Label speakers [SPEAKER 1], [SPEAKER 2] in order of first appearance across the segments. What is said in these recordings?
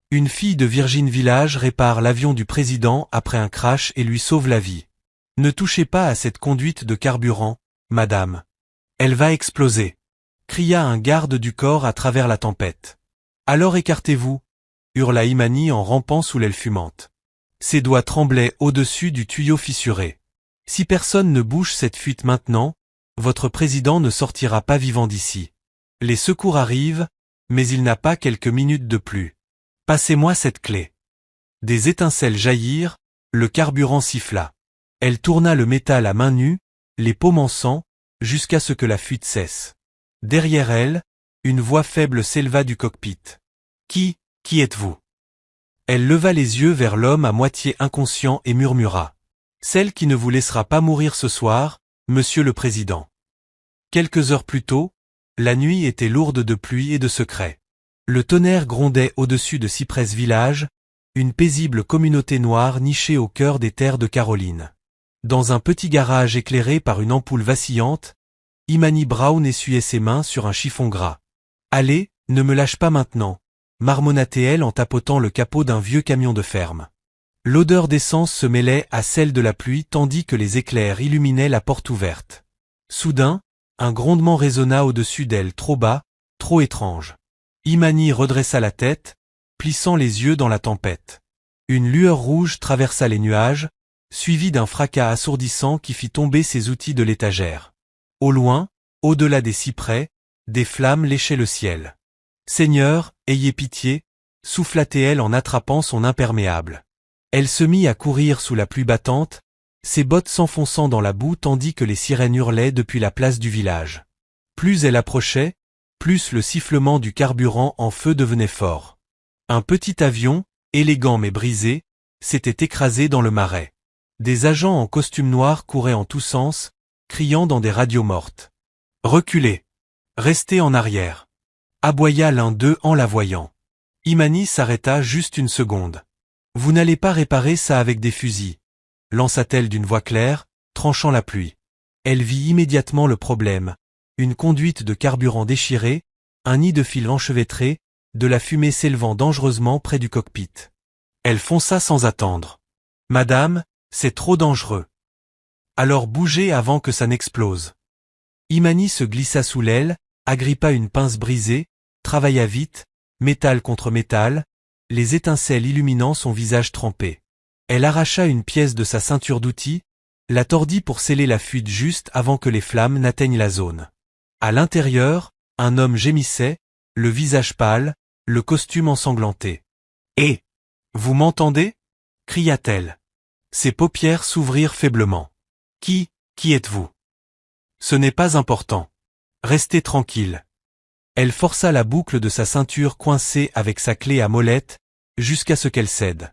[SPEAKER 1] Une fille de Virgin Village répare l'avion du président après un crash et lui sauve la vie. Ne touchez pas à cette conduite de carburant, madame. Elle va exploser, cria un garde du corps à travers la tempête. Alors écartez-vous, hurla Imani en rampant sous l'aile fumante. Ses doigts tremblaient au-dessus du tuyau fissuré. Si personne ne bouge cette fuite maintenant, votre président ne sortira pas vivant d'ici. Les secours arrivent, mais il n'a pas quelques minutes de plus. Passez-moi cette clé. Des étincelles jaillirent, le carburant siffla. Elle tourna le métal à main nue, les paumes en sang, jusqu'à ce que la fuite cesse. Derrière elle, une voix faible s'éleva du cockpit. Qui êtes-vous? Elle leva les yeux vers l'homme à moitié inconscient et murmura. Celle qui ne vous laissera pas mourir ce soir, monsieur le président. Quelques heures plus tôt, la nuit était lourde de pluie et de secrets. Le tonnerre grondait au-dessus de Cypress Village, une paisible communauté noire nichée au cœur des terres de Caroline. Dans un petit garage éclairé par une ampoule vacillante, Imani Brown essuyait ses mains sur un chiffon gras. « Allez, ne me lâche pas maintenant », marmonna-t-elle en tapotant le capot d'un vieux camion de ferme. L'odeur d'essence se mêlait à celle de la pluie tandis que les éclairs illuminaient la porte ouverte. Soudain, un grondement résonna au-dessus d'elle, trop bas, trop étrange. Imani redressa la tête, plissant les yeux dans la tempête. Une lueur rouge traversa les nuages, suivie d'un fracas assourdissant qui fit tomber ses outils de l'étagère. Au loin, au-delà des cyprès, des flammes léchaient le ciel. « Seigneur, ayez pitié », souffla-t-elle en attrapant son imperméable. Elle se mit à courir sous la pluie battante, ses bottes s'enfonçant dans la boue tandis que les sirènes hurlaient depuis la place du village. Plus elle approchait, plus le sifflement du carburant en feu devenait fort. Un petit avion, élégant mais brisé, s'était écrasé dans le marais. Des agents en costume noir couraient en tous sens, criant dans des radios mortes. « Reculez! Restez en arrière !» aboya l'un d'eux en la voyant. Imani s'arrêta juste une seconde. « Vous n'allez pas réparer ça avec des fusils », lança-t-elle d'une voix claire, tranchant la pluie. Elle vit immédiatement le problème. Une conduite de carburant déchirée, un nid de fil enchevêtré, de la fumée s'élevant dangereusement près du cockpit. Elle fonça sans attendre. « Madame, c'est trop dangereux. Alors bougez avant que ça n'explose. » Imani se glissa sous l'aile, agrippa une pince brisée, travailla vite, métal contre métal, les étincelles illuminant son visage trempé. Elle arracha une pièce de sa ceinture d'outils, la tordit pour sceller la fuite juste avant que les flammes n'atteignent la zone. À l'intérieur, un homme gémissait, le visage pâle, le costume ensanglanté. « Hé! Vous m'entendez » cria-t-elle. Ses paupières s'ouvrirent faiblement. « Qui êtes-vous » ? Ce n'est pas important. Restez tranquille. Elle força la boucle de sa ceinture coincée avec sa clé à molette, jusqu'à ce qu'elle cède.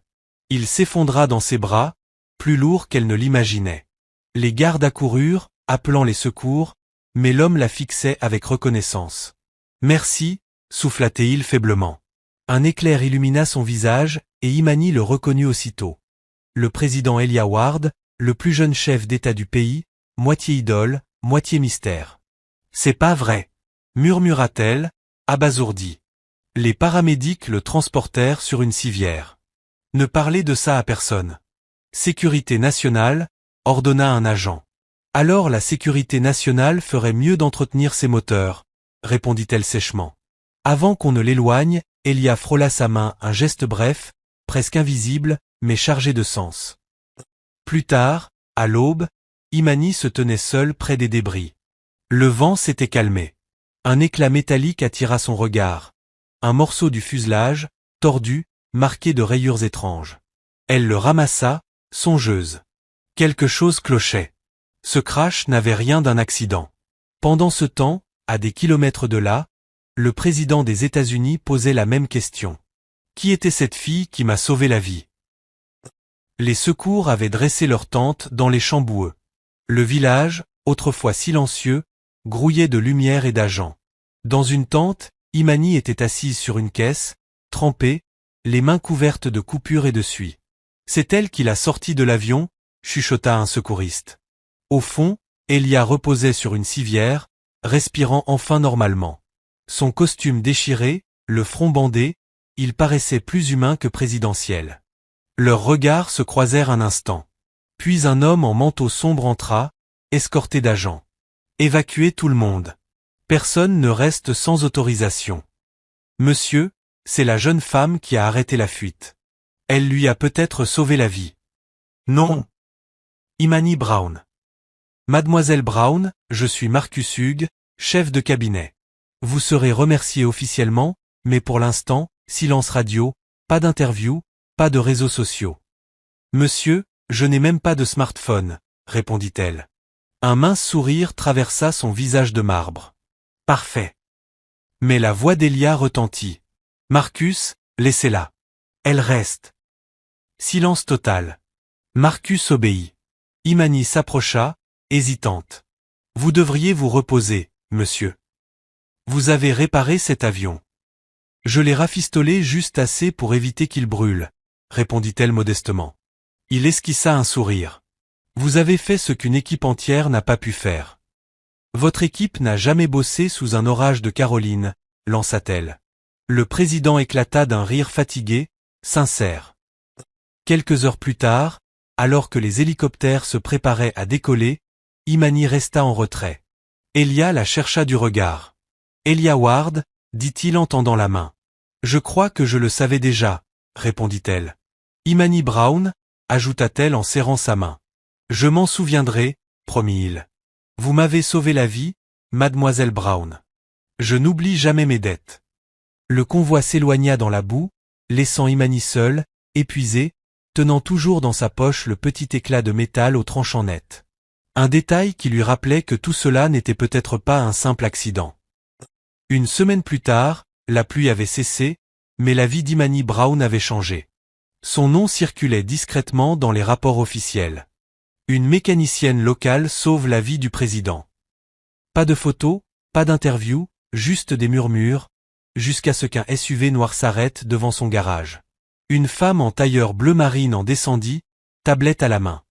[SPEAKER 1] Il s'effondra dans ses bras, plus lourd qu'elle ne l'imaginait. Les gardes accoururent, appelant les secours, mais l'homme la fixait avec reconnaissance. « Merci », souffla-t-il faiblement. Un éclair illumina son visage, et Imani le reconnut aussitôt. Le président Elijah Ward, le plus jeune chef d'État du pays, moitié idole, moitié mystère. « C'est pas vrai », murmura-t-elle, abasourdie. Les paramédics le transportèrent sur une civière. « Ne parlez de ça à personne. »« Sécurité nationale », ordonna un agent. « Alors la sécurité nationale ferait mieux d'entretenir ses moteurs », répondit-elle sèchement. Avant qu'on ne l'éloigne, Elijah frôla sa main, un geste bref, presque invisible, mais chargé de sens. Plus tard, à l'aube, Imani se tenait seule près des débris. Le vent s'était calmé. Un éclat métallique attira son regard. Un morceau du fuselage, tordu, marqué de rayures étranges. Elle le ramassa, songeuse. Quelque chose clochait. Ce crash n'avait rien d'un accident. Pendant ce temps, à des kilomètres de là, le président des États-Unis posait la même question. Qui était cette fille qui m'a sauvé la vie? Les secours avaient dressé leur tente dans les champs boueux. Le village, autrefois silencieux, grouillait de lumière et d'agents. Dans une tente, Imani était assise sur une caisse, trempée, les mains couvertes de coupures et de suie. C'est elle qui l'a sortie de l'avion, chuchota un secouriste. Au fond, Elijah reposait sur une civière, respirant enfin normalement. Son costume déchiré, le front bandé, ils paraissaient plus humains que présidentiels. Leurs regards se croisèrent un instant. Puis un homme en manteau sombre entra, escorté d'agents. Évacuez tout le monde. Personne ne reste sans autorisation. Monsieur, c'est la jeune femme qui a arrêté la fuite. Elle lui a peut-être sauvé la vie. Non. Imani Brown. Mademoiselle Brown, je suis Marcus Hughes, chef de cabinet. Vous serez remercié officiellement, mais pour l'instant, silence radio, pas d'interview, pas de réseaux sociaux. Monsieur, je n'ai même pas de smartphone, répondit-elle. Un mince sourire traversa son visage de marbre. Parfait. Mais la voix d'Elia retentit. Marcus, laissez-la. Elle reste. Silence total. Marcus obéit. Imani s'approcha, hésitante. Vous devriez vous reposer, monsieur. Vous avez réparé cet avion. Je l'ai rafistolé juste assez pour éviter qu'il brûle, répondit-elle modestement. Il esquissa un sourire. Vous avez fait ce qu'une équipe entière n'a pas pu faire. Votre équipe n'a jamais bossé sous un orage de Caroline, lança-t-elle. Le président éclata d'un rire fatigué, sincère. Quelques heures plus tard, alors que les hélicoptères se préparaient à décoller, Imani resta en retrait. Elia la chercha du regard. Elia Ward, dit-il en tendant la main. Je crois que je le savais déjà, répondit-elle. Imani Brown, ajouta-t-elle en serrant sa main. Je m'en souviendrai, promit-il. Vous m'avez sauvé la vie, mademoiselle Brown. Je n'oublie jamais mes dettes. Le convoi s'éloigna dans la boue, laissant Imani seule, épuisée, tenant toujours dans sa poche le petit éclat de métal au tranchant net. Un détail qui lui rappelait que tout cela n'était peut-être pas un simple accident. Une semaine plus tard, la pluie avait cessé, mais la vie d'Imani Brown avait changé. Son nom circulait discrètement dans les rapports officiels. Une mécanicienne locale sauve la vie du président. Pas de photos, pas d'interview, juste des murmures, jusqu'à ce qu'un SUV noir s'arrête devant son garage. Une femme en tailleur bleu marine en descendit, tablette à la main.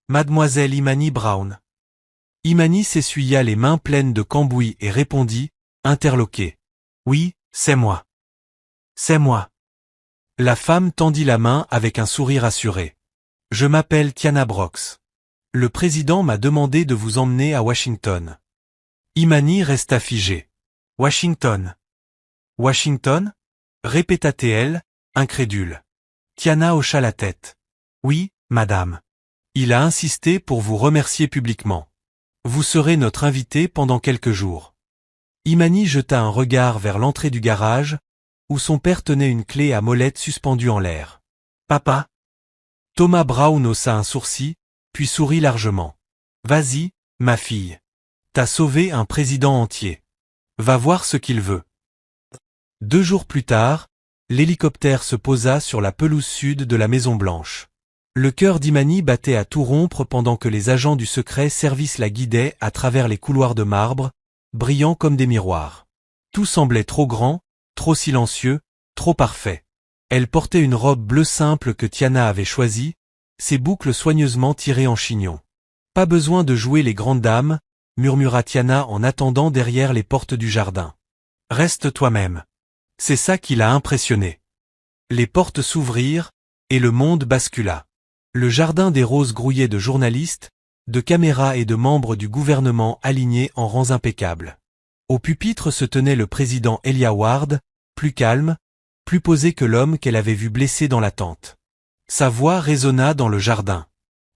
[SPEAKER 1] Mademoiselle Imani Brown. Imani s'essuya les mains pleines de cambouis et répondit, interloquée. Oui, c'est moi. C'est moi. La femme tendit la main avec un sourire assuré. Je m'appelle Tiana Brox. Le président m'a demandé de vous emmener à Washington. Imani resta figée. Washington. Washington? Répéta-t-elle, incrédule. Tiana hocha la tête. Oui, madame. Il a insisté pour vous remercier publiquement. Vous serez notre invité pendant quelques jours. Imani jeta un regard vers l'entrée du garage, où son père tenait une clé à molette suspendue en l'air. Papa? Thomas Brown haussa un sourcil, puis sourit largement. Vas-y, ma fille. T'as sauvé un président entier. Va voir ce qu'il veut. 2 jours plus tard, l'hélicoptère se posa sur la pelouse sud de la Maison Blanche. Le cœur d'Imani battait à tout rompre pendant que les agents du secret service la guidaient à travers les couloirs de marbre, brillants comme des miroirs. Tout semblait trop grand, trop silencieux, trop parfait. Elle portait une robe bleue simple que Tiana avait choisie, ses boucles soigneusement tirées en chignon. Pas besoin de jouer les grandes dames, murmura Tiana en attendant derrière les portes du jardin. Reste toi-même. C'est ça qui l'a impressionné. Les portes s'ouvrirent, et le monde bascula. Le jardin des roses grouillait de journalistes, de caméras et de membres du gouvernement alignés en rangs impeccables. Au pupitre se tenait le président Elia Ward, plus calme, plus posé que l'homme qu'elle avait vu blessé dans la tente. Sa voix résonna dans le jardin.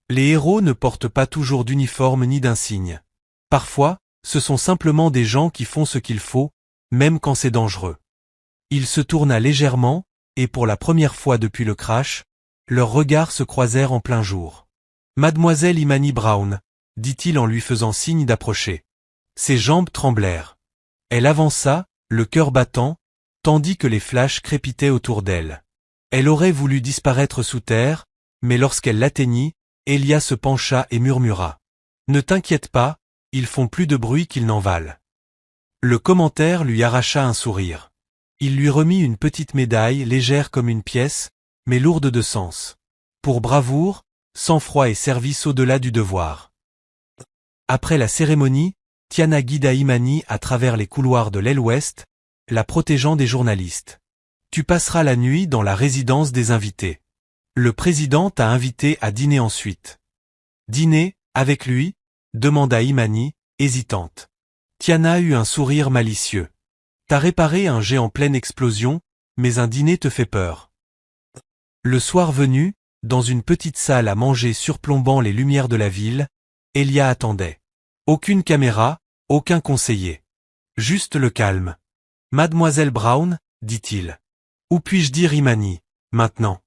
[SPEAKER 1] Les héros ne portent pas toujours d'uniforme ni d'insigne. Parfois, ce sont simplement des gens qui font ce qu'il faut, même quand c'est dangereux. Il se tourna légèrement, et pour la première fois depuis le crash, leurs regards se croisèrent en plein jour. Mademoiselle Imani Brown, dit-il en lui faisant signe d'approcher. Ses jambes tremblèrent. Elle avança, le cœur battant, tandis que les flashs crépitaient autour d'elle. Elle aurait voulu disparaître sous terre, mais lorsqu'elle l'atteignit, Elia se pencha et murmura. Ne t'inquiète pas, ils font plus de bruit qu'ils n'en valent. Le commentaire lui arracha un sourire. Il lui remit une petite médaille légère comme une pièce, mais lourde de sens. Pour bravoure, sang-froid et service au-delà du devoir. Après la cérémonie, Tiana guida Imani à travers les couloirs de l'aile ouest, la protégeant des journalistes. Tu passeras la nuit dans la résidence des invités. Le président t'a invité à dîner ensuite. Dîner, avec lui? Demanda Imani, hésitante. Tiana eut un sourire malicieux. T'as réparé un jet en pleine explosion, mais un dîner te fait peur. Le soir venu, dans une petite salle à manger surplombant les lumières de la ville, Elia attendait. Aucune caméra, aucun conseiller. Juste le calme. Mademoiselle Brown, dit-il. Où puis-je dire Imani, maintenant?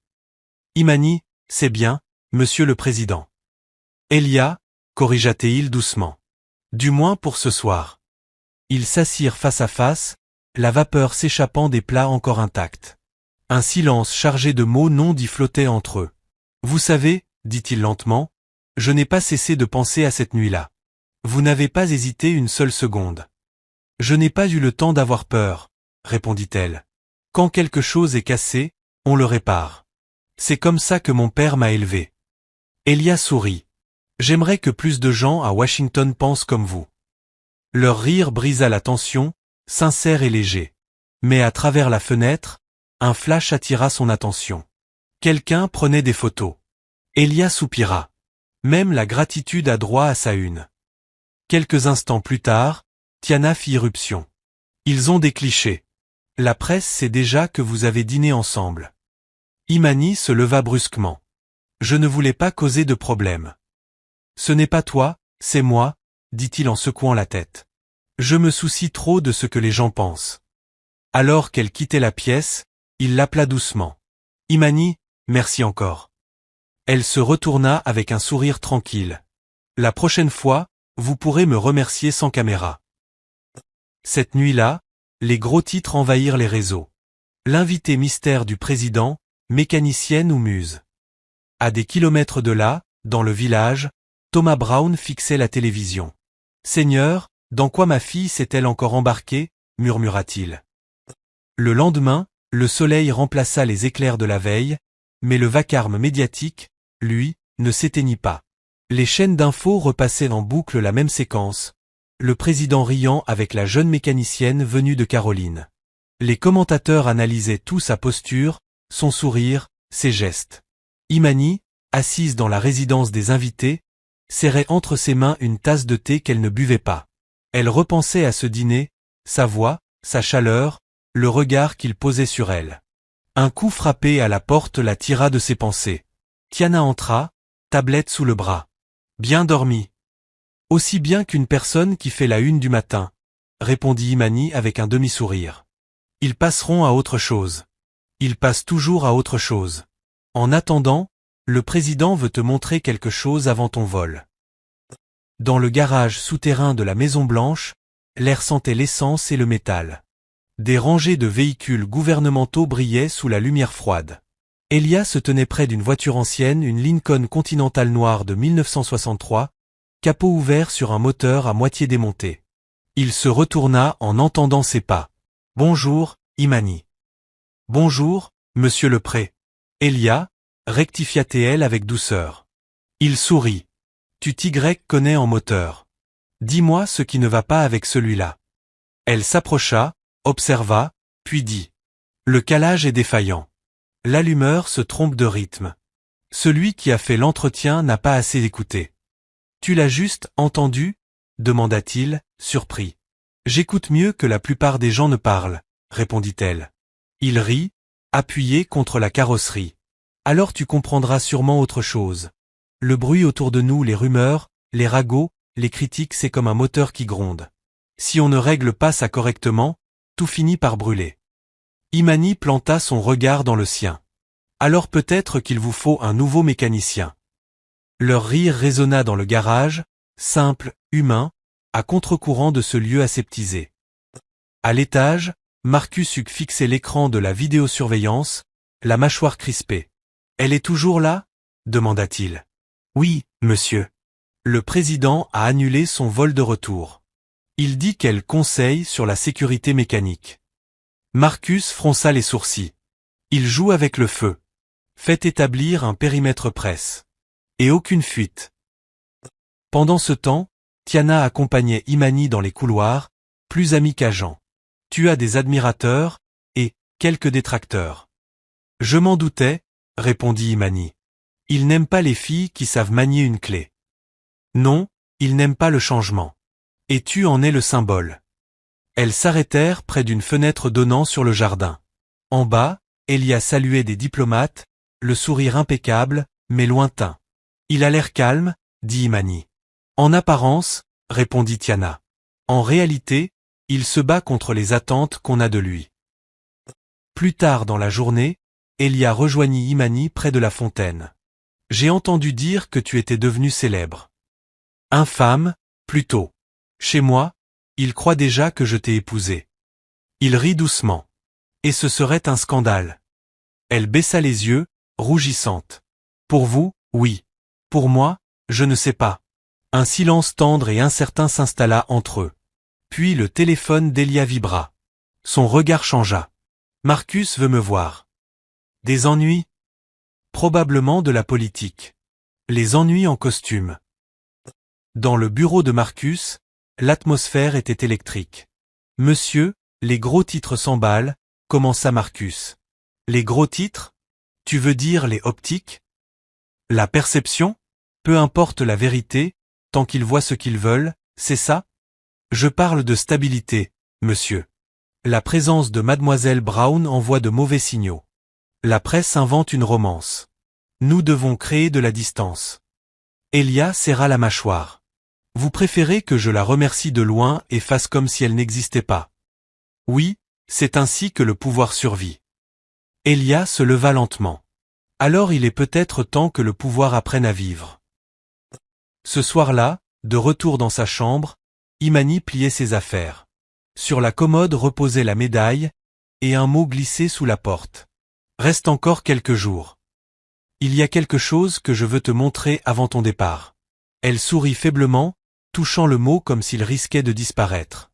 [SPEAKER 1] Imani, c'est bien, monsieur le président. Elia, corrigea-t-il doucement. Du moins pour ce soir. Ils s'assirent face à face, la vapeur s'échappant des plats encore intacts. Un silence chargé de mots non dits flottait entre eux. Vous savez, dit-il lentement, je n'ai pas cessé de penser à cette nuit-là. Vous n'avez pas hésité une seule seconde. Je n'ai pas eu le temps d'avoir peur, répondit-elle. Quand quelque chose est cassé, on le répare. C'est comme ça que mon père m'a élevé. Elia sourit. J'aimerais que plus de gens à Washington pensent comme vous. Leur rire brisa la tension, sincère et léger. Mais à travers la fenêtre, un flash attira son attention. Quelqu'un prenait des photos. Elia soupira. Même la gratitude a droit à sa une. Quelques instants plus tard, Tiana fit irruption. Ils ont des clichés. La presse sait déjà que vous avez dîné ensemble. Imani se leva brusquement. Je ne voulais pas causer de problème. Ce n'est pas toi, c'est moi, dit-il en secouant la tête. Je me soucie trop de ce que les gens pensent. Alors qu'elle quittait la pièce, il l'appela doucement. Imani, merci encore. Elle se retourna avec un sourire tranquille. La prochaine fois, vous pourrez me remercier sans caméra. Cette nuit-là, les gros titres envahirent les réseaux. L'invité mystère du président, mécanicienne ou muse. À des kilomètres de là, dans le village, Thomas Brown fixait la télévision. Seigneur, dans quoi ma fille s'est-elle encore embarquée, murmura-t-il. Le lendemain, le soleil remplaça les éclairs de la veille, mais le vacarme médiatique, lui, ne s'éteignit pas. Les chaînes d'infos repassaient en boucle la même séquence, le président riant avec la jeune mécanicienne venue de Caroline. Les commentateurs analysaient tout sa posture, son sourire, ses gestes. Imani, assise dans la résidence des invités, serrait entre ses mains une tasse de thé qu'elle ne buvait pas. Elle repensait à ce dîner, sa voix, sa chaleur, le regard qu'il posait sur elle. Un coup frappé à la porte la tira de ses pensées. Tiana entra, tablette sous le bras. Bien dormi. Aussi bien qu'une personne qui fait la une du matin, répondit Imani avec un demi-sourire. Ils passeront à autre chose. Ils passent toujours à autre chose. En attendant, le président veut te montrer quelque chose avant ton vol. Dans le garage souterrain de la Maison Blanche, l'air sentait l'essence et le métal. Des rangées de véhicules gouvernementaux brillaient sous la lumière froide. Elia se tenait près d'une voiture ancienne, une Lincoln Continental noire de 1963, capot ouvert sur un moteur à moitié démonté. Il se retourna en entendant ses pas. « Bonjour, Imani. »« Bonjour, monsieur le pré. » Elia, rectifia-t-elle avec douceur. Il sourit. « Tu Y connais en moteur. Dis-moi ce qui ne va pas avec celui-là. » Elle s'approcha, observa, puis dit. « Le calage est défaillant. L'allumeur se trompe de rythme. Celui qui a fait l'entretien n'a pas assez écouté. »« Tu l'as juste entendu ?» demanda-t-il, surpris. « J'écoute mieux que la plupart des gens ne parlent, » répondit-elle. Il rit, appuyé contre la carrosserie. « Alors tu comprendras sûrement autre chose. Le bruit autour de nous, les rumeurs, les ragots, les critiques, c'est comme un moteur qui gronde. Si on ne règle pas ça correctement, tout finit par brûler. » Imani planta son regard dans le sien. « Alors peut-être qu'il vous faut un nouveau mécanicien. » Leur rire résonna dans le garage, simple, humain, à contre-courant de ce lieu aseptisé. À l'étage, Marcus eut fixé l'écran de la vidéosurveillance, la mâchoire crispée. « Elle est toujours là ?» demanda-t-il. « Oui, monsieur. Le président a annulé son vol de retour. Il dit qu'elle conseille sur la sécurité mécanique. » Marcus fronça les sourcils. « Il joue avec le feu. Faites établir un périmètre presse. Et aucune fuite. » Pendant ce temps, Tiana accompagnait Imani dans les couloirs, plus amie qu'agent. « Tu as des admirateurs, et, quelques détracteurs. Je m'en doutais, répondit Imani. Il n'aime pas les filles qui savent manier une clé. Non, il n'aime pas le changement. Et tu en es le symbole. Elles s'arrêtèrent près d'une fenêtre donnant sur le jardin. En bas, Elia saluait des diplomates, le sourire impeccable, mais lointain. Il a l'air calme, dit Imani. En apparence, répondit Tiana. En réalité, il se bat contre les attentes qu'on a de lui. Plus tard dans la journée, Elia rejoignit Imani près de la fontaine. J'ai entendu dire que tu étais devenu célèbre. Infâme, plutôt. Chez moi, il croit déjà que je t'ai épousé. Il rit doucement. Et ce serait un scandale. Elle baissa les yeux, rougissante. Pour vous, oui. Pour moi, je ne sais pas. Un silence tendre et incertain s'installa entre eux. Puis le téléphone d'Elia vibra. Son regard changea. Marcus veut me voir. Des ennuis? Probablement de la politique. Les ennuis en costume. Dans le bureau de Marcus, l'atmosphère était électrique. Monsieur, les gros titres s'emballent, commença Marcus. Les gros titres? Tu veux dire les optiques? La perception? Peu importe la vérité, tant qu'ils voient ce qu'ils veulent, c'est ça? Je parle de stabilité, monsieur. La présence de mademoiselle Brown envoie de mauvais signaux. La presse invente une romance. Nous devons créer de la distance. Elia serra la mâchoire. Vous préférez que je la remercie de loin et fasse comme si elle n'existait pas. Oui, c'est ainsi que le pouvoir survit. Elia se leva lentement. Alors il est peut-être temps que le pouvoir apprenne à vivre. Ce soir-là, de retour dans sa chambre, Imani pliait ses affaires. Sur la commode reposait la médaille, et un mot glissé sous la porte. Reste encore quelques jours. Il y a quelque chose que je veux te montrer avant ton départ. Elle sourit faiblement, touchant le mot comme s'il risquait de disparaître.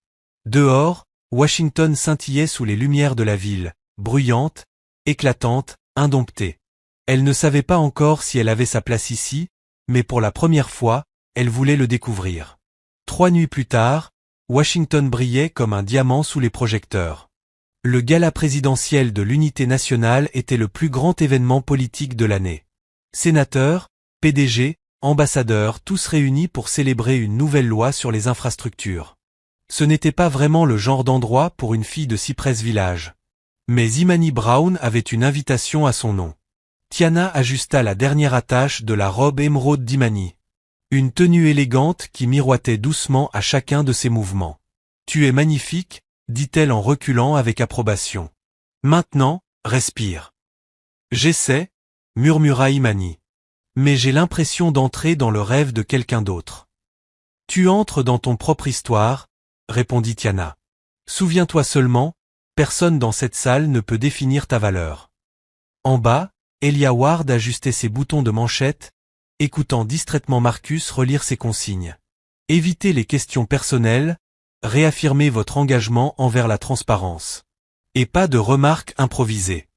[SPEAKER 1] Dehors, Washington scintillait sous les lumières de la ville, bruyante, éclatante, indomptée. Elle ne savait pas encore si elle avait sa place ici, mais pour la première fois, elle voulait le découvrir. 3 nuits plus tard, Washington brillait comme un diamant sous les projecteurs. Le gala présidentiel de l'Unité nationale était le plus grand événement politique de l'année. Sénateurs, PDG, ambassadeurs, tous réunis pour célébrer une nouvelle loi sur les infrastructures. Ce n'était pas vraiment le genre d'endroit pour une fille de Cypress Village. Mais Imani Brown avait une invitation à son nom. Tiana ajusta la dernière attache de la robe émeraude d'Imani. Une tenue élégante qui miroitait doucement à chacun de ses mouvements. « Tu es magnifique », dit-elle en reculant avec approbation. « Maintenant, respire. »« J'essaie », murmura Imani. « Mais j'ai l'impression d'entrer dans le rêve de quelqu'un d'autre. »« Tu entres dans ton propre histoire, » répondit Tiana. « Souviens-toi seulement, personne dans cette salle ne peut définir ta valeur. » En bas, Elia Ward ajustait ses boutons de manchette, écoutant distraitement Marcus relire ses consignes. Évitez les questions personnelles, réaffirmez votre engagement envers la transparence. Et pas de remarques improvisées.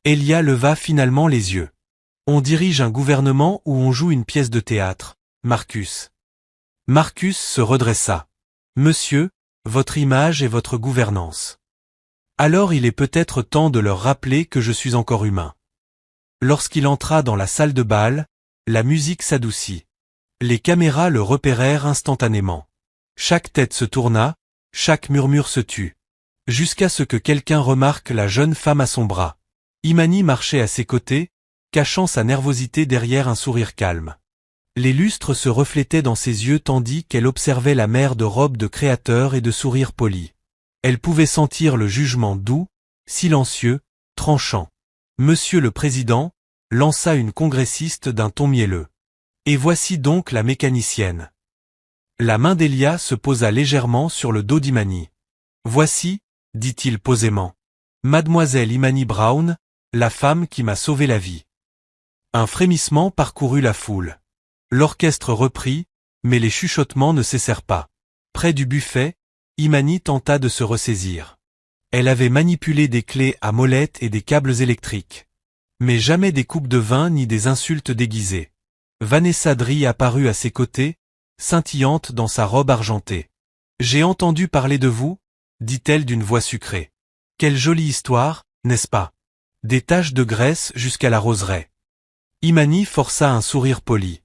[SPEAKER 1] Elia leva finalement les yeux. On dirige un gouvernement ou on joue une pièce de théâtre, Marcus. Marcus se redressa. Monsieur, votre image et votre gouvernance. Alors il est peut-être temps de leur rappeler que je suis encore humain. Lorsqu'il entra dans la salle de bal, la musique s'adoucit. Les caméras le repérèrent instantanément. Chaque tête se tourna, chaque murmure se tut. Jusqu'à ce que quelqu'un remarque la jeune femme à son bras. Imani marchait à ses côtés, cachant sa nervosité derrière un sourire calme. Les lustres se reflétaient dans ses yeux tandis qu'elle observait la mer de robes de créateur et de sourires polis. Elle pouvait sentir le jugement doux, silencieux, tranchant. Monsieur le Président, lança une congressiste d'un ton mielleux. Et voici donc la mécanicienne. La main d'Elia se posa légèrement sur le dos d'Imani. Voici, dit-il posément, Mademoiselle Imani Brown, la femme qui m'a sauvé la vie. Un frémissement parcourut la foule. L'orchestre reprit, mais les chuchotements ne cessèrent pas. Près du buffet, Imani tenta de se ressaisir. Elle avait manipulé des clés à molette et des câbles électriques. Mais jamais des coupes de vin ni des insultes déguisées. Vanessa Drie apparut à ses côtés, scintillante dans sa robe argentée. « J'ai entendu parler de vous » dit-elle d'une voix sucrée. « Quelle jolie histoire, n'est-ce pas? Des taches de graisse jusqu'à la roseraie. Imani força un sourire poli.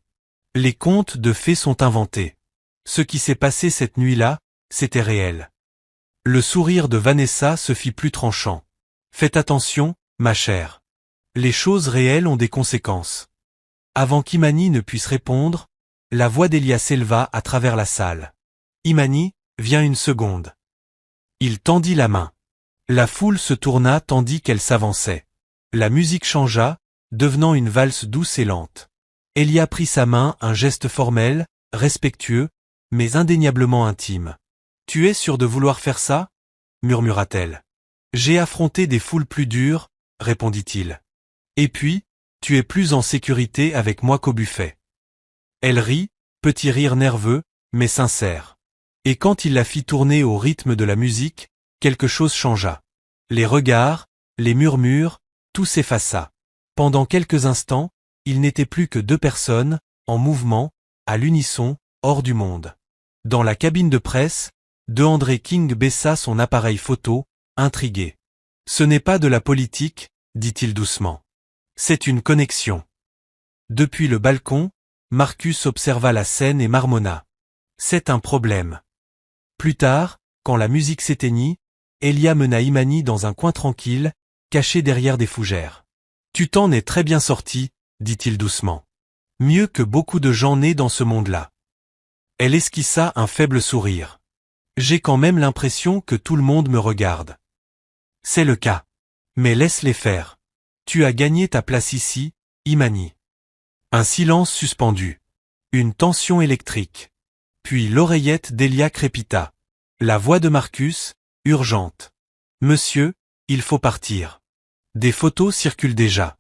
[SPEAKER 1] Les contes de fées sont inventés. Ce qui s'est passé cette nuit-là, c'était réel. Le sourire de Vanessa se fit plus tranchant. Faites attention, ma chère. Les choses réelles ont des conséquences. Avant qu'Imani ne puisse répondre, la voix d'Elia s'éleva à travers la salle. Imani, viens une seconde. Il tendit la main. La foule se tourna tandis qu'elle s'avançait. La musique changea, devenant une valse douce et lente. Elia prit sa main, un geste formel, respectueux, mais indéniablement intime. Tu es sûr de vouloir faire ça? Murmura-t-elle. J'ai affronté des foules plus dures, répondit-il. Et puis, tu es plus en sécurité avec moi qu'au buffet. Elle rit, petit rire nerveux, mais sincère. Et quand il la fit tourner au rythme de la musique, quelque chose changea. Les regards, les murmures, tout s'effaça. Pendant quelques instants, il n'était plus que deux personnes, en mouvement, à l'unisson, hors du monde. Dans la cabine de presse, DeAndre King baissa son appareil photo, intrigué. Ce n'est pas de la politique, dit-il doucement. C'est une connexion. Depuis le balcon, Marcus observa la scène et marmonna. C'est un problème. Plus tard, quand la musique s'éteignit, Elia mena Imani dans un coin tranquille, caché derrière des fougères. Tu t'en es très bien sorti, dit-il doucement. Mieux que beaucoup de gens nés dans ce monde-là. Elle esquissa un faible sourire. J'ai quand même l'impression que tout le monde me regarde. C'est le cas. Mais laisse-les faire. Tu as gagné ta place ici, Imani. Un silence suspendu. Une tension électrique. Puis l'oreillette d'Elia crépita. La voix de Marcus, urgente. Monsieur, il faut partir. Des photos circulent déjà.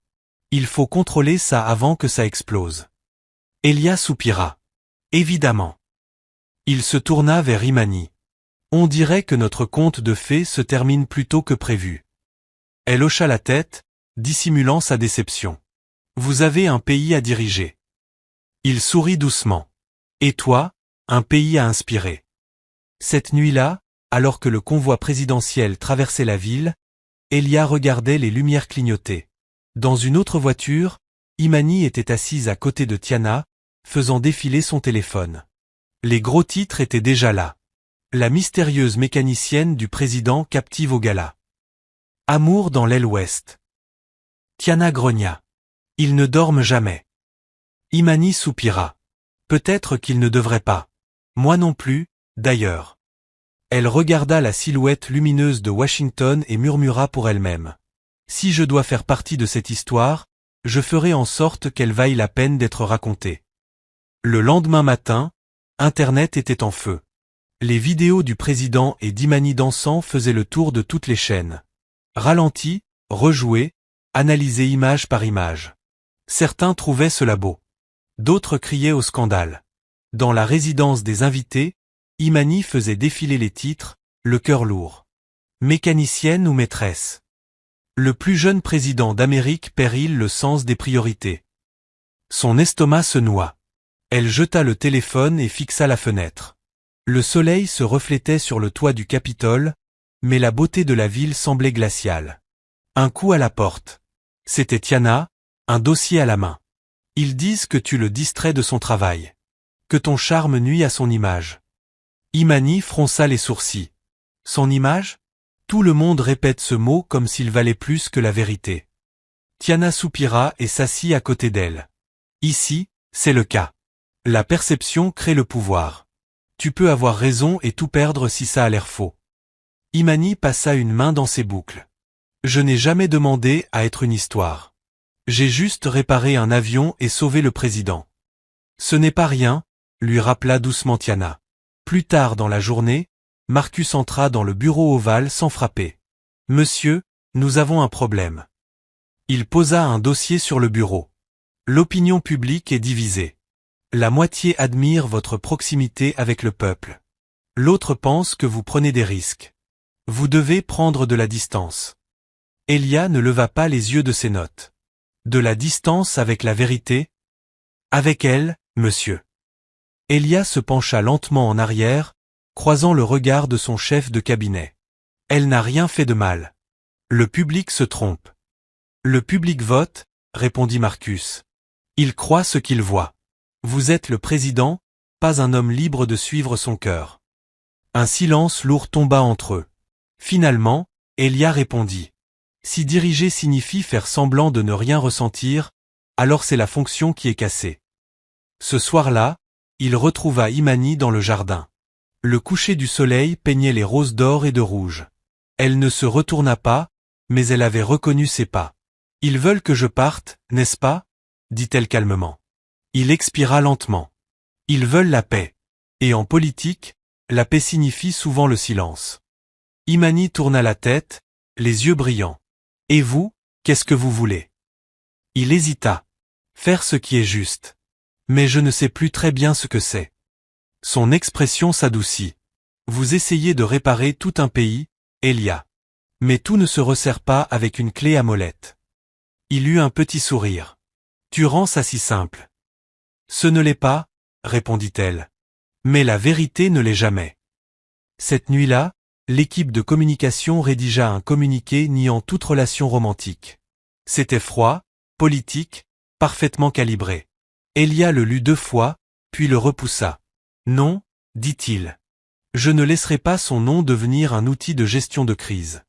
[SPEAKER 1] Il faut contrôler ça avant que ça explose. Elia soupira. Évidemment. Il se tourna vers Imani. On dirait que notre conte de fées se termine plus tôt que prévu. Elle hocha la tête, dissimulant sa déception. Vous avez un pays à diriger. Il sourit doucement. Et toi, un pays à inspirer. Cette nuit-là, alors que le convoi présidentiel traversait la ville, Elia regardait les lumières clignoter. Dans une autre voiture, Imani était assise à côté de Tiana, faisant défiler son téléphone. Les gros titres étaient déjà là. La mystérieuse mécanicienne du président captive au gala. Amour dans l'aile ouest. Tiana grogna. Ils ne dorment jamais. Imani soupira. Peut-être qu'ils ne devraient pas. Moi non plus, d'ailleurs. Elle regarda la silhouette lumineuse de Washington et murmura pour elle-même. Si je dois faire partie de cette histoire, je ferai en sorte qu'elle vaille la peine d'être racontée. Le lendemain matin, Internet était en feu. Les vidéos du président et d'Imani dansant faisaient le tour de toutes les chaînes. Ralenties, rejouées, analysées image par image. Certains trouvaient cela beau. D'autres criaient au scandale. Dans la résidence des invités, Imani faisait défiler les titres, le cœur lourd. Mécanicienne ou maîtresse. Le plus jeune président d'Amérique perd-il le sens des priorités. Son estomac se noua. Elle jeta le téléphone et fixa la fenêtre. Le soleil se reflétait sur le toit du Capitole, mais la beauté de la ville semblait glaciale. Un coup à la porte. C'était Tiana, un dossier à la main. Ils disent que tu le distrais de son travail. Que ton charme nuit à son image. Imani fronça les sourcils. Son image? Tout le monde répète ce mot comme s'il valait plus que la vérité. Tiana soupira et s'assit à côté d'elle. Ici, c'est le cas. La perception crée le pouvoir. Tu peux avoir raison et tout perdre si ça a l'air faux. Imani passa une main dans ses boucles. Je n'ai jamais demandé à être une histoire. J'ai juste réparé un avion et sauvé le président. Ce n'est pas rien, lui rappela doucement Tiana. Plus tard dans la journée, Marcus entra dans le bureau ovale sans frapper. Monsieur, nous avons un problème. Il posa un dossier sur le bureau. L'opinion publique est divisée. La moitié admire votre proximité avec le peuple. L'autre pense que vous prenez des risques. Vous devez prendre de la distance. Elia ne leva pas les yeux de ses notes. De la distance avec la vérité? Avec elle, monsieur. Elia se pencha lentement en arrière, croisant le regard de son chef de cabinet. Elle n'a rien fait de mal. Le public se trompe. Le public vote, répondit Marcus. Il croit ce qu'il voit. Vous êtes le président, pas un homme libre de suivre son cœur. Un silence lourd tomba entre eux. Finalement, Elia répondit. Si diriger signifie faire semblant de ne rien ressentir, alors c'est la fonction qui est cassée. Ce soir-là, il retrouva Imani dans le jardin. Le coucher du soleil peignait les roses d'or et de rouge. Elle ne se retourna pas, mais elle avait reconnu ses pas. « Ils veulent que je parte, n'est-ce pas ?» dit-elle calmement. Il expira lentement. « Ils veulent la paix. Et en politique, la paix signifie souvent le silence. » Imani tourna la tête, les yeux brillants. « Et vous, qu'est-ce que vous voulez ?» Il hésita. « Faire ce qui est juste. Mais je ne sais plus très bien ce que c'est. » Son expression s'adoucit. « Vous essayez de réparer tout un pays, Elia. Mais tout ne se resserre pas avec une clé à molette. » Il eut un petit sourire. « Tu rends ça si simple. »« Ce ne l'est pas, » répondit-elle. « Mais la vérité ne l'est jamais. » Cette nuit-là, l'équipe de communication rédigea un communiqué niant toute relation romantique. C'était froid, politique, parfaitement calibré. Elia le lut 2 fois, puis le repoussa. « Non, » dit-il. « Je ne laisserai pas son nom devenir un outil de gestion de crise. »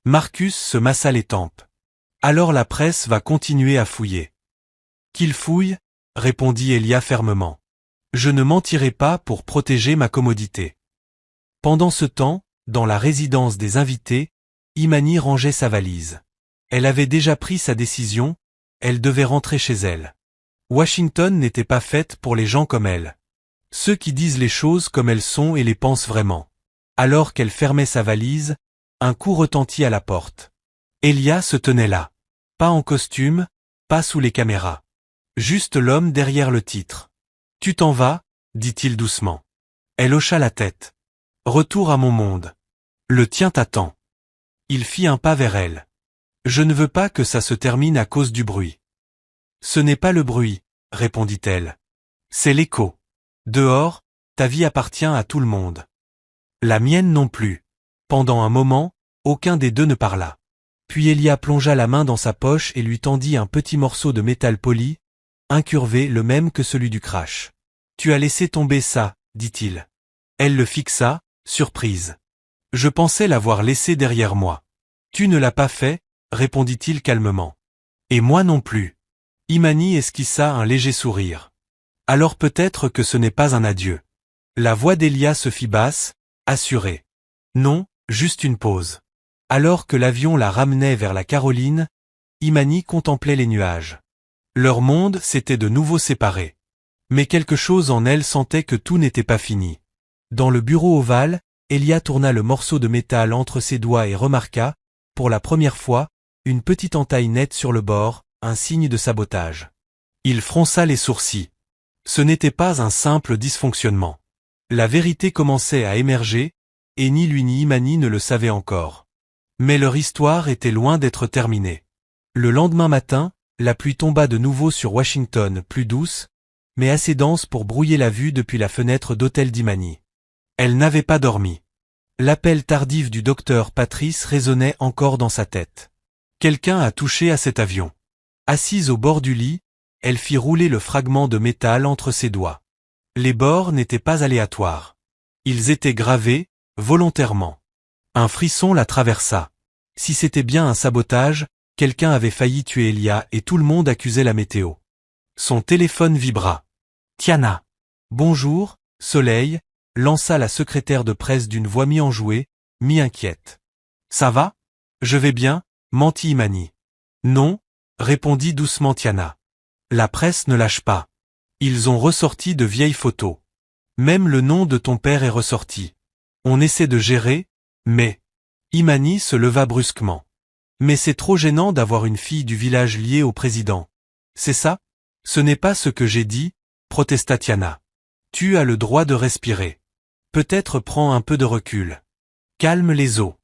[SPEAKER 1] Marcus se massa les tempes. « Alors la presse va continuer à fouiller. »« Qu'il fouille, » répondit Elia fermement. « Je ne mentirai pas pour protéger ma commodité. » Pendant ce temps, dans la résidence des invités, Imani rangeait sa valise. Elle avait déjà pris sa décision, elle devait rentrer chez elle. Washington n'était pas faite pour les gens comme elle. Ceux qui disent les choses comme elles sont et les pensent vraiment. Alors qu'elle fermait sa valise, un coup retentit à la porte. Elia se tenait là. Pas en costume, pas sous les caméras. Juste l'homme derrière le titre. « Tu t'en vas ?» dit-il doucement. Elle hocha la tête. « Retour à mon monde. Le tien t'attend. » Il fit un pas vers elle. « Je ne veux pas que ça se termine à cause du bruit. »« Ce n'est pas le bruit, » répondit-elle. « C'est l'écho. Dehors, ta vie appartient à tout le monde. La mienne non plus. » Pendant un moment, aucun des deux ne parla. Puis Elia plongea la main dans sa poche et lui tendit un petit morceau de métal poli, incurvé le même que celui du crash. « Tu as laissé tomber ça, » dit-il. Elle le fixa, surprise. « Je pensais l'avoir laissé derrière moi. »« Tu ne l'as pas fait, » répondit-il calmement. « Et moi non plus. » Imani esquissa un léger sourire. « Alors peut-être que ce n'est pas un adieu. » La voix d'Elia se fit basse, assurée. « Non, juste une pause. » Alors que l'avion la ramenait vers la Caroline, Imani contemplait les nuages. Leur monde s'était de nouveau séparé. Mais quelque chose en elle sentait que tout n'était pas fini. Dans le bureau ovale, Elia tourna le morceau de métal entre ses doigts et remarqua, pour la première fois, une petite entaille nette sur le bord, un signe de sabotage. Il fronça les sourcils. Ce n'était pas un simple dysfonctionnement. La vérité commençait à émerger, et ni lui ni Imani ne le savaient encore. Mais leur histoire était loin d'être terminée. Le lendemain matin, la pluie tomba de nouveau sur Washington, plus douce, mais assez dense pour brouiller la vue depuis la fenêtre d'hôtel d'Imani. Elle n'avait pas dormi. L'appel tardif du docteur Patrice résonnait encore dans sa tête. Quelqu'un a touché à cet avion. Assise au bord du lit, elle fit rouler le fragment de métal entre ses doigts. Les bords n'étaient pas aléatoires. Ils étaient gravés, volontairement. Un frisson la traversa. Si c'était bien un sabotage, quelqu'un avait failli tuer Elia et tout le monde accusait la météo. Son téléphone vibra. Tiana. Bonjour, Soleil, lança la secrétaire de presse d'une voix mi-enjouée, mi-inquiète. Ça va? Je vais bien, mentit Imani. Non, répondit doucement Tiana. La presse ne lâche pas. Ils ont ressorti de vieilles photos. Même le nom de ton père est ressorti. On essaie de gérer, mais... Imani se leva brusquement. Mais c'est trop gênant d'avoir une fille du village liée au président. C'est ça? Ce n'est pas ce que j'ai dit, protesta Tiana. Tu as le droit de respirer. Peut-être prends un peu de recul. Calme les eaux.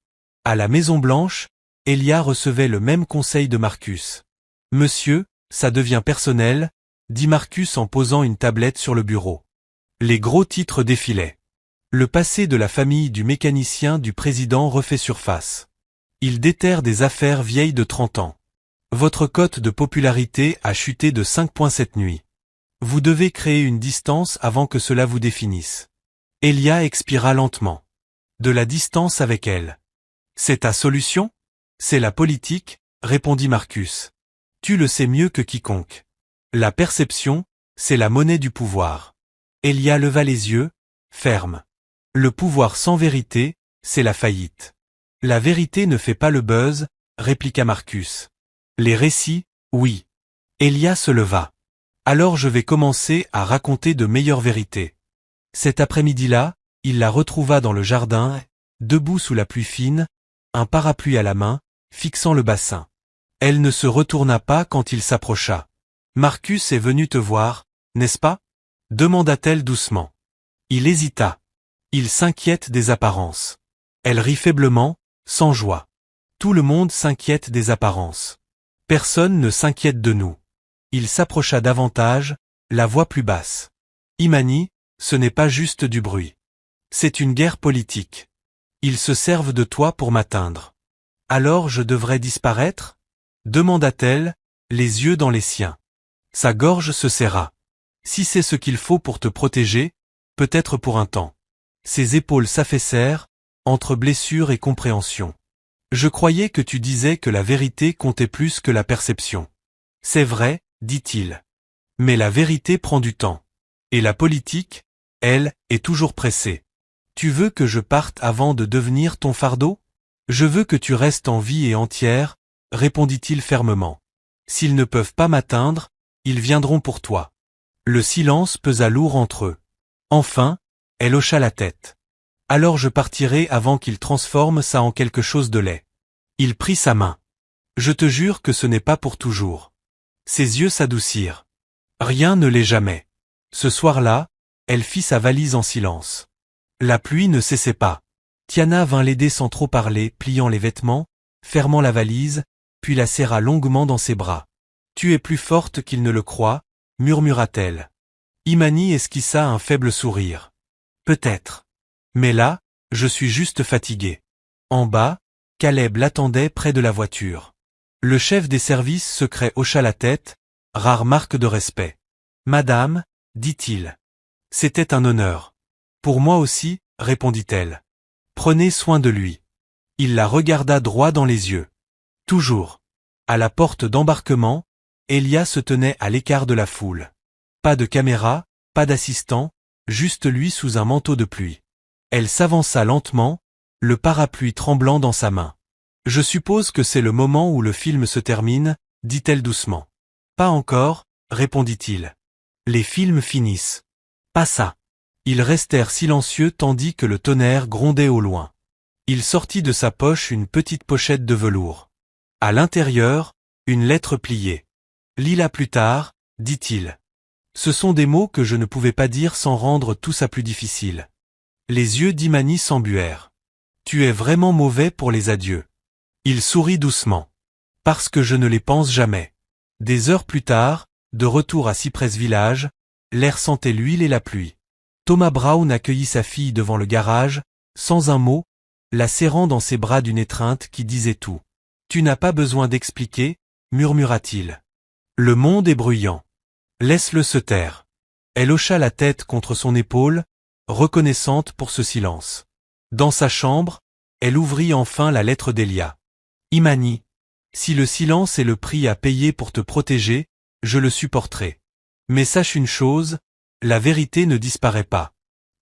[SPEAKER 1] À la Maison-Blanche, Elia recevait le même conseil de Marcus. Monsieur, ça devient personnel, dit Marcus en posant une tablette sur le bureau. Les gros titres défilaient. Le passé de la famille du mécanicien du président refait surface. Il déterre des affaires vieilles de 30 ans. Votre cote de popularité a chuté de 5 points cette nuit. Vous devez créer une distance avant que cela vous définisse. Elia expira lentement. De la distance avec elle. C'est ta solution? C'est la politique, répondit Marcus. Tu le sais mieux que quiconque. La perception, c'est la monnaie du pouvoir. Elia leva les yeux, ferme. Le pouvoir sans vérité, c'est la faillite. La vérité ne fait pas le buzz, répliqua Marcus. Les récits, oui. Elia se leva. Alors je vais commencer à raconter de meilleures vérités. Cet après-midi-là, il la retrouva dans le jardin, debout sous la pluie fine, un parapluie à la main, fixant le bassin. Elle ne se retourna pas quand il s'approcha. « Marcus est venu te voir, n'est-ce pas ?» demanda-t-elle doucement. Il hésita. Il s'inquiète des apparences. Elle rit faiblement, sans joie. Tout le monde s'inquiète des apparences. Personne ne s'inquiète de nous. Il s'approcha davantage, la voix plus basse. Imani, ce n'est pas juste du bruit. C'est une guerre politique. Ils se servent de toi pour m'atteindre. Alors je devrais disparaître? Demanda-t-elle, les yeux dans les siens. Sa gorge se serra. Si c'est ce qu'il faut pour te protéger, peut-être pour un temps. Ses épaules s'affaissèrent, entre blessure et compréhension. Je croyais que tu disais que la vérité comptait plus que la perception. C'est vrai, dit-il. Mais la vérité prend du temps. Et la politique, elle, est toujours pressée. Tu veux que je parte avant de devenir ton fardeau? Je veux que tu restes en vie et entière, répondit-il fermement. S'ils ne peuvent pas m'atteindre, ils viendront pour toi. Le silence pesa lourd entre eux. Enfin, elle hocha la tête. Alors je partirai avant qu'il transforme ça en quelque chose de laid. Il prit sa main. Je te jure que ce n'est pas pour toujours. Ses yeux s'adoucirent. Rien ne l'est jamais. Ce soir-là, elle fit sa valise en silence. La pluie ne cessait pas. Tiana vint l'aider sans trop parler, pliant les vêtements, fermant la valise, puis la serra longuement dans ses bras. Tu es plus forte qu'il ne le croit, murmura-t-elle. Imani esquissa un faible sourire. Peut-être. Mais là, je suis juste fatigué. En bas, Caleb l'attendait près de la voiture. Le chef des services secrets hocha la tête, rare marque de respect. Madame, dit-il. C'était un honneur. Pour moi aussi, répondit-elle. Prenez soin de lui. Il la regarda droit dans les yeux. Toujours. À la porte d'embarquement, Elia se tenait à l'écart de la foule. Pas de caméra, pas d'assistant, juste lui sous un manteau de pluie. Elle s'avança lentement, le parapluie tremblant dans sa main. Je suppose que c'est le moment où le film se termine, dit-elle doucement. Pas encore, répondit-il. Les films finissent. Pas ça. Ils restèrent silencieux tandis que le tonnerre grondait au loin. Il sortit de sa poche une petite pochette de velours. À l'intérieur, une lettre pliée. Lis-la plus tard, dit-il. Ce sont des mots que je ne pouvais pas dire sans rendre tout ça plus difficile. Les yeux d'Imani s'embuèrent. Tu es vraiment mauvais pour les adieux. Il sourit doucement. Parce que je ne les pense jamais. Des heures plus tard, de retour à Cypress Village, l'air sentait l'huile et la pluie. Thomas Brown accueillit sa fille devant le garage, sans un mot, la serrant dans ses bras d'une étreinte qui disait tout. Tu n'as pas besoin d'expliquer, murmura-t-il. Le monde est bruyant. Laisse-le se taire. Elle hocha la tête contre son épaule, reconnaissante pour ce silence. Dans sa chambre, elle ouvrit enfin la lettre d'Elia. Imani. Si le silence est le prix à payer pour te protéger, je le supporterai. Mais sache une chose, la vérité ne disparaît pas.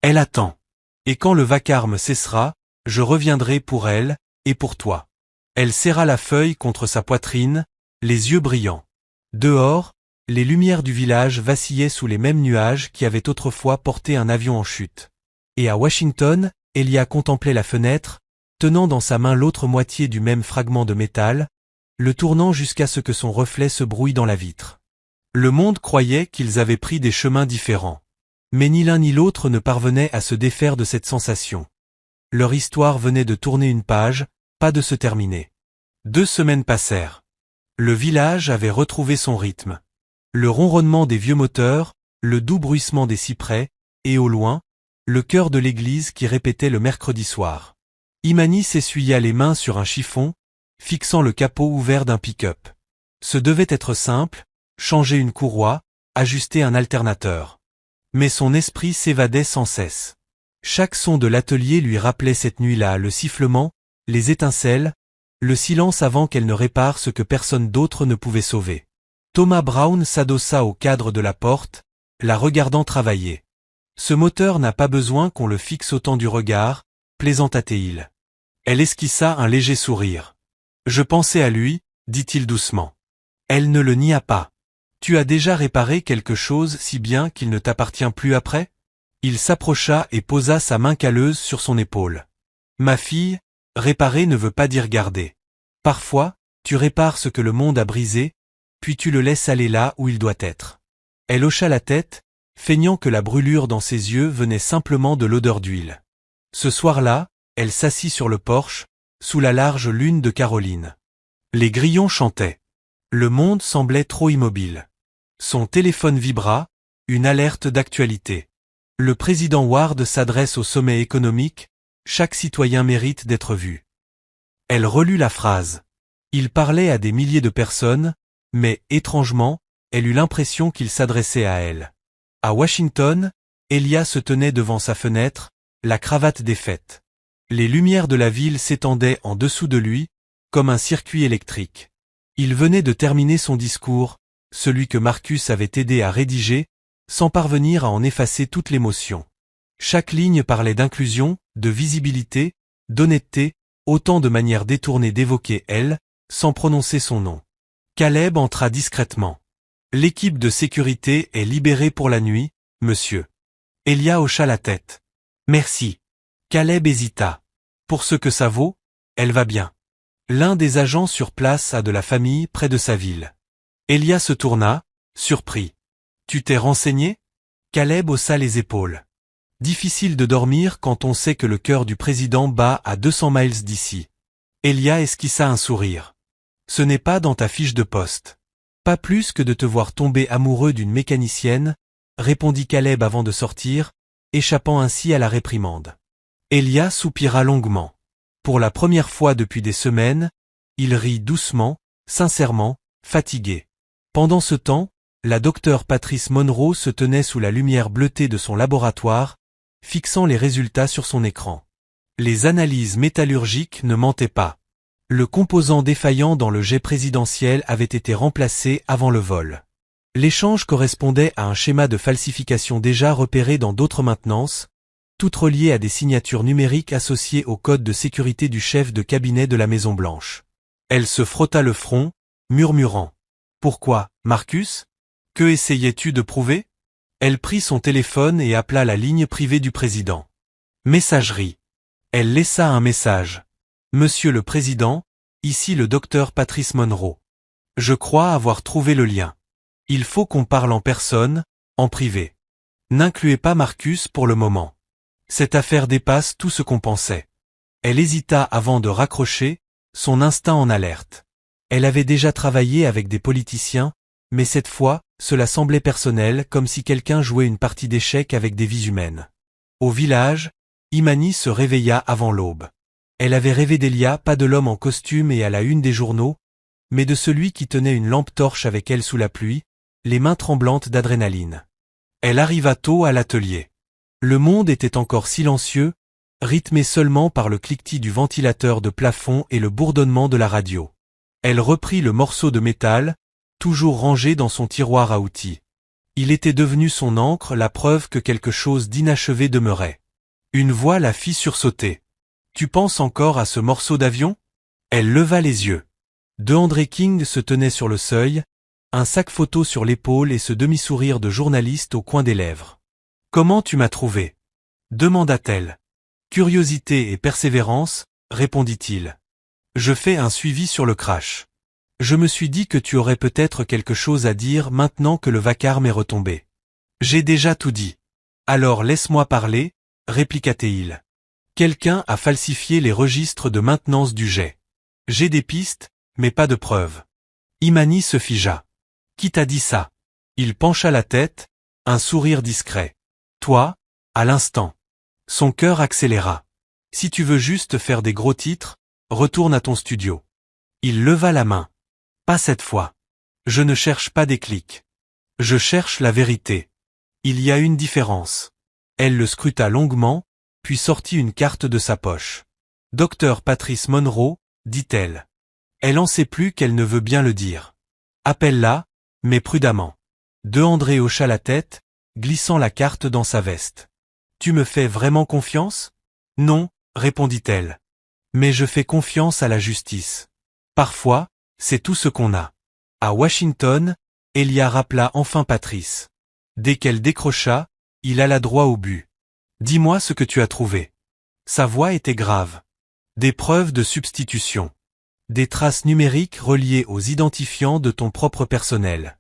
[SPEAKER 1] Elle attend. Et quand le vacarme cessera, je reviendrai pour elle, et pour toi. Elle serra la feuille contre sa poitrine, les yeux brillants. Dehors, les lumières du village vacillaient sous les mêmes nuages qui avaient autrefois porté un avion en chute. Et à Washington, Elia contemplait la fenêtre, tenant dans sa main l'autre moitié du même fragment de métal, le tournant jusqu'à ce que son reflet se brouille dans la vitre. Le monde croyait qu'ils avaient pris des chemins différents. Mais ni l'un ni l'autre ne parvenait à se défaire de cette sensation. Leur histoire venait de tourner une page, pas de se terminer. 2 semaines passèrent. Le village avait retrouvé son rythme. Le ronronnement des vieux moteurs, le doux bruissement des cyprès, et au loin, le chœur de l'église qui répétait le mercredi soir. Imani s'essuya les mains sur un chiffon, fixant le capot ouvert d'un pick-up. Ce devait être simple, changer une courroie, ajuster un alternateur. Mais son esprit s'évadait sans cesse. Chaque son de l'atelier lui rappelait cette nuit-là le sifflement, les étincelles, le silence avant qu'elle ne répare ce que personne d'autre ne pouvait sauver. Thomas Brown s'adossa au cadre de la porte, la regardant travailler. Ce moteur n'a pas besoin qu'on le fixe autant du regard, plaisanta-t-il. Elle esquissa un léger sourire. Je pensais à lui, dit-il doucement. Elle ne le nia pas. Tu as déjà réparé quelque chose si bien qu'il ne t'appartient plus après? Il s'approcha et posa sa main calleuse sur son épaule. Ma fille, réparer ne veut pas dire garder. Parfois, tu répares ce que le monde a brisé, puis tu le laisses aller là où il doit être. Elle hocha la tête, feignant que la brûlure dans ses yeux venait simplement de l'odeur d'huile. Ce soir-là, elle s'assit sur le porche, sous la large lune de Caroline. Les grillons chantaient. Le monde semblait trop immobile. Son téléphone vibra, une alerte d'actualité. Le président Ward s'adresse au sommet économique, chaque citoyen mérite d'être vu. Elle relut la phrase. Il parlait à des milliers de personnes, mais, étrangement, elle eut l'impression qu'il s'adressait à elle. À Washington, Elia se tenait devant sa fenêtre, la cravate défaite. Les lumières de la ville s'étendaient en dessous de lui, comme un circuit électrique. Il venait de terminer son discours, celui que Marcus avait aidé à rédiger, sans parvenir à en effacer toute l'émotion. Chaque ligne parlait d'inclusion, de visibilité, d'honnêteté, autant de manières détournées d'évoquer elle, sans prononcer son nom. Caleb entra discrètement. L'équipe de sécurité est libérée pour la nuit, monsieur. Elia hocha la tête. Merci. Caleb hésita. Pour ce que ça vaut, elle va bien. L'un des agents sur place a de la famille près de sa ville. Elia se tourna, surpris. Tu t'es renseigné? Caleb haussa les épaules. Difficile de dormir quand on sait que le cœur du président bat à 200 miles d'ici. Elia esquissa un sourire. Ce n'est pas dans ta fiche de poste. Pas plus que de te voir tomber amoureux d'une mécanicienne, répondit Caleb avant de sortir, échappant ainsi à la réprimande. Elia soupira longuement. Pour la première fois depuis des semaines, il rit doucement, sincèrement, fatigué. Pendant ce temps, la docteure Patrice Monroe se tenait sous la lumière bleutée de son laboratoire, fixant les résultats sur son écran. Les analyses métallurgiques ne mentaient pas. Le composant défaillant dans le jet présidentiel avait été remplacé avant le vol. L'échange correspondait à un schéma de falsification déjà repéré dans d'autres maintenances, toutes reliées à des signatures numériques associées au code de sécurité du chef de cabinet de la Maison-Blanche. Elle se frotta le front, murmurant. « Pourquoi, Marcus? Que essayais-tu de prouver ?» Elle prit son téléphone et appela la ligne privée du président. Messagerie. Elle laissa un message. « Monsieur le Président, ici le docteur Patrice Monroe. Je crois avoir trouvé le lien. Il faut qu'on parle en personne, en privé. N'incluez pas Marcus pour le moment. Cette affaire dépasse tout ce qu'on pensait. » Elle hésita avant de raccrocher, son instinct en alerte. Elle avait déjà travaillé avec des politiciens, mais cette fois, cela semblait personnel, comme si quelqu'un jouait une partie d'échecs avec des vies humaines. Au village, Imani se réveilla avant l'aube. Elle avait rêvé d'Elia, pas de l'homme en costume et à la une des journaux, mais de celui qui tenait une lampe torche avec elle sous la pluie, les mains tremblantes d'adrénaline. Elle arriva tôt à l'atelier. Le monde était encore silencieux, rythmé seulement par le cliquetis du ventilateur de plafond et le bourdonnement de la radio. Elle reprit le morceau de métal, toujours rangé dans son tiroir à outils. Il était devenu son encre, la preuve que quelque chose d'inachevé demeurait. Une voix la fit sursauter. « Tu penses encore à ce morceau d'avion ?» Elle leva les yeux. DeAndre King se tenait sur le seuil, un sac photo sur l'épaule et ce demi-sourire de journaliste au coin des lèvres. « Comment tu m'as trouvé ?» demanda-t-elle. « Curiosité et persévérance, répondit-il. Je fais un suivi sur le crash. Je me suis dit que tu aurais peut-être quelque chose à dire maintenant que le vacarme est retombé. J'ai déjà tout dit. Alors laisse-moi parler, répliqua-t-il. Quelqu'un a falsifié les registres de maintenance du jet. J'ai des pistes, mais pas de preuves. Imani se figea. Qui t'a dit ça? Il pencha la tête, un sourire discret. Toi, à l'instant. Son cœur accéléra. Si tu veux juste faire des gros titres, retourne à ton studio. Il leva la main. Pas cette fois. Je ne cherche pas des clics. Je cherche la vérité. Il y a une différence. Elle le scruta longuement, puis sortit une carte de sa poche. Docteur Patrice Monroe, dit-elle. Elle en sait plus qu'elle ne veut bien le dire. Appelle-la, mais prudemment. De André hocha la tête, glissant la carte dans sa veste. Tu me fais vraiment confiance? Non, répondit-elle. Mais je fais confiance à la justice. Parfois, c'est tout ce qu'on a. À Washington, Elia rappela enfin Patrice. Dès qu'elle décrocha, il alla droit au but. Dis-moi ce que tu as trouvé. Sa voix était grave. Des preuves de substitution. Des traces numériques reliées aux identifiants de ton propre personnel.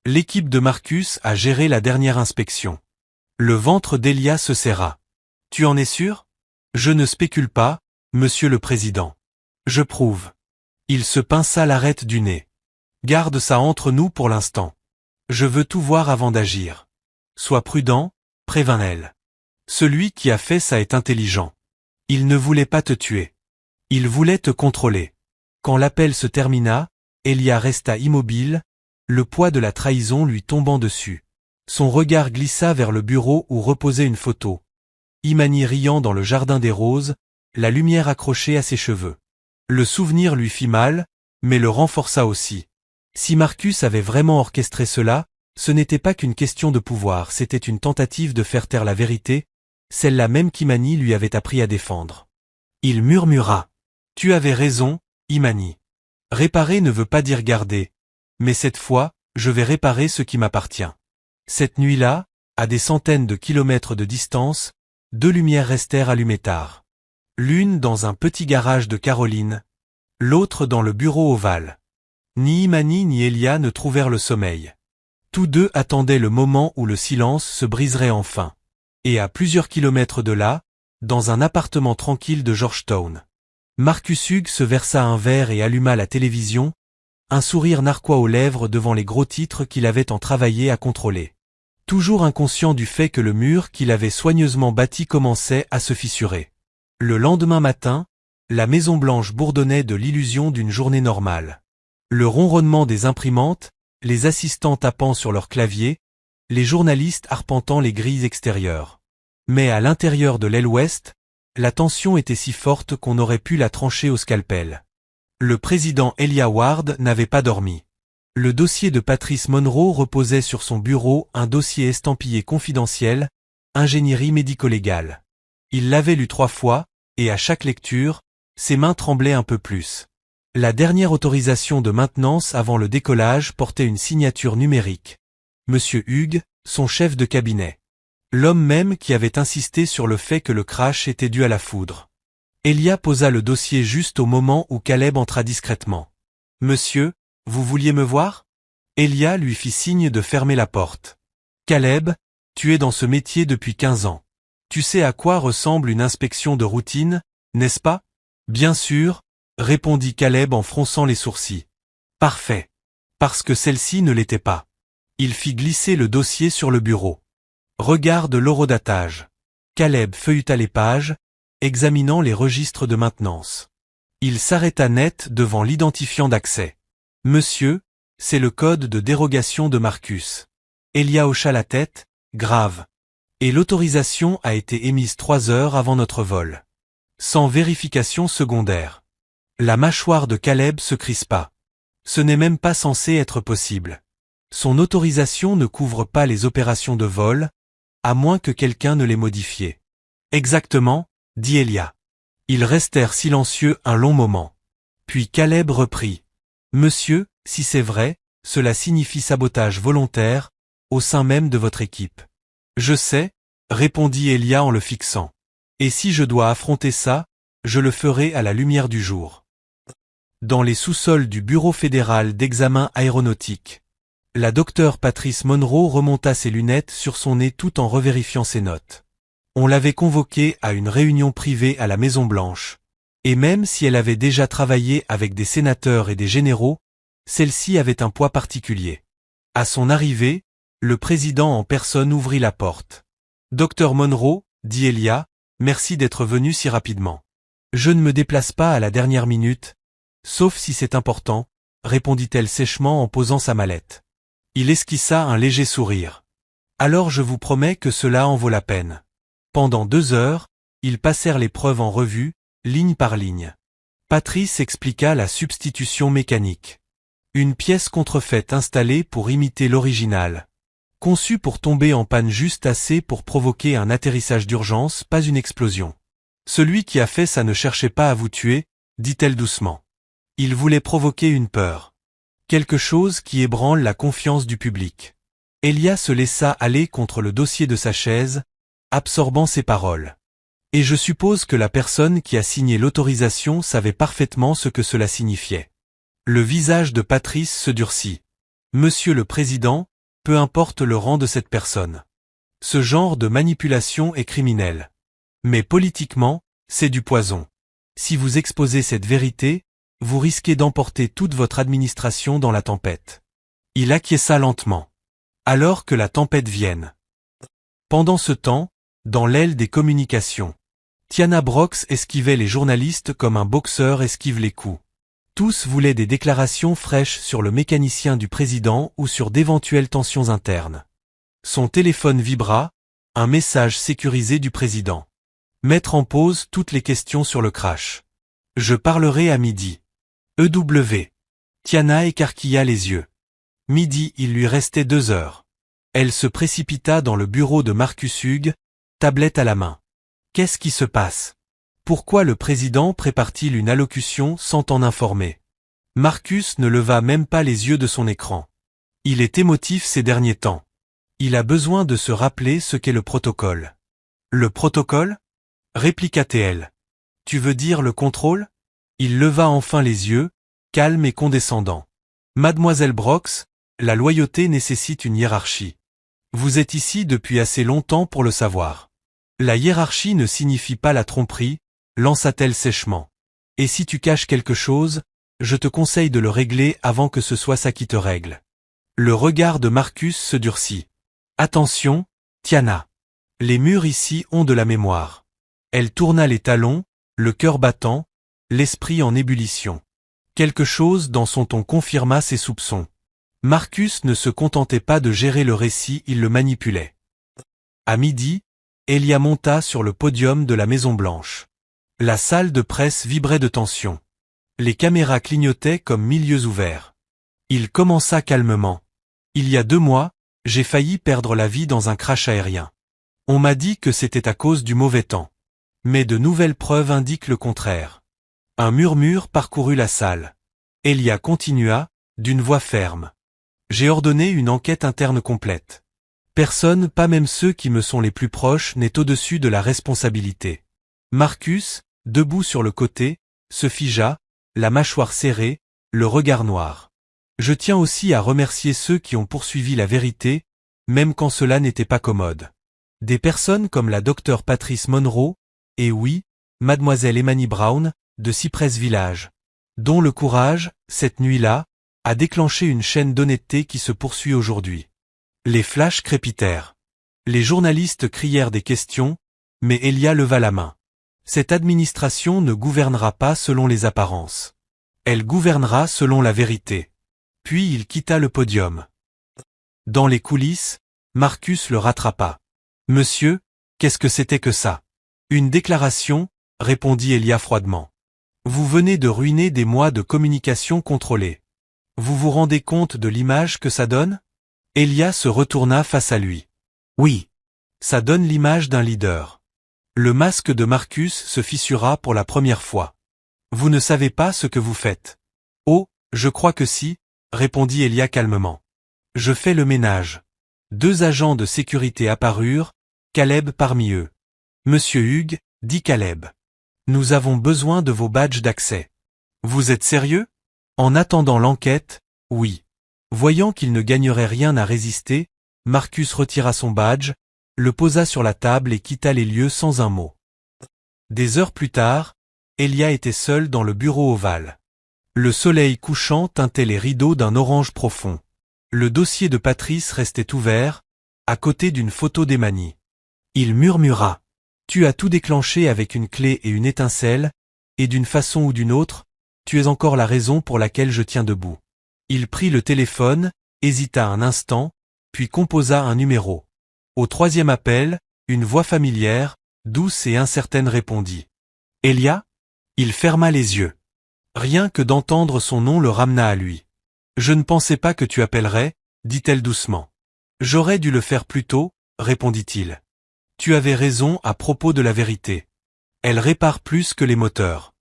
[SPEAKER 1] L'équipe de Marcus a géré la dernière inspection. Le ventre d'Elia se serra. Tu en es sûr? Je ne spécule pas, monsieur le président. Je prouve. Il se pinça l'arête du nez. Garde ça entre nous pour l'instant. Je veux tout voir avant d'agir. Sois prudent, prévint-elle. Celui qui a fait ça est intelligent. Il ne voulait pas te tuer. Il voulait te contrôler. Quand l'appel se termina, Elia resta immobile, le poids de la trahison lui tombant dessus. Son regard glissa vers le bureau où reposait une photo. Imani riant dans le jardin des roses, la lumière accrochée à ses cheveux. Le souvenir lui fit mal, mais le renforça aussi. Si Marcus avait vraiment orchestré cela, ce n'était pas qu'une question de pouvoir, c'était une tentative de faire taire la vérité, celle-là même qu'Imani lui avait appris à défendre. Il murmura. Tu avais raison, Imani. Réparer ne veut pas dire garder. Mais cette fois, je vais réparer ce qui m'appartient. Cette nuit-là, à des centaines de kilomètres de distance, deux lumières restèrent allumées tard. L'une dans un petit garage de Caroline, l'autre dans le bureau ovale. Ni Imani ni Elia ne trouvèrent le sommeil. Tous deux attendaient le moment où le silence se briserait enfin. Et à plusieurs kilomètres de là, dans un appartement tranquille de Georgetown. Marcus Hughes se versa un verre et alluma la télévision, un sourire narquois aux lèvres devant les gros titres qu'il avait tant travaillé à contrôler. Toujours inconscient du fait que le mur qu'il avait soigneusement bâti commençait à se fissurer. Le lendemain matin, la Maison Blanche bourdonnait de l'illusion d'une journée normale. Le ronronnement des imprimantes, les assistants tapant sur leurs claviers, les journalistes arpentant les grilles extérieures. Mais à l'intérieur de l'aile ouest, la tension était si forte qu'on aurait pu la trancher au scalpel. Le président Elia Ward n'avait pas dormi. Le dossier de Patrice Monroe reposait sur son bureau, un dossier estampillé confidentiel, ingénierie médico-légale. Il l'avait lu 3 fois, et à chaque lecture, ses mains tremblaient un peu plus. La dernière autorisation de maintenance avant le décollage portait une signature numérique. Monsieur Hughes, son chef de cabinet. L'homme même qui avait insisté sur le fait que le crash était dû à la foudre. Elia posa le dossier juste au moment où Caleb entra discrètement. « Monsieur, vous vouliez me voir ?» Elia lui fit signe de fermer la porte. « Caleb, tu es dans ce métier depuis 15 ans. Tu sais à quoi ressemble une inspection de routine, n'est-ce pas ?»« Bien sûr, » répondit Caleb en fronçant les sourcils. « Parfait. Parce que celle-ci ne l'était pas. » Il fit glisser le dossier sur le bureau. « Regarde l'horodatage. » Caleb feuilleta les pages, examinant les registres de maintenance. Il s'arrêta net devant l'identifiant d'accès. « Monsieur, c'est le code de dérogation de Marcus. » Elia hocha la tête, grave. « Et l'autorisation a été émise 3 heures avant notre vol. Sans vérification secondaire. » La mâchoire de Caleb se crispa. Ce n'est même pas censé être possible. Son autorisation ne couvre pas les opérations de vol, à moins que quelqu'un ne l'ait modifié. Exactement, dit Elia. Ils restèrent silencieux un long moment. Puis Caleb reprit. Monsieur, si c'est vrai, cela signifie sabotage volontaire, au sein même de votre équipe. Je sais, répondit Elia en le fixant. Et si je dois affronter ça, je le ferai à la lumière du jour. Dans les sous-sols du Bureau fédéral d'examen aéronautique. La docteure Patrice Monroe remonta ses lunettes sur son nez tout en revérifiant ses notes. On l'avait convoquée à une réunion privée à la Maison-Blanche. Et même si elle avait déjà travaillé avec des sénateurs et des généraux, celle-ci avait un poids particulier. À son arrivée, le président en personne ouvrit la porte. « Docteur Monroe, dit Elia, merci d'être venu si rapidement. Je ne me déplace pas à la dernière minute. Sauf si c'est important, répondit-elle sèchement en posant sa mallette. Il esquissa un léger sourire. Alors je vous promets que cela en vaut la peine. Pendant 2 heures, ils passèrent les preuves en revue, ligne par ligne. Patrice expliqua la substitution mécanique. Une pièce contrefaite installée pour imiter l'original. Conçue pour tomber en panne juste assez pour provoquer un atterrissage d'urgence, pas une explosion. Celui qui a fait ça ne cherchait pas à vous tuer, dit-elle doucement. Il voulait provoquer une peur. Quelque chose qui ébranle la confiance du public. Elia se laissa aller contre le dossier de sa chaise, absorbant ses paroles. Et je suppose que la personne qui a signé l'autorisation savait parfaitement ce que cela signifiait. Le visage de Patrice se durcit. Monsieur le Président, peu importe le rang de cette personne. Ce genre de manipulation est criminel. Mais politiquement, c'est du poison. Si vous exposez cette vérité, vous risquez d'emporter toute votre administration dans la tempête. Il acquiesça lentement. Alors que la tempête vienne. Pendant ce temps, dans l'aile des communications, Tiana Brox esquivait les journalistes comme un boxeur esquive les coups. Tous voulaient des déclarations fraîches sur le mécanicien du président ou sur d'éventuelles tensions internes. Son téléphone vibra, un message sécurisé du président. Mettre en pause toutes les questions sur le crash. Je parlerai à midi. EW. Tiana écarquilla les yeux. Midi, il lui restait 2 heures. Elle se précipita dans le bureau de Marcus Hughes, tablette à la main. Qu'est-ce qui se passe? Pourquoi le président prépare-t-il une allocution sans t'en informer? Marcus ne leva même pas les yeux de son écran. Il est émotif ces derniers temps. Il a besoin de se rappeler ce qu'est le protocole. Le protocole? Répliqua-t-elle. Tu veux dire le contrôle? Il leva enfin les yeux, calme et condescendant. Mademoiselle Brox, la loyauté nécessite une hiérarchie. Vous êtes ici depuis assez longtemps pour le savoir. La hiérarchie ne signifie pas la tromperie, lança-t-elle sèchement. Et si tu caches quelque chose, je te conseille de le régler avant que ce soit ça qui te règle. Le regard de Marcus se durcit. Attention, Tiana. Les murs ici ont de la mémoire. Elle tourna les talons, le cœur battant, l'esprit en ébullition. Quelque chose dans son ton confirma ses soupçons. Marcus ne se contentait pas de gérer le récit, il le manipulait. À midi, Elia monta sur le podium de la Maison-Blanche. La salle de presse vibrait de tension. Les caméras clignotaient comme 1000 yeux ouverts. Il commença calmement. Il y a 2 mois, j'ai failli perdre la vie dans un crash aérien. On m'a dit que c'était à cause du mauvais temps. Mais de nouvelles preuves indiquent le contraire. Un murmure parcourut la salle. Elia continua, d'une voix ferme. J'ai ordonné une enquête interne complète. Personne, pas même ceux qui me sont les plus proches, n'est au-dessus de la responsabilité. Marcus, debout sur le côté, se figea, la mâchoire serrée, le regard noir. Je tiens aussi à remercier ceux qui ont poursuivi la vérité, même quand cela n'était pas commode. Des personnes comme la docteure Patrice Monroe, et oui, mademoiselle Emani Brown, de Cypress Village, dont le courage, cette nuit-là, a déclenché une chaîne d'honnêteté qui se poursuit aujourd'hui. Les flashs crépitèrent. Les journalistes crièrent des questions, mais Elia leva la main. Cette administration ne gouvernera pas selon les apparences. Elle gouvernera selon la vérité. Puis il quitta le podium. Dans les coulisses, Marcus le rattrapa. Monsieur, qu'est-ce que c'était que ça? Une déclaration, répondit Elia froidement. Vous venez de ruiner des mois de communication contrôlée. Vous vous rendez compte de l'image que ça donne? Elia se retourna face à lui. Oui. Ça donne l'image d'un leader. Le masque de Marcus se fissura pour la première fois. Vous ne savez pas ce que vous faites. Oh, je crois que si, répondit Elia calmement. Je fais le ménage. 2 agents de sécurité apparurent, Caleb parmi eux. Monsieur Hughes, dit Caleb. Nous avons besoin de vos badges d'accès. Vous êtes sérieux? En attendant l'enquête, oui. Voyant qu'il ne gagnerait rien à résister, Marcus retira son badge, le posa sur la table et quitta les lieux sans un mot. Des heures plus tard, Elia était seul dans le bureau ovale. Le soleil couchant teintait les rideaux d'un orange profond. Le dossier de Patrice restait ouvert, à côté d'une photo d'Emani. Il murmura. Tu as tout déclenché avec une clé et une étincelle, et d'une façon ou d'une autre, tu es encore la raison pour laquelle je tiens debout. Il prit le téléphone, hésita un instant, puis composa un numéro. Au troisième appel, une voix familière, douce et incertaine répondit. « Elia ?» Il ferma les yeux. Rien que d'entendre son nom le ramena à lui. « Je ne pensais pas que tu appellerais, » dit-elle doucement. « J'aurais dû le faire plus tôt, » répondit-il. « Tu avais raison à propos de la vérité. Elle répare plus que les moteurs. »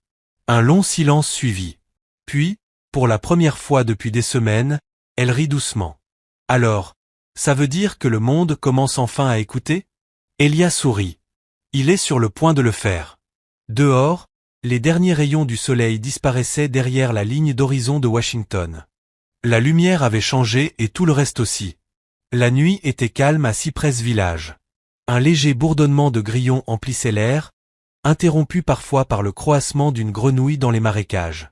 [SPEAKER 1] Un long silence suivit. Puis, pour la première fois depuis des semaines, elle rit doucement. « Alors, ça veut dire que le monde commence enfin à écouter ?» Elia sourit. Il est sur le point de le faire. Dehors, les derniers rayons du soleil disparaissaient derrière la ligne d'horizon de Washington. La lumière avait changé et tout le reste aussi. La nuit était calme à Cypress Village. Un léger bourdonnement de grillons emplissait l'air, interrompu parfois par le croassement d'une grenouille dans les marécages.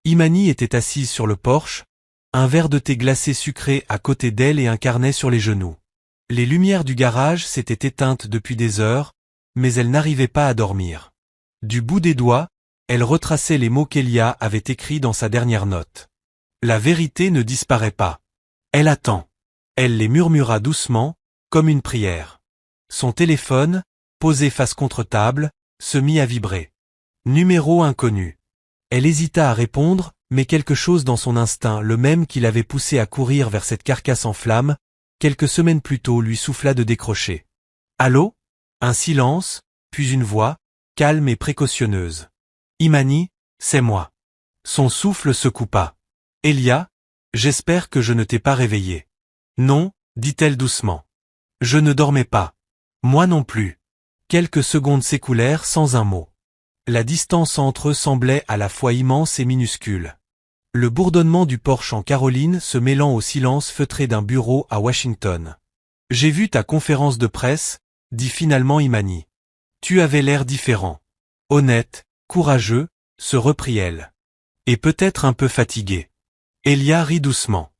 [SPEAKER 1] Imani était assise sur le porche, un verre de thé glacé sucré à côté d'elle et un carnet sur les genoux. Les lumières du garage s'étaient éteintes depuis des heures, mais elle n'arrivait pas à dormir. Du bout des doigts, elle retraçait les mots qu'Elia avait écrits dans sa dernière note. La vérité ne disparaît pas. Elle attend. Elle les murmura doucement, comme une prière. Son téléphone, posé face contre table, se mit à vibrer. Numéro inconnu. Elle hésita à répondre, mais quelque chose dans son instinct, le même qui l'avait poussé à courir vers cette carcasse en flammes, quelques semaines plus tôt lui souffla de décrocher. Allô ? Un silence, puis une voix, calme et précautionneuse. Imani, c'est moi. Son souffle se coupa. Elia, j'espère que je ne t'ai pas réveillé. Non, dit-elle doucement. Je ne dormais pas. Moi non plus. Quelques secondes s'écoulèrent sans un mot. La distance entre eux semblait à la fois immense et minuscule. Le bourdonnement du Porsche en Caroline se mêlant au silence feutré d'un bureau à Washington. J'ai vu ta conférence de presse, dit finalement Imani. Tu avais l'air différent. Honnête, courageux, se reprit elle. Et peut-être un peu fatigué. Elia rit doucement.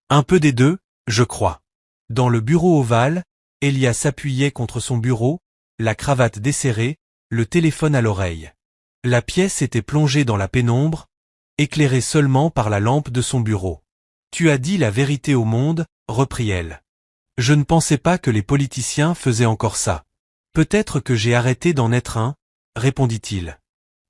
[SPEAKER 1] Un peu des deux, je crois. Dans le bureau ovale, Elia s'appuyait contre son bureau, la cravate desserrée, le téléphone à l'oreille. La pièce était plongée dans la pénombre, éclairée seulement par la lampe de son bureau. Tu as dit la vérité au monde, reprit-elle. Je ne pensais pas que les politiciens faisaient encore ça. Peut-être que j'ai arrêté d'en être un, répondit-il.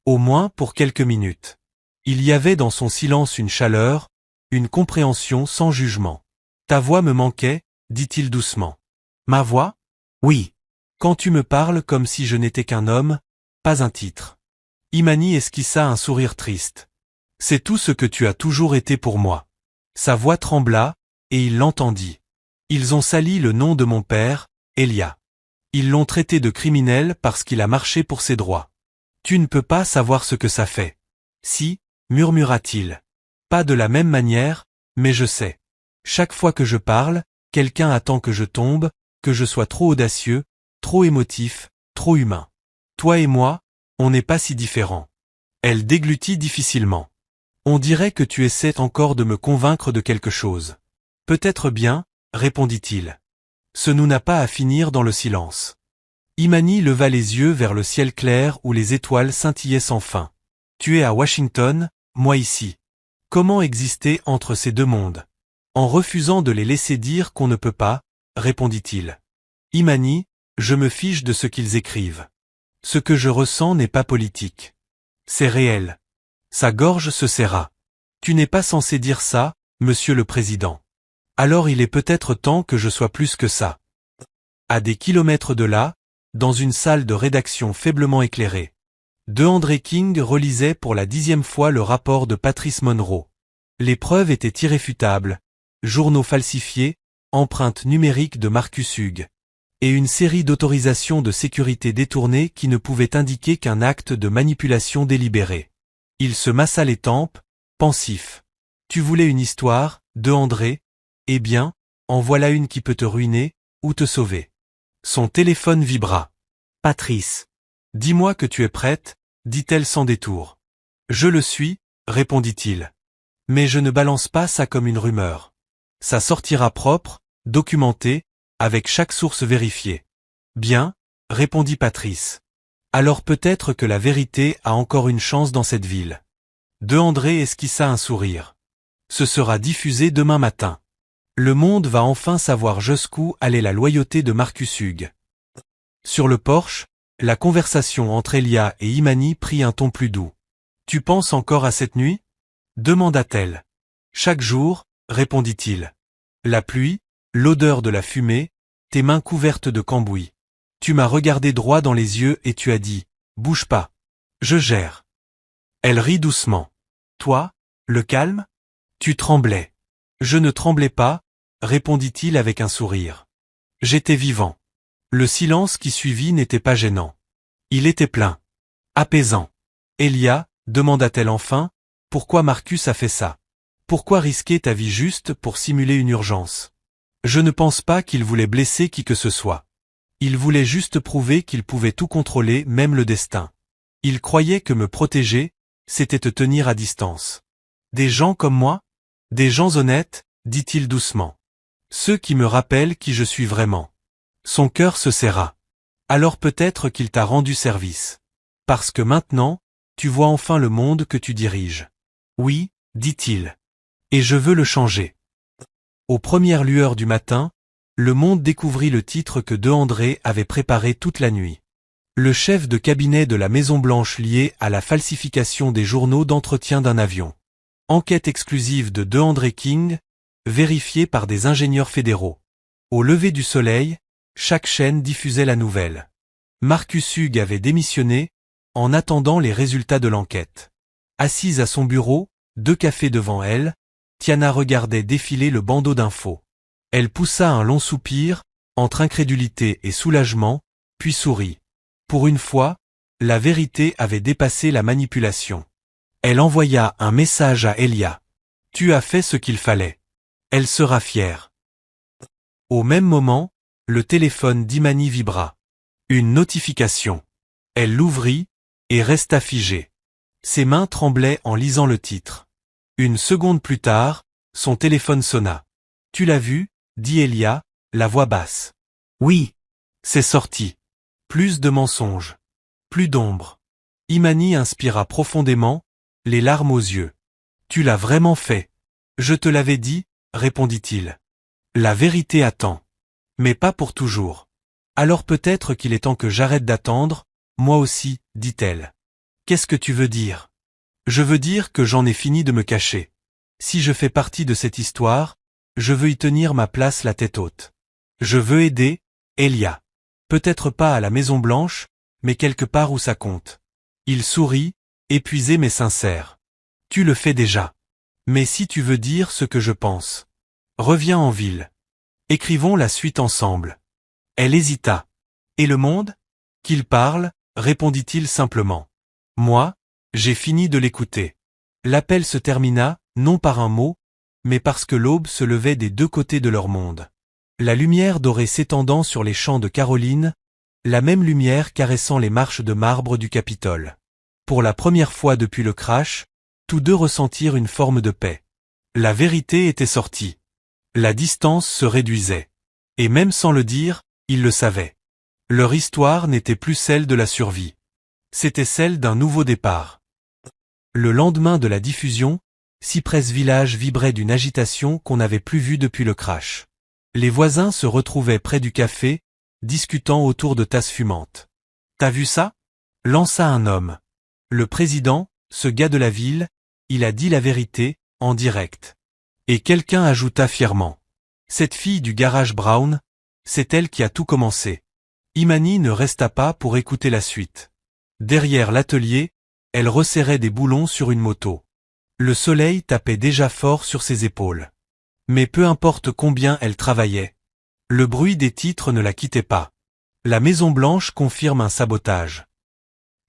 [SPEAKER 1] Au moins pour quelques minutes. Il y avait dans son silence une chaleur, une compréhension sans jugement. Ta voix me manquait, dit-il doucement. Ma voix ? Oui. Quand tu me parles comme si je n'étais qu'un homme, pas un titre. Imani esquissa un sourire triste. C'est tout ce que tu as toujours été pour moi. Sa voix trembla, et il l'entendit. Ils ont sali le nom de mon père, Elia. Ils l'ont traité de criminel parce qu'il a marché pour ses droits. Tu ne peux pas savoir ce que ça fait. Si, murmura-t-il. Pas de la même manière, mais je sais. Chaque fois que je parle, quelqu'un attend que je tombe, que je sois trop audacieux, trop émotif, trop humain. Toi et moi, on n'est pas si différents. Elle déglutit difficilement. On dirait que tu essaies encore de me convaincre de quelque chose. Peut-être bien, répondit-il. Ce nous n'a pas à finir dans le silence. Imani leva les yeux vers le ciel clair où les étoiles scintillaient sans fin. Tu es à Washington, moi ici. Comment exister entre ces deux mondes? En refusant de les laisser dire qu'on ne peut pas, répondit-il. Imani, je me fiche de ce qu'ils écrivent. Ce que je ressens n'est pas politique. C'est réel. Sa gorge se serra. Tu n'es pas censé dire ça, monsieur le président. Alors il est peut-être temps que je sois plus que ça. À des kilomètres de là, dans une salle de rédaction faiblement éclairée, DeAndre King relisait pour la 10e fois le rapport de Patrice Monroe. Les preuves étaient irréfutables, journaux falsifiés, empreintes numériques de Marcus Hughes, et une série d'autorisations de sécurité détournées qui ne pouvaient indiquer qu'un acte de manipulation délibérée. Il se massa les tempes, pensif. Tu voulais une histoire, DeAndre? Eh bien, en voilà une qui peut te ruiner, ou te sauver. Son téléphone vibra. Patrice. Dis-moi que tu es prête, dit-elle sans détour. Je le suis, répondit-il. Mais je ne balance pas ça comme une rumeur. Ça sortira propre, documenté, avec chaque source vérifiée. Bien, répondit Patrice. Alors peut-être que la vérité a encore une chance dans cette ville. De André esquissa un sourire. Ce sera diffusé demain matin. Le monde va enfin savoir jusqu'où allait la loyauté de Marcus Hugues. Sur le porche, la conversation entre Elia et Imani prit un ton plus doux. Tu penses encore à cette nuit? Demanda-t-elle. Chaque jour, répondit-il. La pluie, l'odeur de la fumée, tes mains couvertes de cambouis. Tu m'as regardé droit dans les yeux et tu as dit, bouge pas. Je gère. Elle rit doucement. Toi, le calme? Tu tremblais. Je ne tremblais pas, répondit-il avec un sourire. J'étais vivant. Le silence qui suivit n'était pas gênant. Il était plein. Apaisant. Elia, demanda-t-elle enfin, pourquoi Marcus a fait ça? Pourquoi risquer ta vie juste pour simuler une urgence? Je ne pense pas qu'il voulait blesser qui que ce soit. Il voulait juste prouver qu'il pouvait tout contrôler, même le destin. Il croyait que me protéger, c'était te tenir à distance. Des gens comme moi? Des gens honnêtes, dit-il doucement. Ceux qui me rappellent qui je suis vraiment. Son cœur se serra. Alors peut-être qu'il t'a rendu service. Parce que maintenant, tu vois enfin le monde que tu diriges. Oui, dit-il. Et je veux le changer. Aux premières lueurs du matin, le monde découvrit le titre que De André avait préparé toute la nuit. Le chef de cabinet de la Maison-Blanche lié à la falsification des journaux d'entretien d'un avion. Enquête exclusive de André King, vérifiée par des ingénieurs fédéraux. Au lever du soleil, chaque chaîne diffusait la nouvelle. Marcus Hugues avait démissionné, en attendant les résultats de l'enquête. Assise à son bureau, 2 cafés devant elle, Tiana regardait défiler le bandeau d'infos. Elle poussa un long soupir, entre incrédulité et soulagement, puis sourit. Pour une fois, la vérité avait dépassé la manipulation. Elle envoya un message à Elia. Tu as fait ce qu'il fallait. Elle sera fière. Au même moment, le téléphone d'Imani vibra. Une notification. Elle l'ouvrit, et resta figée. Ses mains tremblaient en lisant le titre. Une seconde plus tard, son téléphone sonna. Tu l'as vu, dit Elia, la voix basse. Oui. C'est sorti. Plus de mensonges. Plus d'ombre. Imani inspira profondément, les larmes aux yeux. Tu l'as vraiment fait. Je te l'avais dit, répondit-il. La vérité attend. Mais pas pour toujours. Alors peut-être qu'il est temps que j'arrête d'attendre, moi aussi, dit-elle. Qu'est-ce que tu veux dire? Je veux dire que j'en ai fini de me cacher. Si je fais partie de cette histoire, je veux y tenir ma place la tête haute. Je veux aider, Elia. Peut-être pas à la Maison-Blanche, mais quelque part où ça compte. Il sourit, épuisé mais sincère. Tu le fais déjà. Mais si tu veux dire ce que je pense, reviens en ville. Écrivons la suite ensemble. Elle hésita. Et le monde? Qu'il parle, répondit-il simplement. Moi, j'ai fini de l'écouter. L'appel se termina, non par un mot, mais parce que l'aube se levait des 2 côtés de leur monde. La lumière dorée s'étendant sur les champs de Caroline, la même lumière caressant les marches de marbre du Capitole. Pour la première fois depuis le crash, tous 2 ressentirent une forme de paix. La vérité était sortie. La distance se réduisait. Et même sans le dire, ils le savaient. Leur histoire n'était plus celle de la survie. C'était celle d'un nouveau départ. Le lendemain de la diffusion, Cypress Village vibrait d'une agitation qu'on n'avait plus vue depuis le crash. Les voisins se retrouvaient près du café, discutant autour de tasses fumantes. T'as vu ça? Lança un homme. Le président, ce gars de la ville, il a dit la vérité, en direct. Et quelqu'un ajouta fièrement. Cette fille du garage Brown, c'est elle qui a tout commencé. Imani ne resta pas pour écouter la suite. Derrière l'atelier, elle resserrait des boulons sur une moto. Le soleil tapait déjà fort sur ses épaules. Mais peu importe combien elle travaillait. Le bruit des titres ne la quittait pas. La Maison-Blanche confirme un sabotage.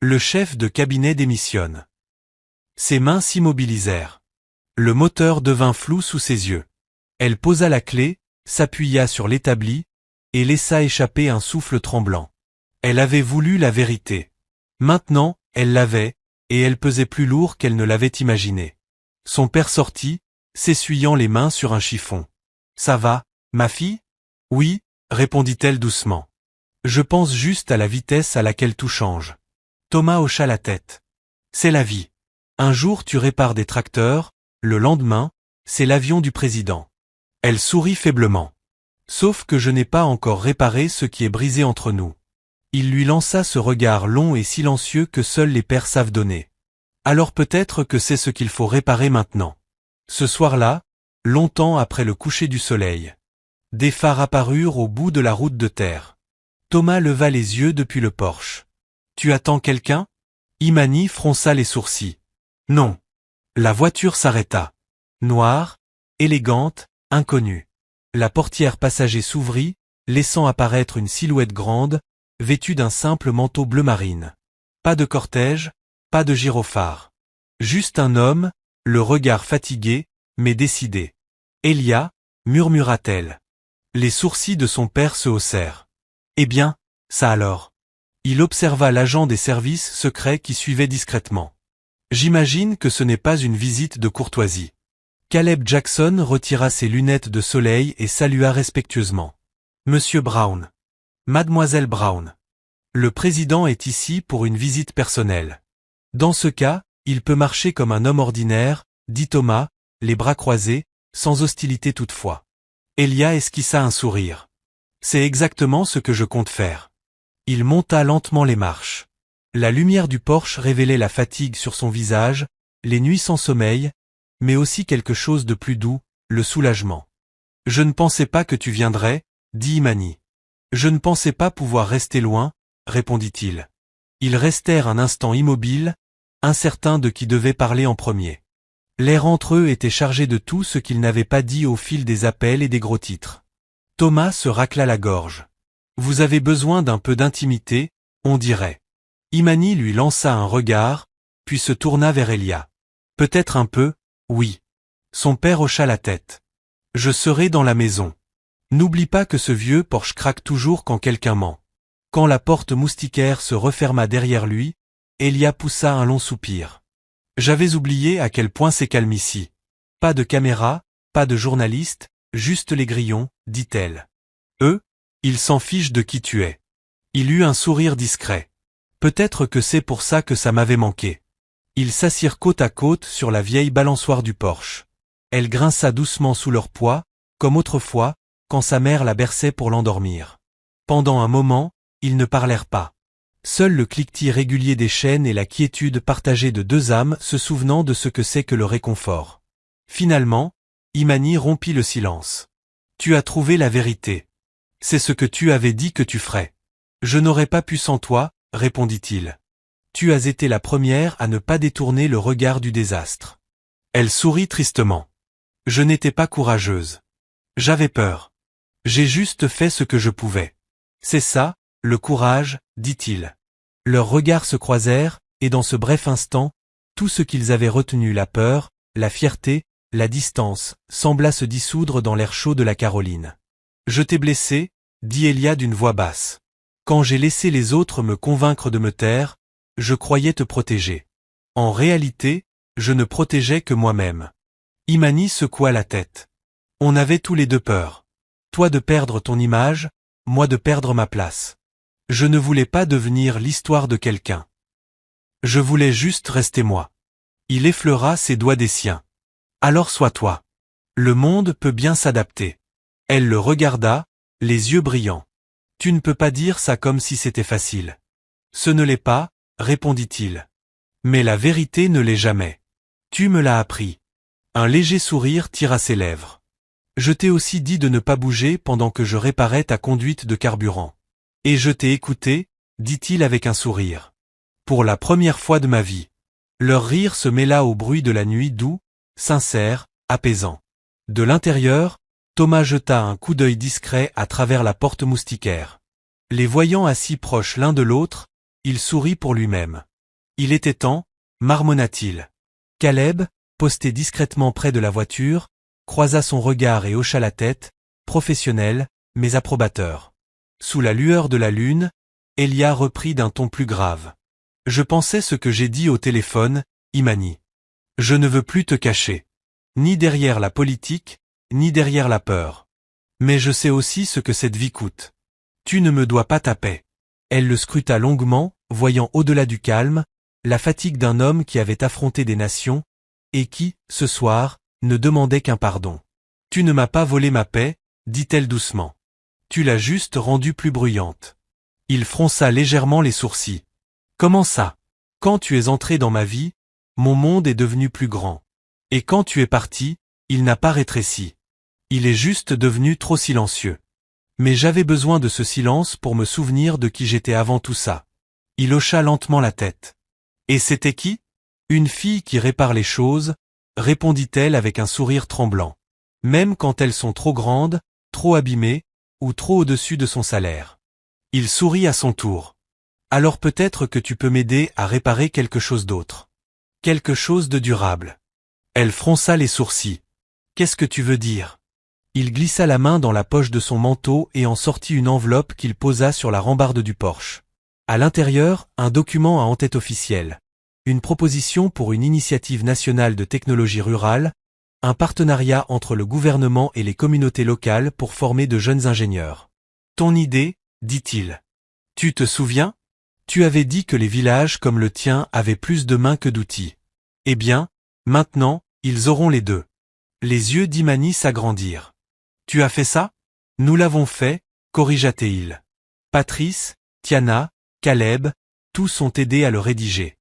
[SPEAKER 1] Le chef de cabinet démissionne. Ses mains s'immobilisèrent. Le moteur devint flou sous ses yeux. Elle posa la clé, s'appuya sur l'établi, et laissa échapper un souffle tremblant. Elle avait voulu la vérité. Maintenant, elle l'avait, et elle pesait plus lourd qu'elle ne l'avait imaginé. Son père sortit, s'essuyant les mains sur un chiffon. « Ça va, ma fille ?» « Oui, » répondit-elle doucement. « Je pense juste à la vitesse à laquelle tout change. » Thomas hocha la tête. « C'est la vie. » Un jour tu répares des tracteurs, le lendemain, c'est l'avion du président. Elle sourit faiblement. Sauf que je n'ai pas encore réparé ce qui est brisé entre nous. Il lui lança ce regard long et silencieux que seuls les pères savent donner. Alors peut-être que c'est ce qu'il faut réparer maintenant. Ce soir-là, longtemps après le coucher du soleil, des phares apparurent au bout de la route de terre. Thomas leva les yeux depuis le porche. « Tu attends quelqu'un » Imani fronça les sourcils. « Non. » La voiture s'arrêta. Noire, élégante, inconnue. La portière passager s'ouvrit, laissant apparaître une silhouette grande, vêtue d'un simple manteau bleu marine. Pas de cortège, pas de gyrophare. Juste un homme, le regard fatigué, mais décidé. « Elia » murmura-t-elle. Les sourcils de son père se haussèrent. « Eh bien, ça alors ?» Il observa l'agent des services secrets qui suivait discrètement. « J'imagine que ce n'est pas une visite de courtoisie. » Caleb Jackson retira ses lunettes de soleil et salua respectueusement. « Monsieur Brown. Mademoiselle Brown. Le président est ici pour une visite personnelle. Dans ce cas, il peut marcher comme un homme ordinaire, dit Thomas, les bras croisés, sans hostilité toutefois. » Elia esquissa un sourire. « C'est exactement ce que je compte faire. » Il monta lentement les marches. La lumière du porche révélait la fatigue sur son visage, les nuits sans sommeil, mais aussi quelque chose de plus doux, le soulagement. « Je ne pensais pas que tu viendrais, » dit Imani. « Je ne pensais pas pouvoir rester loin, » répondit-il. Ils restèrent un instant immobiles, incertains de qui devait parler en premier. L'air entre eux était chargé de tout ce qu'ils n'avaient pas dit au fil des appels et des gros titres. Thomas se racla la gorge. « Vous avez besoin d'un peu d'intimité, on dirait. » Imani lui lança un regard, puis se tourna vers Elia. « Peut-être un peu, oui. » Son père hocha la tête. « Je serai dans la maison. N'oublie pas que ce vieux porche craque toujours quand quelqu'un ment. » Quand la porte moustiquaire se referma derrière lui, Elia poussa un long soupir. « J'avais oublié à quel point c'est calme ici. Pas de caméra, pas de journaliste, juste les grillons, dit-elle. Eux, ils s'en fichent de qui tu es. » Il eut un sourire discret. Peut-être que c'est pour ça que ça m'avait manqué. Ils s'assirent côte à côte sur la vieille balançoire du porche. Elle grinça doucement sous leur poids, comme autrefois, quand sa mère la berçait pour l'endormir. Pendant un moment, ils ne parlèrent pas. Seul le cliquetis régulier des chaînes et la quiétude partagée de deux âmes se souvenant de ce que c'est que le réconfort. Finalement, Imani rompit le silence. « Tu as trouvé la vérité. C'est ce que tu avais dit que tu ferais. »« Je n'aurais pas pu sans toi, » répondit-il. « Tu as été la première à ne pas détourner le regard du désastre. » Elle sourit tristement. « Je n'étais pas courageuse. J'avais peur. J'ai juste fait ce que je pouvais. C'est ça, le courage, dit-il. » Leurs regards se croisèrent, et dans ce bref instant, tout ce qu'ils avaient retenu, la peur, la fierté, la distance, sembla se dissoudre dans l'air chaud de la Caroline. « Je t'ai blessé, » dit Elia d'une voix basse. « Quand j'ai laissé les autres me convaincre de me taire, je croyais te protéger. En réalité, je ne protégeais que moi-même. » Imani secoua la tête. « On avait tous les deux peur. Toi de perdre ton image, moi de perdre ma place. Je ne voulais pas devenir l'histoire de quelqu'un. Je voulais juste rester moi. » Il effleura ses doigts des siens. « Alors sois toi. Le monde peut bien s'adapter. » Elle le regarda, les yeux brillants. « Tu ne peux pas dire ça comme si c'était facile. »« Ce ne l'est pas, » répondit-il. « Mais la vérité ne l'est jamais. Tu me l'as appris. » Un léger sourire tira ses lèvres. « Je t'ai aussi dit de ne pas bouger pendant que je réparais ta conduite de carburant. Et je t'ai écouté, » dit-il avec un sourire. « Pour la première fois de ma vie. » Leur rire se mêla au bruit de la nuit doux, sincère, apaisant. De l'intérieur, Thomas jeta un coup d'œil discret à travers la porte moustiquaire. Les voyant assis proches l'un de l'autre, il sourit pour lui-même. Il était temps, marmonna-t-il. Caleb, posté discrètement près de la voiture, croisa son regard et hocha la tête, professionnel, mais approbateur. Sous la lueur de la lune, Elia reprit d'un ton plus grave. « Je pensais ce que j'ai dit au téléphone, Imani. Je ne veux plus te cacher. Ni derrière la politique, ni derrière la peur. Mais je sais aussi ce que cette vie coûte. Tu ne me dois pas ta paix. » Elle le scruta longuement, voyant au-delà du calme, la fatigue d'un homme qui avait affronté des nations, et qui, ce soir, ne demandait qu'un pardon. Tu ne m'as pas volé ma paix, dit-elle doucement. Tu l'as juste rendue plus bruyante. Il fronça légèrement les sourcils. Comment ça? Quand tu es entré dans ma vie, mon monde est devenu plus grand. Et quand tu es parti, il n'a pas rétréci. Il est juste devenu trop silencieux. Mais j'avais besoin de ce silence pour me souvenir de qui j'étais avant tout ça. Il hocha lentement la tête. Et c'était qui? Une fille qui répare les choses, répondit-elle avec un sourire tremblant. Même quand elles sont trop grandes, trop abîmées, ou trop au-dessus de son salaire. Il sourit à son tour. Alors peut-être que tu peux m'aider à réparer quelque chose d'autre. Quelque chose de durable. Elle fronça les sourcils. Qu'est-ce que tu veux dire? Il glissa la main dans la poche de son manteau et en sortit une enveloppe qu'il posa sur la rambarde du porche. À l'intérieur, un document à en-tête officielle. Une proposition pour une initiative nationale de technologie rurale, un partenariat entre le gouvernement et les communautés locales pour former de jeunes ingénieurs. Ton idée, dit-il. Tu te souviens? Tu avais dit que les villages comme le tien avaient plus de mains que d'outils. Eh bien, maintenant, ils auront les deux. Les yeux d'Imani s'agrandirent. Tu as fait ça? Nous l'avons fait, corrigea-t-il. Patrice, Tiana, Caleb, tous ont aidé à le rédiger.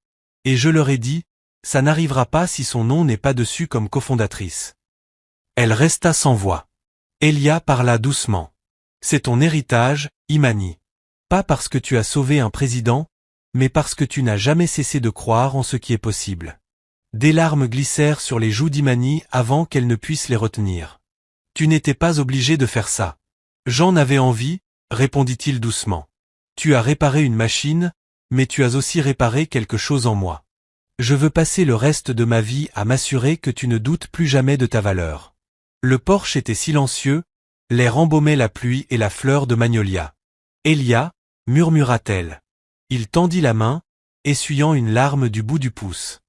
[SPEAKER 1] Et je leur ai dit, ça n'arrivera pas si son nom n'est pas dessus comme cofondatrice. Elle resta sans voix. Elia parla doucement. C'est ton héritage, Imani. Pas parce que tu as sauvé un président, mais parce que tu n'as jamais cessé de croire en ce qui est possible. Des larmes glissèrent sur les joues d'Imani avant qu'elle ne puisse les retenir. Tu n'étais pas obligé de faire ça. J'en avais envie, répondit-il doucement. Tu as réparé une machine, mais tu as aussi réparé quelque chose en moi. Je veux passer le reste de ma vie à m'assurer que tu ne doutes plus jamais de ta valeur. Le porche était silencieux, l'air embaumait la pluie et la fleur de magnolia. Elia, murmura-t-elle. Il tendit la main, essuyant une larme du bout du pouce.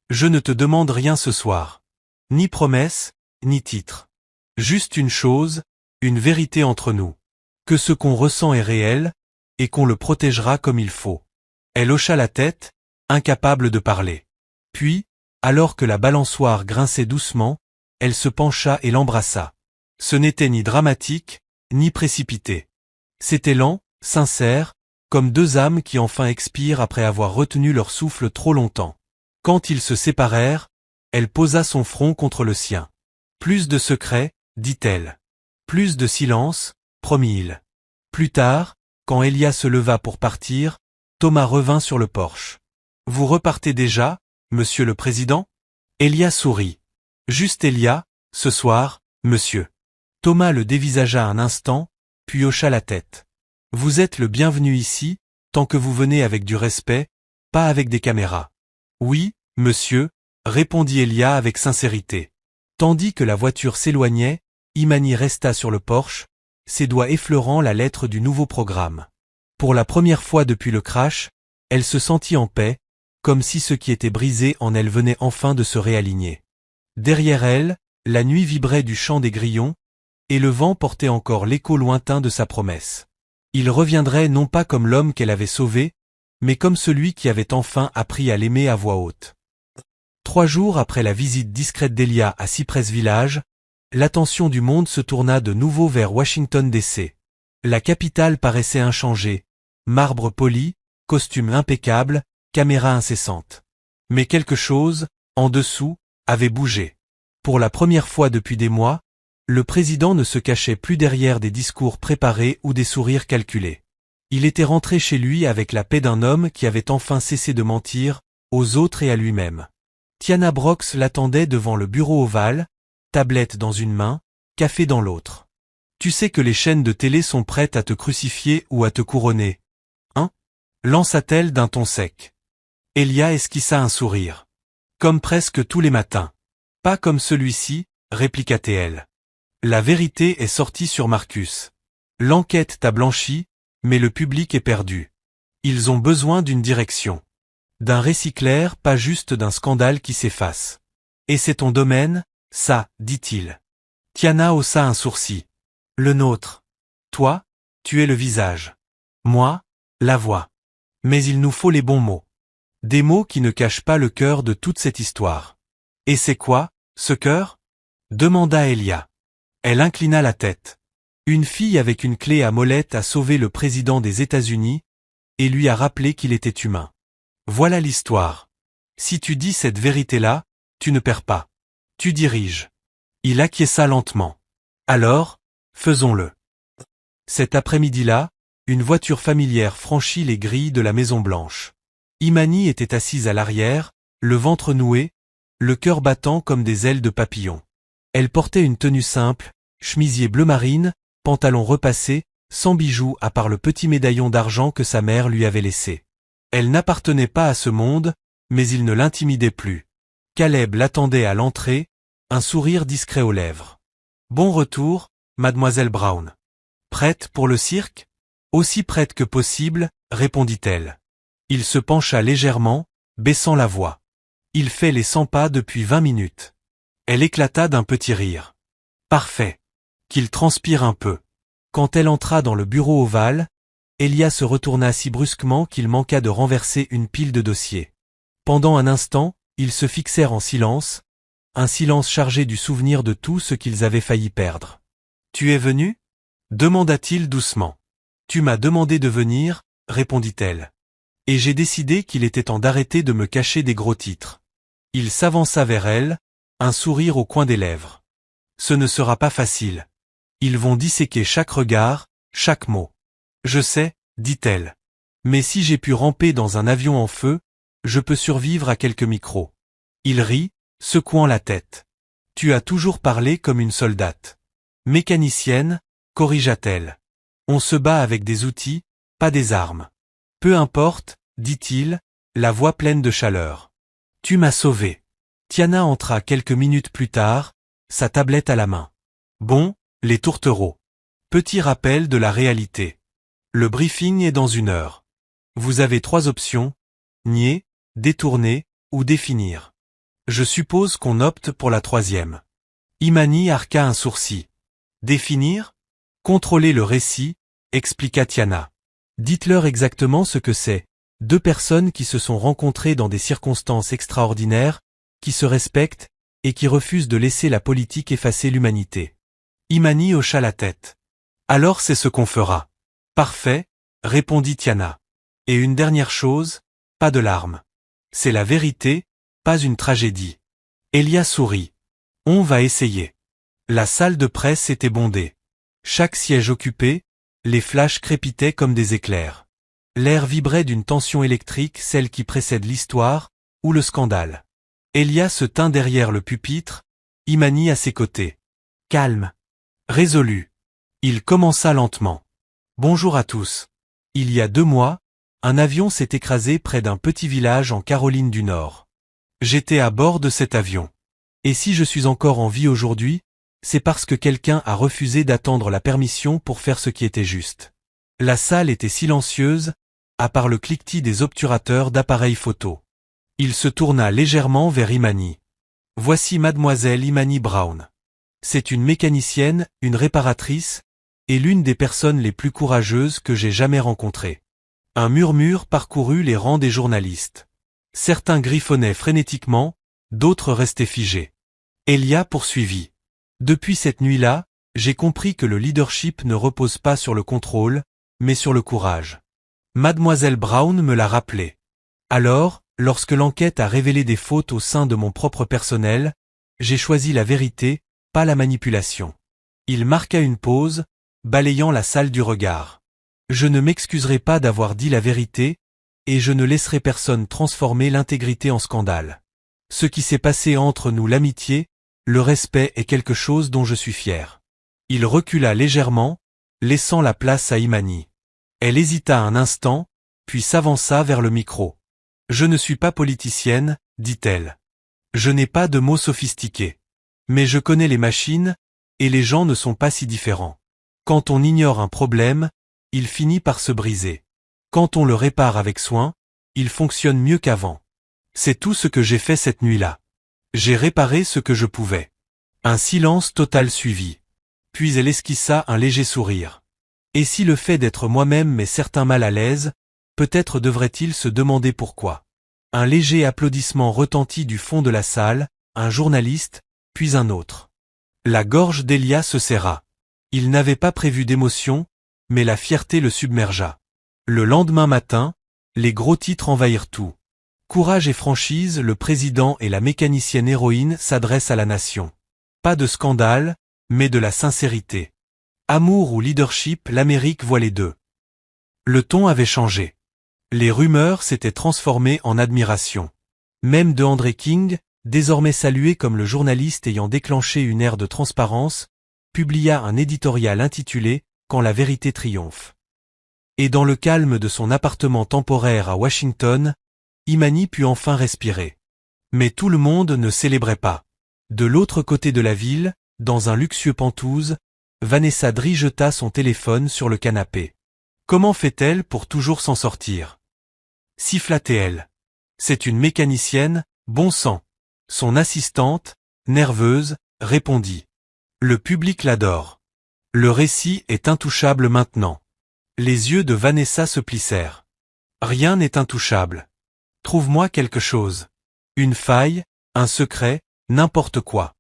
[SPEAKER 1] Je ne te demande rien ce soir. Ni promesse, ni titre. Juste une chose, une vérité entre nous. Que ce qu'on ressent est réel, et qu'on le protégera comme il faut. Elle hocha la tête, incapable de parler. Puis, alors que la balançoire grinçait doucement, elle se pencha et l'embrassa. Ce n'était ni dramatique, ni précipité. C'était lent, sincère, comme deux âmes qui enfin expirent après avoir retenu leur souffle trop longtemps. Quand ils se séparèrent, elle posa son front contre le sien. Plus de secrets, dit-elle. Plus de silence, promit-il. Plus tard, quand Elia se leva pour partir, Thomas revint sur le porche. Vous repartez déjà, monsieur le président? Elia sourit. Juste Elia, ce soir, monsieur. Thomas le dévisagea un instant, puis hocha la tête. Vous êtes le bienvenu ici, tant que vous venez avec du respect, pas avec des caméras. Oui, monsieur, répondit Elia avec sincérité. Tandis que la voiture s'éloignait, Imani resta sur le porche, ses doigts effleurant la lettre du nouveau programme. Pour la première fois depuis le crash, elle se sentit en paix, comme si ce qui était brisé en elle venait enfin de se réaligner. Derrière elle, la nuit vibrait du chant des grillons, et le vent portait encore l'écho lointain de sa promesse. Il reviendrait non pas comme l'homme qu'elle avait sauvé, mais comme celui qui avait enfin appris à l'aimer à voix haute. 3 jours après la visite discrète d'Elia à Cypress Village, l'attention du monde se tourna de nouveau vers Washington DC. La capitale paraissait inchangée, marbre poli, costume impeccable, caméra incessante. Mais quelque chose, en dessous, avait bougé. Pour la première fois depuis des mois, le président ne se cachait plus derrière des discours préparés ou des sourires calculés. Il était rentré chez lui avec la paix d'un homme qui avait enfin cessé de mentir, aux autres et à lui-même. Tiana Brox l'attendait devant le bureau ovale, tablette dans une main, café dans l'autre. Tu sais que les chaînes de télé sont prêtes à te crucifier ou à te couronner. Hein? Lança-t-elle d'un ton sec. Elia esquissa un sourire. Comme presque tous les matins. Pas comme celui-ci, répliqua-t-elle. La vérité est sortie sur Marcus. L'enquête t'a blanchi, mais le public est perdu. Ils ont besoin d'une direction. D'un récit clair, pas juste d'un scandale qui s'efface. Et c'est ton domaine, ça, dit-il. Tiana haussa un sourcil. Le nôtre. Toi, tu es le visage. Moi, la voix. Mais il nous faut les bons mots. Des mots qui ne cachent pas le cœur de toute cette histoire. Et c'est quoi, ce cœur? Demanda Elia. Elle inclina la tête. Une fille avec une clé à molette a sauvé le président des États-Unis et lui a rappelé qu'il était humain. Voilà l'histoire. Si tu dis cette vérité-là, tu ne perds pas. Tu diriges. Il acquiesça lentement. Alors, faisons-le. Cet après-midi-là, une voiture familière franchit les grilles de la Maison Blanche. Imani était assise à l'arrière, le ventre noué, le cœur battant comme des ailes de papillon. Elle portait une tenue simple, chemisier bleu marine, pantalon repassé, sans bijoux à part le petit médaillon d'argent que sa mère lui avait laissé. Elle n'appartenait pas à ce monde, mais il ne l'intimidait plus. Caleb l'attendait à l'entrée, un sourire discret aux lèvres. « Bon retour, mademoiselle Brown. Prête pour le cirque? » « Aussi prête que possible, répondit-elle. Il se pencha légèrement, baissant la voix. Il fait les 100 pas depuis 20 minutes. Elle éclata d'un petit rire. Parfait. Qu'il transpire un peu. Quand elle entra dans le bureau ovale, Elia se retourna si brusquement qu'il manqua de renverser une pile de dossiers. Pendant un instant, ils se fixèrent en silence, un silence chargé du souvenir de tout ce qu'ils avaient failli perdre. « Tu es venu ?» demanda-t-il doucement. « Tu m'as demandé de venir, répondit-elle. Et j'ai décidé qu'il était temps d'arrêter de me cacher des gros titres. » Il s'avança vers elle, un sourire au coin des lèvres. « Ce ne sera pas facile. Ils vont disséquer chaque regard, chaque mot. »« Je sais, dit-elle. Mais si j'ai pu ramper dans un avion en feu, je peux survivre à quelques micros. » Il rit, secouant la tête. « Tu as toujours parlé comme une soldate. Mécanicienne, corrigea-t-elle. On se bat avec des outils, pas des armes. Peu importe, dit-il, la voix pleine de chaleur. Tu m'as sauvé. Tiana entra quelques minutes plus tard, sa tablette à la main. Bon, les tourtereaux. Petit rappel de la réalité. Le briefing est dans 1 heure. Vous avez 3 options, nier, détourner, ou définir. Je suppose qu'on opte pour la 3e. Imani arqua un sourcil. Définir? Contrôler le récit, expliqua Tiana. Dites-leur exactement ce que c'est. 2 personnes qui se sont rencontrées dans des circonstances extraordinaires, qui se respectent, et qui refusent de laisser la politique effacer l'humanité. Imani hocha la tête. Alors c'est ce qu'on fera. Parfait, répondit Tiana. Et une dernière chose, pas de larmes. C'est la vérité, pas une tragédie. Elia sourit. On va essayer. La salle de presse était bondée. Chaque siège occupé, les flashs crépitaient comme des éclairs. L'air vibrait d'une tension électrique, celle qui précède l'histoire, ou le scandale. Elia se tint derrière le pupitre, Imani à ses côtés. Calme. Résolu. Il commença lentement. Bonjour à tous. Il y a 2 mois, un avion s'est écrasé près d'un petit village en Caroline du Nord. J'étais à bord de cet avion. Et si je suis encore en vie aujourd'hui, c'est parce que quelqu'un a refusé d'attendre la permission pour faire ce qui était juste. La salle était silencieuse, à part le cliquetis des obturateurs d'appareils photo. Il se tourna légèrement vers Imani. Voici mademoiselle Imani Brown. C'est une mécanicienne, une réparatrice, et l'une des personnes les plus courageuses que j'ai jamais rencontrées. Un murmure parcourut les rangs des journalistes. Certains griffonnaient frénétiquement, d'autres restaient figés. Elia poursuivit. Depuis cette nuit-là, j'ai compris que le leadership ne repose pas sur le contrôle, mais sur le courage. Mademoiselle Brown me l'a rappelé. Alors, lorsque l'enquête a révélé des fautes au sein de mon propre personnel, j'ai choisi la vérité, pas la manipulation. Il marqua une pause, balayant la salle du regard. Je ne m'excuserai pas d'avoir dit la vérité, et je ne laisserai personne transformer l'intégrité en scandale. Ce qui s'est passé entre nous, l'amitié, le respect est quelque chose dont je suis fier. Il recula légèrement, laissant la place à Imani. Elle hésita un instant, puis s'avança vers le micro. Je ne suis pas politicienne, dit-elle. Je n'ai pas de mots sophistiqués. Mais je connais les machines, et les gens ne sont pas si différents. Quand on ignore un problème, il finit par se briser. Quand on le répare avec soin, il fonctionne mieux qu'avant. C'est tout ce que j'ai fait cette nuit-là. J'ai réparé ce que je pouvais. Un silence total suivit. Puis elle esquissa un léger sourire. Et si le fait d'être moi-même met certains mal à l'aise, peut-être devrait-il se demander pourquoi. Un léger applaudissement retentit du fond de la salle, un journaliste, puis un autre. La gorge d'Elia se serra. Il n'avait pas prévu d'émotion, mais la fierté le submergea. Le lendemain matin, les gros titres envahirent tout. Courage et franchise, le président et la mécanicienne héroïne s'adressent à la nation. Pas de scandale, mais de la sincérité. Amour ou leadership, l'Amérique voit les deux. Le ton avait changé. Les rumeurs s'étaient transformées en admiration. Même de André King, désormais salué comme le journaliste ayant déclenché une ère de transparence, publia un éditorial intitulé « Quand la vérité triomphe ». Et dans le calme de son appartement temporaire à Washington, Imani put enfin respirer. Mais tout le monde ne célébrait pas. De l'autre côté de la ville, dans un luxueux Penthouse, Vanessa Drie jeta son téléphone sur le canapé. Comment fait-elle pour toujours s'en sortir? Siffla-t-elle. C'est une mécanicienne, bon sang. Son assistante, nerveuse, répondit. Le public l'adore. Le récit est intouchable maintenant. Les yeux de Vanessa se plissèrent. Rien n'est intouchable. Trouve-moi quelque chose. Une faille, un secret, n'importe quoi.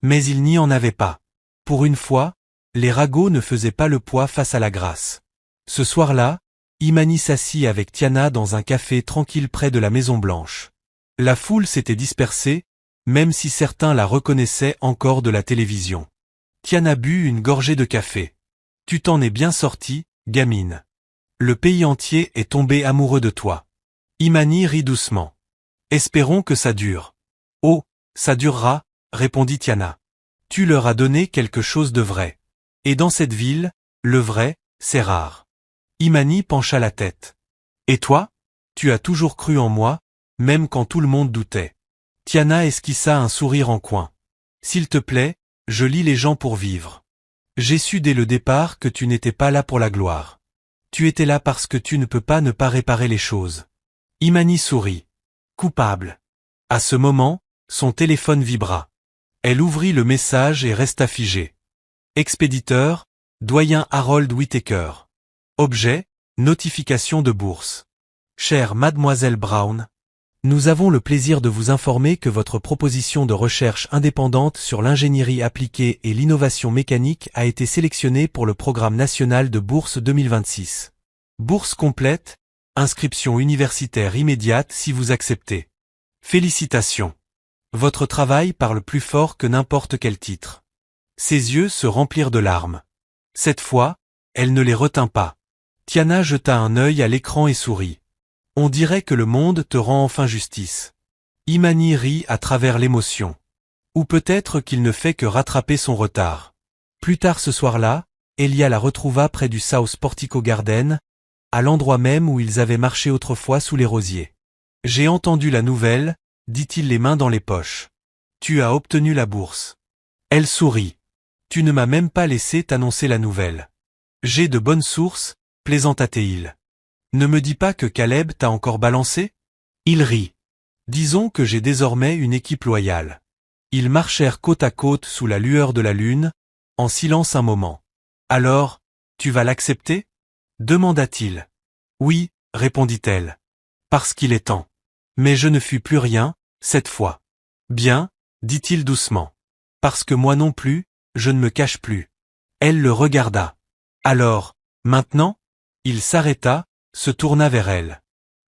[SPEAKER 1] Mais il n'y en avait pas. Pour une fois, les ragots ne faisaient pas le poids face à la grâce. Ce soir-là, Imani s'assit avec Tiana dans un café tranquille près de la Maison Blanche. La foule s'était dispersée, même si certains la reconnaissaient encore de la télévision. Tiana but une gorgée de café. Tu t'en es bien sortie, gamine. Le pays entier est tombé amoureux de toi. Imani rit doucement. Espérons que ça dure. Oh, ça durera, répondit Tiana. Tu leur as donné quelque chose de vrai. Et dans cette ville, le vrai, c'est rare. Imani pencha la tête. Et toi? Tu as toujours cru en moi, même quand tout le monde doutait. Tiana esquissa un sourire en coin. S'il te plaît, je lis les gens pour vivre. J'ai su dès le départ que tu n'étais pas là pour la gloire. Tu étais là parce que tu ne peux pas ne pas réparer les choses. Imani sourit. Coupable. À ce moment, son téléphone vibra. Elle ouvrit le message et resta figée. Expéditeur, doyen Harold Whittaker. Objet, notification de bourse. Chère Mademoiselle Brown, nous avons le plaisir de vous informer que votre proposition de recherche indépendante sur l'ingénierie appliquée et l'innovation mécanique a été sélectionnée pour le programme national de bourse 2026. Bourse complète, inscription universitaire immédiate si vous acceptez. Félicitations. Votre travail parle plus fort que n'importe quel titre. Ses yeux se remplirent de larmes. Cette fois, elle ne les retint pas. Tiana jeta un œil à l'écran et sourit. On dirait que le monde te rend enfin justice. Imani rit à travers l'émotion. Ou peut-être qu'il ne fait que rattraper son retard. Plus tard ce soir-là, Elia la retrouva près du South Portico Garden, à l'endroit même où ils avaient marché autrefois sous les rosiers. J'ai entendu la nouvelle, dit-il les mains dans les poches. Tu as obtenu la bourse. Elle sourit. Tu ne m'as même pas laissé t'annoncer la nouvelle. J'ai de bonnes sources, plaisanta-t-il. Ne me dis pas que Caleb t'a encore balancé? Il rit. Disons que j'ai désormais une équipe loyale. Ils marchèrent côte à côte sous la lueur de la lune, en silence un moment. Alors, tu vas l'accepter? Demanda-t-il. Oui, répondit-elle. Parce qu'il est temps. Mais je ne fuis plus rien, cette fois. Bien, dit-il doucement. Parce que moi non plus, je ne me cache plus. Elle le regarda. Alors, maintenant? Il s'arrêta, se tourna vers elle.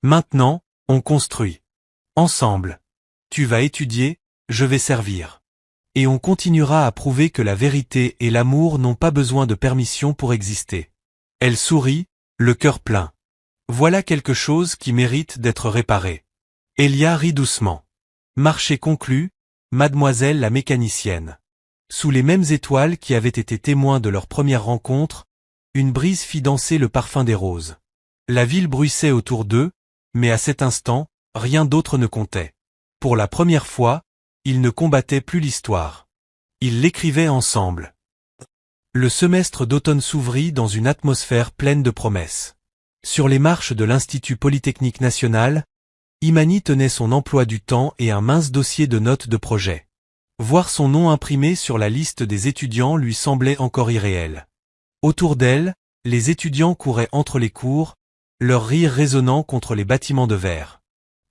[SPEAKER 1] Maintenant, on construit. Ensemble. Tu vas étudier, je vais servir. Et on continuera à prouver que la vérité et l'amour n'ont pas besoin de permission pour exister. Elle sourit, le cœur plein. Voilà quelque chose qui mérite d'être réparé. Elia rit doucement. Marché conclu, mademoiselle la mécanicienne. Sous les mêmes étoiles qui avaient été témoins de leur première rencontre, une brise fit danser le parfum des roses. La ville bruissait autour d'eux, mais à cet instant, rien d'autre ne comptait. Pour la première fois, ils ne combattaient plus l'histoire. Ils l'écrivaient ensemble. Le semestre d'automne s'ouvrit dans une atmosphère pleine de promesses. Sur les marches de l'Institut Polytechnique National, Imani tenait son emploi du temps et un mince dossier de notes de projet. Voir son nom imprimé sur la liste des étudiants lui semblait encore irréel. Autour d'elle, les étudiants couraient entre les cours, leur rire résonnant contre les bâtiments de verre.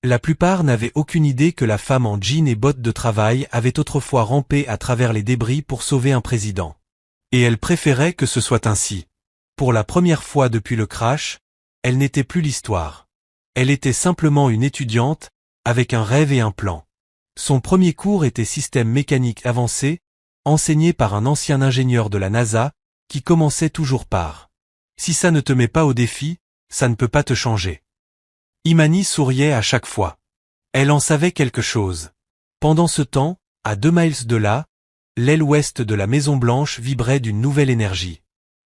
[SPEAKER 1] La plupart n'avaient aucune idée que la femme en jean et bottes de travail avait autrefois rampé à travers les débris pour sauver un président. Et elle préférait que ce soit ainsi. Pour la première fois depuis le crash, elle n'était plus l'histoire. Elle était simplement une étudiante, avec un rêve et un plan. Son premier cours était système mécanique avancé, enseigné par un ancien ingénieur de la NASA, qui commençait toujours par « Si ça ne te met pas au défi, ça ne peut pas te changer ». Imani souriait à chaque fois. Elle en savait quelque chose. Pendant ce temps, à 2 miles de là, l'aile ouest de la Maison Blanche vibrait d'une nouvelle énergie.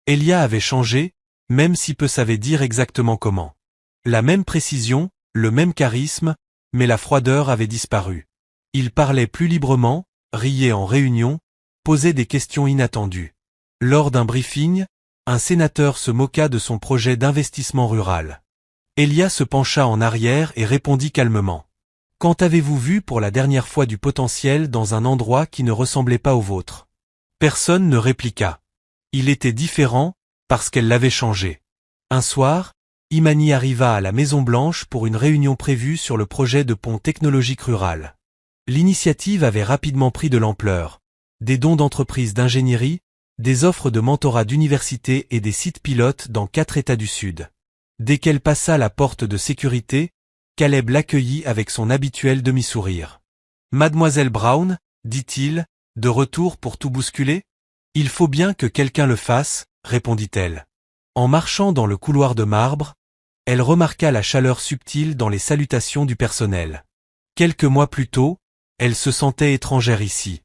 [SPEAKER 1] Elia avait changé, même si peu savait dire exactement comment. La même précision, le même charisme, mais la froideur avait disparu. Il parlait plus librement, riait en réunion, posait des questions inattendues. Lors d'un briefing, un sénateur se moqua de son projet d'investissement rural. Elia se pencha en arrière et répondit calmement. « Quand avez-vous vu pour la dernière fois du potentiel dans un endroit qui ne ressemblait pas au vôtre ?» Personne ne répliqua. Il était différent, parce qu'elle l'avait changé. Un soir, Imani arriva à la Maison Blanche pour une réunion prévue sur le projet de pont technologique rural. L'initiative avait rapidement pris de l'ampleur. Des dons d'entreprises d'ingénierie, des offres de mentorat d'université et des sites pilotes dans 4 États du Sud. Dès qu'elle passa la porte de sécurité, Caleb l'accueillit avec son habituel demi-sourire. « Mademoiselle Brown, dit-il, de retour pour tout bousculer ? Il faut bien que quelqu'un le fasse, répondit-elle. En marchant dans le couloir de marbre, elle remarqua la chaleur subtile dans les salutations du personnel. Quelques mois plus tôt, elle se sentait étrangère ici.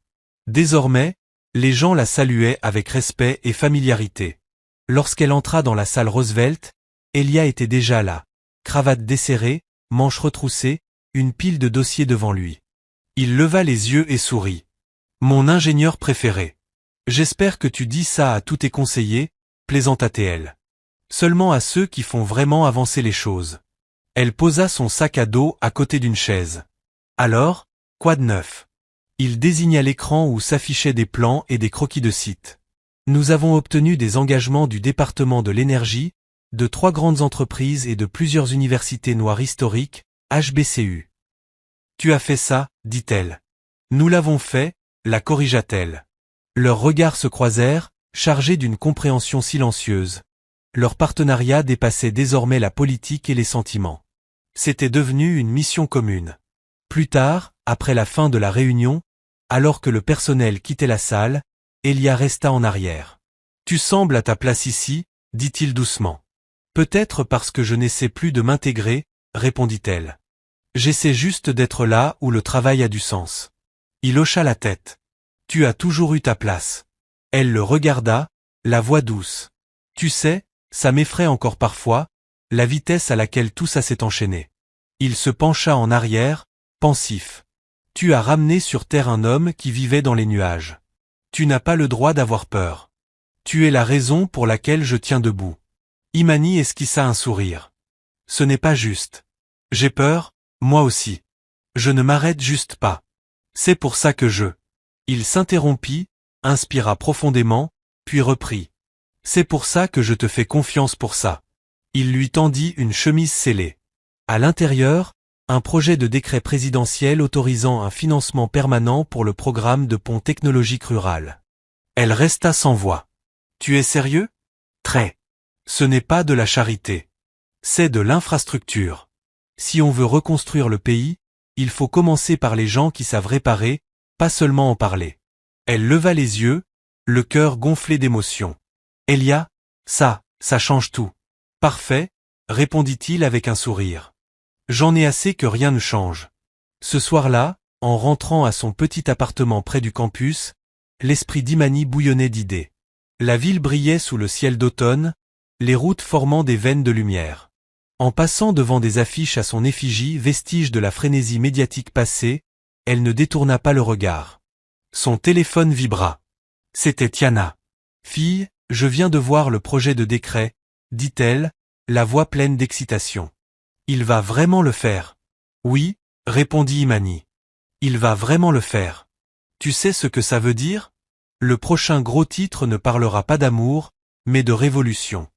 [SPEAKER 1] Désormais, les gens la saluaient avec respect et familiarité. Lorsqu'elle entra dans la salle Roosevelt, Elia était déjà là, cravate desserrée, manches retroussées, une pile de dossiers devant lui. Il leva les yeux et sourit. « Mon ingénieur préféré. J'espère que tu dis ça à tous tes conseillers, plaisanta-t-elle. Seulement à ceux qui font vraiment avancer les choses. » Elle posa son sac à dos à côté d'une chaise. « Alors, quoi de neuf ?» Il désigna l'écran où s'affichaient des plans et des croquis de sites. « Nous avons obtenu des engagements du département de l'énergie, de 3 grandes entreprises et de plusieurs universités noires historiques, HBCU. »« Tu as fait ça, dit-elle. »« Nous l'avons fait, » la corrigea-t-elle. Leurs regards se croisèrent, chargés d'une compréhension silencieuse. Leur partenariat dépassait désormais la politique et les sentiments. C'était devenu une mission commune. Plus tard, après la fin de la réunion, alors que le personnel quittait la salle, Elia resta en arrière. « Tu sembles à ta place ici, dit-il doucement. Peut-être parce que je n'essaie plus de m'intégrer, répondit-elle. J'essaie juste d'être là où le travail a du sens. Il hocha la tête. Tu as toujours eu ta place. Elle le regarda, la voix douce. Tu sais, ça m'effraie encore parfois, la vitesse à laquelle tout ça s'est enchaîné. Il se pencha en arrière, pensif. Tu as ramené sur terre un homme qui vivait dans les nuages. Tu n'as pas le droit d'avoir peur. Tu es la raison pour laquelle je tiens debout. Imani esquissa un sourire. Ce n'est pas juste. J'ai peur, moi aussi. Je ne m'arrête juste pas. C'est pour ça que je... Il s'interrompit, inspira profondément, puis reprit. C'est pour ça que je te fais confiance pour ça. Il lui tendit une chemise scellée. À l'intérieur, un projet de décret présidentiel autorisant un financement permanent pour le programme de pont technologique rural. Elle resta sans voix. Tu es sérieux? Très. Ce n'est pas de la charité. C'est de l'infrastructure. Si on veut reconstruire le pays, il faut commencer par les gens qui savent réparer, pas seulement en parler. Elle leva les yeux, le cœur gonflé d'émotion. Elia, ça change tout. Parfait, répondit-il avec un sourire. J'en ai assez que rien ne change. Ce soir-là, en rentrant à son petit appartement près du campus, l'esprit d'Imani bouillonnait d'idées. La ville brillait sous le ciel d'automne, les routes formant des veines de lumière. En passant devant des affiches à son effigie, vestiges de la frénésie médiatique passée, elle ne détourna pas le regard. Son téléphone vibra. C'était Tiana. « Fille, je viens de voir le projet de décret, » dit-elle, la voix pleine d'excitation. « Il va vraiment le faire. »« Oui, » répondit Imani. « Il va vraiment le faire. Tu sais ce que ça veut dire ? Le prochain gros titre ne parlera pas d'amour, mais de révolution. »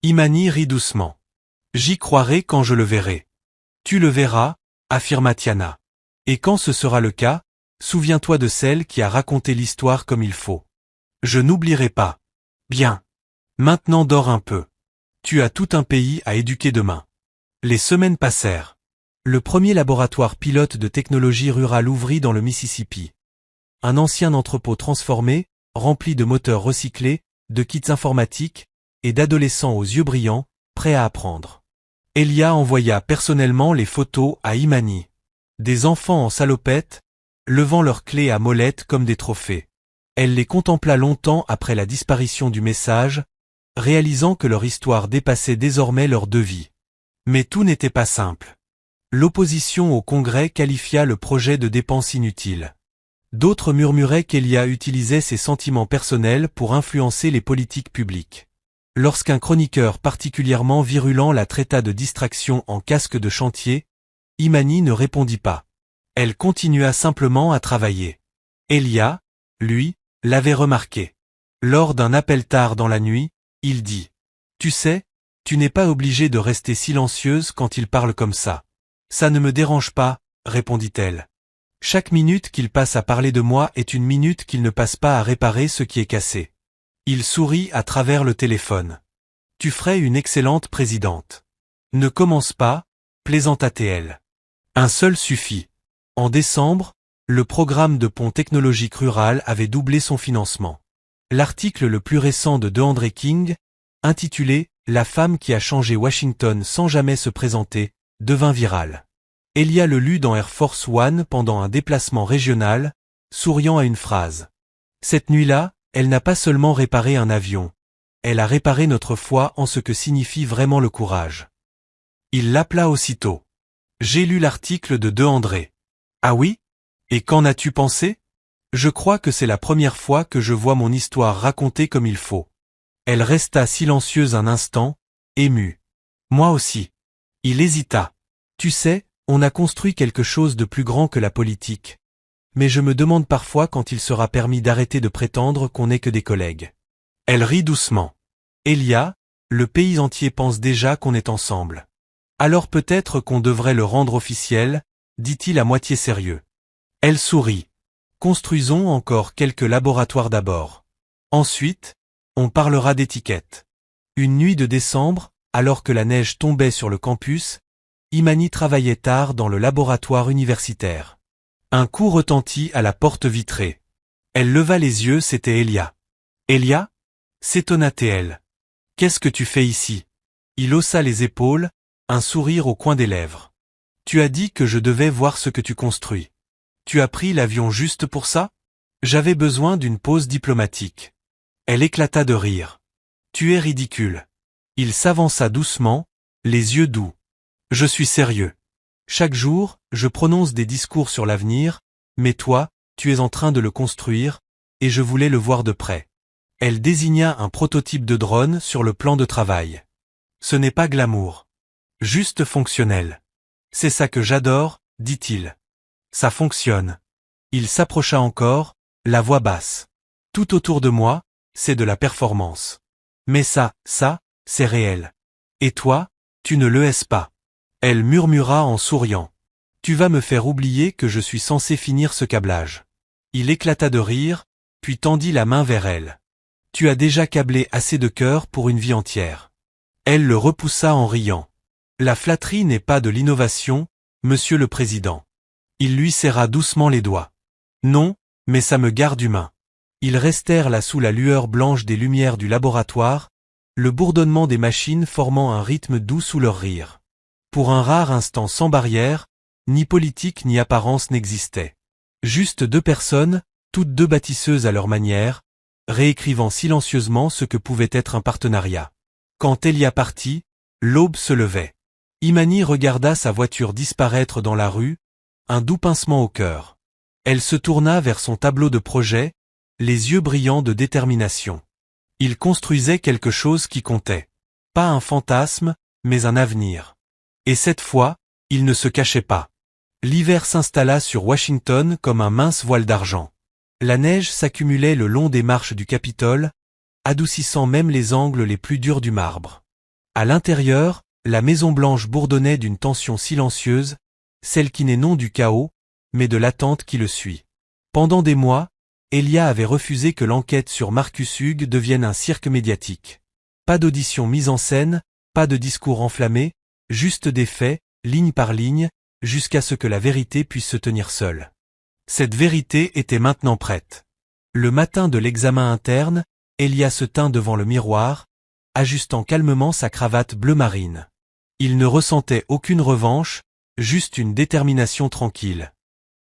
[SPEAKER 1] Imani rit doucement. « J'y croirai quand je le verrai. Tu le verras, affirma Tiana. Et quand ce sera le cas, souviens-toi de celle qui a raconté l'histoire comme il faut. Je n'oublierai pas. Bien. Maintenant dors un peu. Tu as tout un pays à éduquer demain. Les semaines passèrent. Le premier laboratoire pilote de technologie rurale ouvrit dans le Mississippi. Un ancien entrepôt transformé, rempli de moteurs recyclés, de kits informatiques, et d'adolescents aux yeux brillants, prêts à apprendre. Elia envoya personnellement les photos à Imani. Des enfants en salopette, levant leurs clés à molette comme des trophées. Elle les contempla longtemps après la disparition du message, réalisant que leur histoire dépassait désormais leurs deux vies. Mais tout n'était pas simple. L'opposition au Congrès qualifia le projet de dépense inutile. D'autres murmuraient qu'Elia utilisait ses sentiments personnels pour influencer les politiques publiques. Lorsqu'un chroniqueur particulièrement virulent la traita de distraction en casque de chantier, Imani ne répondit pas. Elle continua simplement à travailler. Elia, lui, l'avait remarqué. Lors d'un appel tard dans la nuit, il dit « Tu sais, tu n'es pas obligée de rester silencieuse quand il parle comme ça. »« Ça ne me dérange pas, » répondit-elle. « Chaque minute qu'il passe à parler de moi est une minute qu'il ne passe pas à réparer ce qui est cassé. » Il sourit à travers le téléphone. « Tu ferais une excellente présidente. »« Ne commence pas, » plaisanta-t-elle. Un seul suffit. En décembre, le programme de pont technologique rural avait doublé son financement. L'article le plus récent de DeAndre King, intitulé « La femme qui a changé Washington sans jamais se présenter », devint viral. Elia le lut dans Air Force One pendant un déplacement régional, souriant à une phrase. Cette nuit-là, elle n'a pas seulement réparé un avion, elle a réparé notre foi en ce que signifie vraiment le courage. Il l'appela aussitôt. J'ai lu l'article de DeAndre. Ah oui? Et qu'en as-tu pensé? Je crois que c'est la première fois que je vois mon histoire racontée comme il faut. Elle resta silencieuse un instant, émue. Moi aussi. Il hésita. Tu sais, on a construit quelque chose de plus grand que la politique. Mais je me demande parfois quand il sera permis d'arrêter de prétendre qu'on n'est que des collègues. Elle rit doucement. Elia, le pays entier pense déjà qu'on est ensemble. Alors peut-être qu'on devrait le rendre officiel, dit-il à moitié sérieux. Elle sourit. Construisons encore quelques laboratoires d'abord. Ensuite, on parlera d'étiquette. Une nuit de décembre, alors que la neige tombait sur le campus, Imani travaillait tard dans le laboratoire universitaire. Un coup retentit à la porte vitrée. Elle leva les yeux, c'était Elia. Elia? S'étonna-t-elle. Qu'est-ce que tu fais ici? Il haussa les épaules, un sourire au coin des lèvres. Tu as dit que je devais voir ce que tu construis. Tu as pris l'avion juste pour ça? J'avais besoin d'une pause diplomatique. Elle éclata de rire. Tu es ridicule. Il s'avança doucement, les yeux doux. Je suis sérieux. Chaque jour, je prononce des discours sur l'avenir, mais toi, tu es en train de le construire, et je voulais le voir de près. Elle désigna un prototype de drone sur le plan de travail. Ce n'est pas glamour. Juste fonctionnel. C'est ça que j'adore, dit-il. Ça fonctionne. Il s'approcha encore, la voix basse. Tout autour de moi, c'est de la performance. Mais ça, c'est réel. Et toi, tu ne le es pas. Elle murmura en souriant. Tu vas me faire oublier que je suis censé finir ce câblage. Il éclata de rire, puis tendit la main vers elle. Tu as déjà câblé assez de cœur pour une vie entière. Elle le repoussa en riant. La flatterie n'est pas de l'innovation, monsieur le président. Il lui serra doucement les doigts. Non, mais ça me garde humain. Ils restèrent là sous la lueur blanche des lumières du laboratoire, le bourdonnement des machines formant un rythme doux sous leur rire. Pour un rare instant sans barrière, ni politique ni apparence n'existaient. Juste deux personnes, toutes deux bâtisseuses à leur manière, réécrivant silencieusement ce que pouvait être un partenariat. Quand Elia partit, l'aube se levait. Imani regarda sa voiture disparaître dans la rue, un doux pincement au cœur. Elle se tourna vers son tableau de projet, les yeux brillants de détermination. Il construisait quelque chose qui comptait. Pas un fantasme, mais un avenir. Et cette fois, il ne se cachait pas. L'hiver s'installa sur Washington comme un mince voile d'argent. La neige s'accumulait le long des marches du Capitole, adoucissant même les angles les plus durs du marbre. À l'intérieur, la Maison-Blanche bourdonnait d'une tension silencieuse, celle qui n'est non du chaos, mais de l'attente qui le suit. Pendant des mois, Elia avait refusé que l'enquête sur Marcus Hugues devienne un cirque médiatique. Pas d'audition mise en scène, pas de discours enflammés, juste des faits, ligne par ligne, jusqu'à ce que la vérité puisse se tenir seule. Cette vérité était maintenant prête. Le matin de l'examen interne, Elia se tint devant le miroir, ajustant calmement sa cravate bleu marine. Il ne ressentait aucune revanche, juste une détermination tranquille.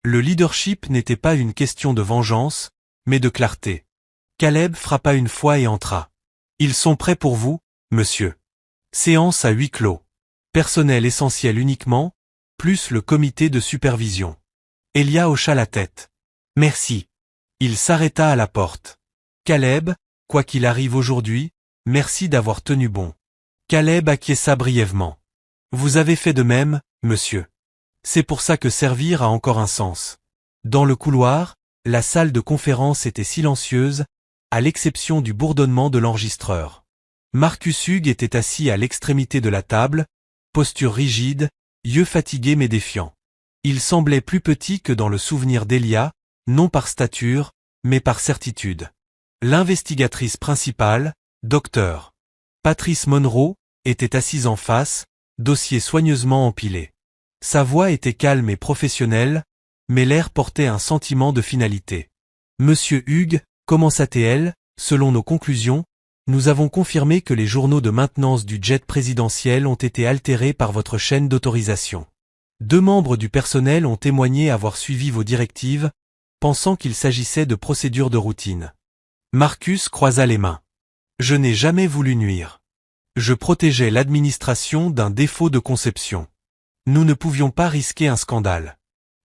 [SPEAKER 1] Le leadership n'était pas une question de vengeance, mais de clarté. Caleb frappa une fois et entra. « Ils sont prêts pour vous, monsieur. » Séance à huis clos. Personnel essentiel uniquement, plus le comité de supervision. Elia hocha la tête. « Merci. » Il s'arrêta à la porte. « Caleb, quoi qu'il arrive aujourd'hui, merci d'avoir tenu bon. » Caleb acquiesça brièvement. « Vous avez fait de même, monsieur. C'est pour ça que servir a encore un sens. » Dans le couloir, la salle de conférence était silencieuse, à l'exception du bourdonnement de l'enregistreur. Marcus Hugues était assis à l'extrémité de la table, posture rigide, yeux fatigués mais défiants. Il semblait plus petit que dans le souvenir d'Elia, non par stature, mais par certitude. L'investigatrice principale, Dr. Patrice Monroe, était assise en face, dossier soigneusement empilé. Sa voix était calme et professionnelle, mais l'air portait un sentiment de finalité. « Monsieur Hugues, commença-t-elle, selon nos conclusions, nous avons confirmé que les journaux de maintenance du jet présidentiel ont été altérés par votre chaîne d'autorisation. 2 membres du personnel ont témoigné avoir suivi vos directives, pensant qu'il s'agissait de procédures de routine. » Marcus croisa les mains. « Je n'ai jamais voulu nuire. Je protégeais l'administration d'un défaut de conception. Nous ne pouvions pas risquer un scandale. »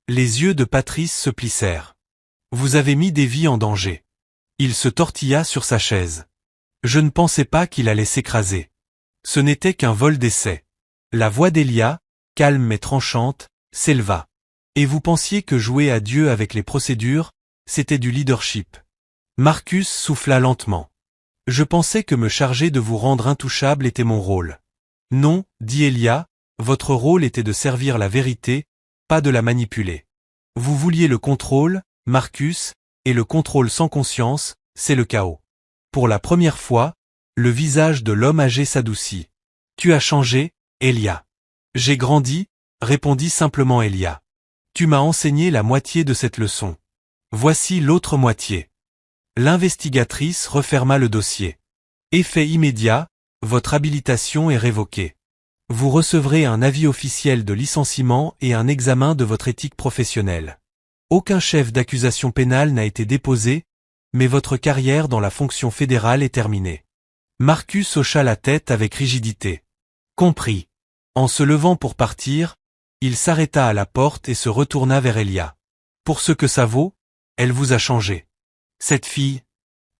[SPEAKER 1] Les yeux de Patrice se plissèrent. « Vous avez mis des vies en danger. » Il se tortilla sur sa chaise. « Je ne pensais pas qu'il allait s'écraser. Ce n'était qu'un vol d'essai. » La voix d'Elia, calme mais tranchante, s'éleva. « Et vous pensiez que jouer à Dieu avec les procédures, c'était du leadership. » Marcus souffla lentement. « Je pensais que me charger de vous rendre intouchable était mon rôle. »« Non, dit Elia, votre rôle était de servir la vérité, pas de la manipuler. Vous vouliez le contrôle, Marcus, et le contrôle sans conscience, c'est le chaos. » Pour la première fois, le visage de l'homme âgé s'adoucit. « Tu as changé, Elia. »« J'ai grandi, » répondit simplement Elia. « Tu m'as enseigné la moitié de cette leçon. Voici l'autre moitié. » L'investigatrice referma le dossier. « Effet immédiat, votre habilitation est révoquée. Vous recevrez un avis officiel de licenciement et un examen de votre éthique professionnelle. Aucun chef d'accusation pénale n'a été déposé, mais votre carrière dans la fonction fédérale est terminée. » Marcus hocha la tête avec rigidité. « Compris. » En se levant pour partir, il s'arrêta à la porte et se retourna vers Elia. « Pour ce que ça vaut, elle vous a changé. Cette fille. »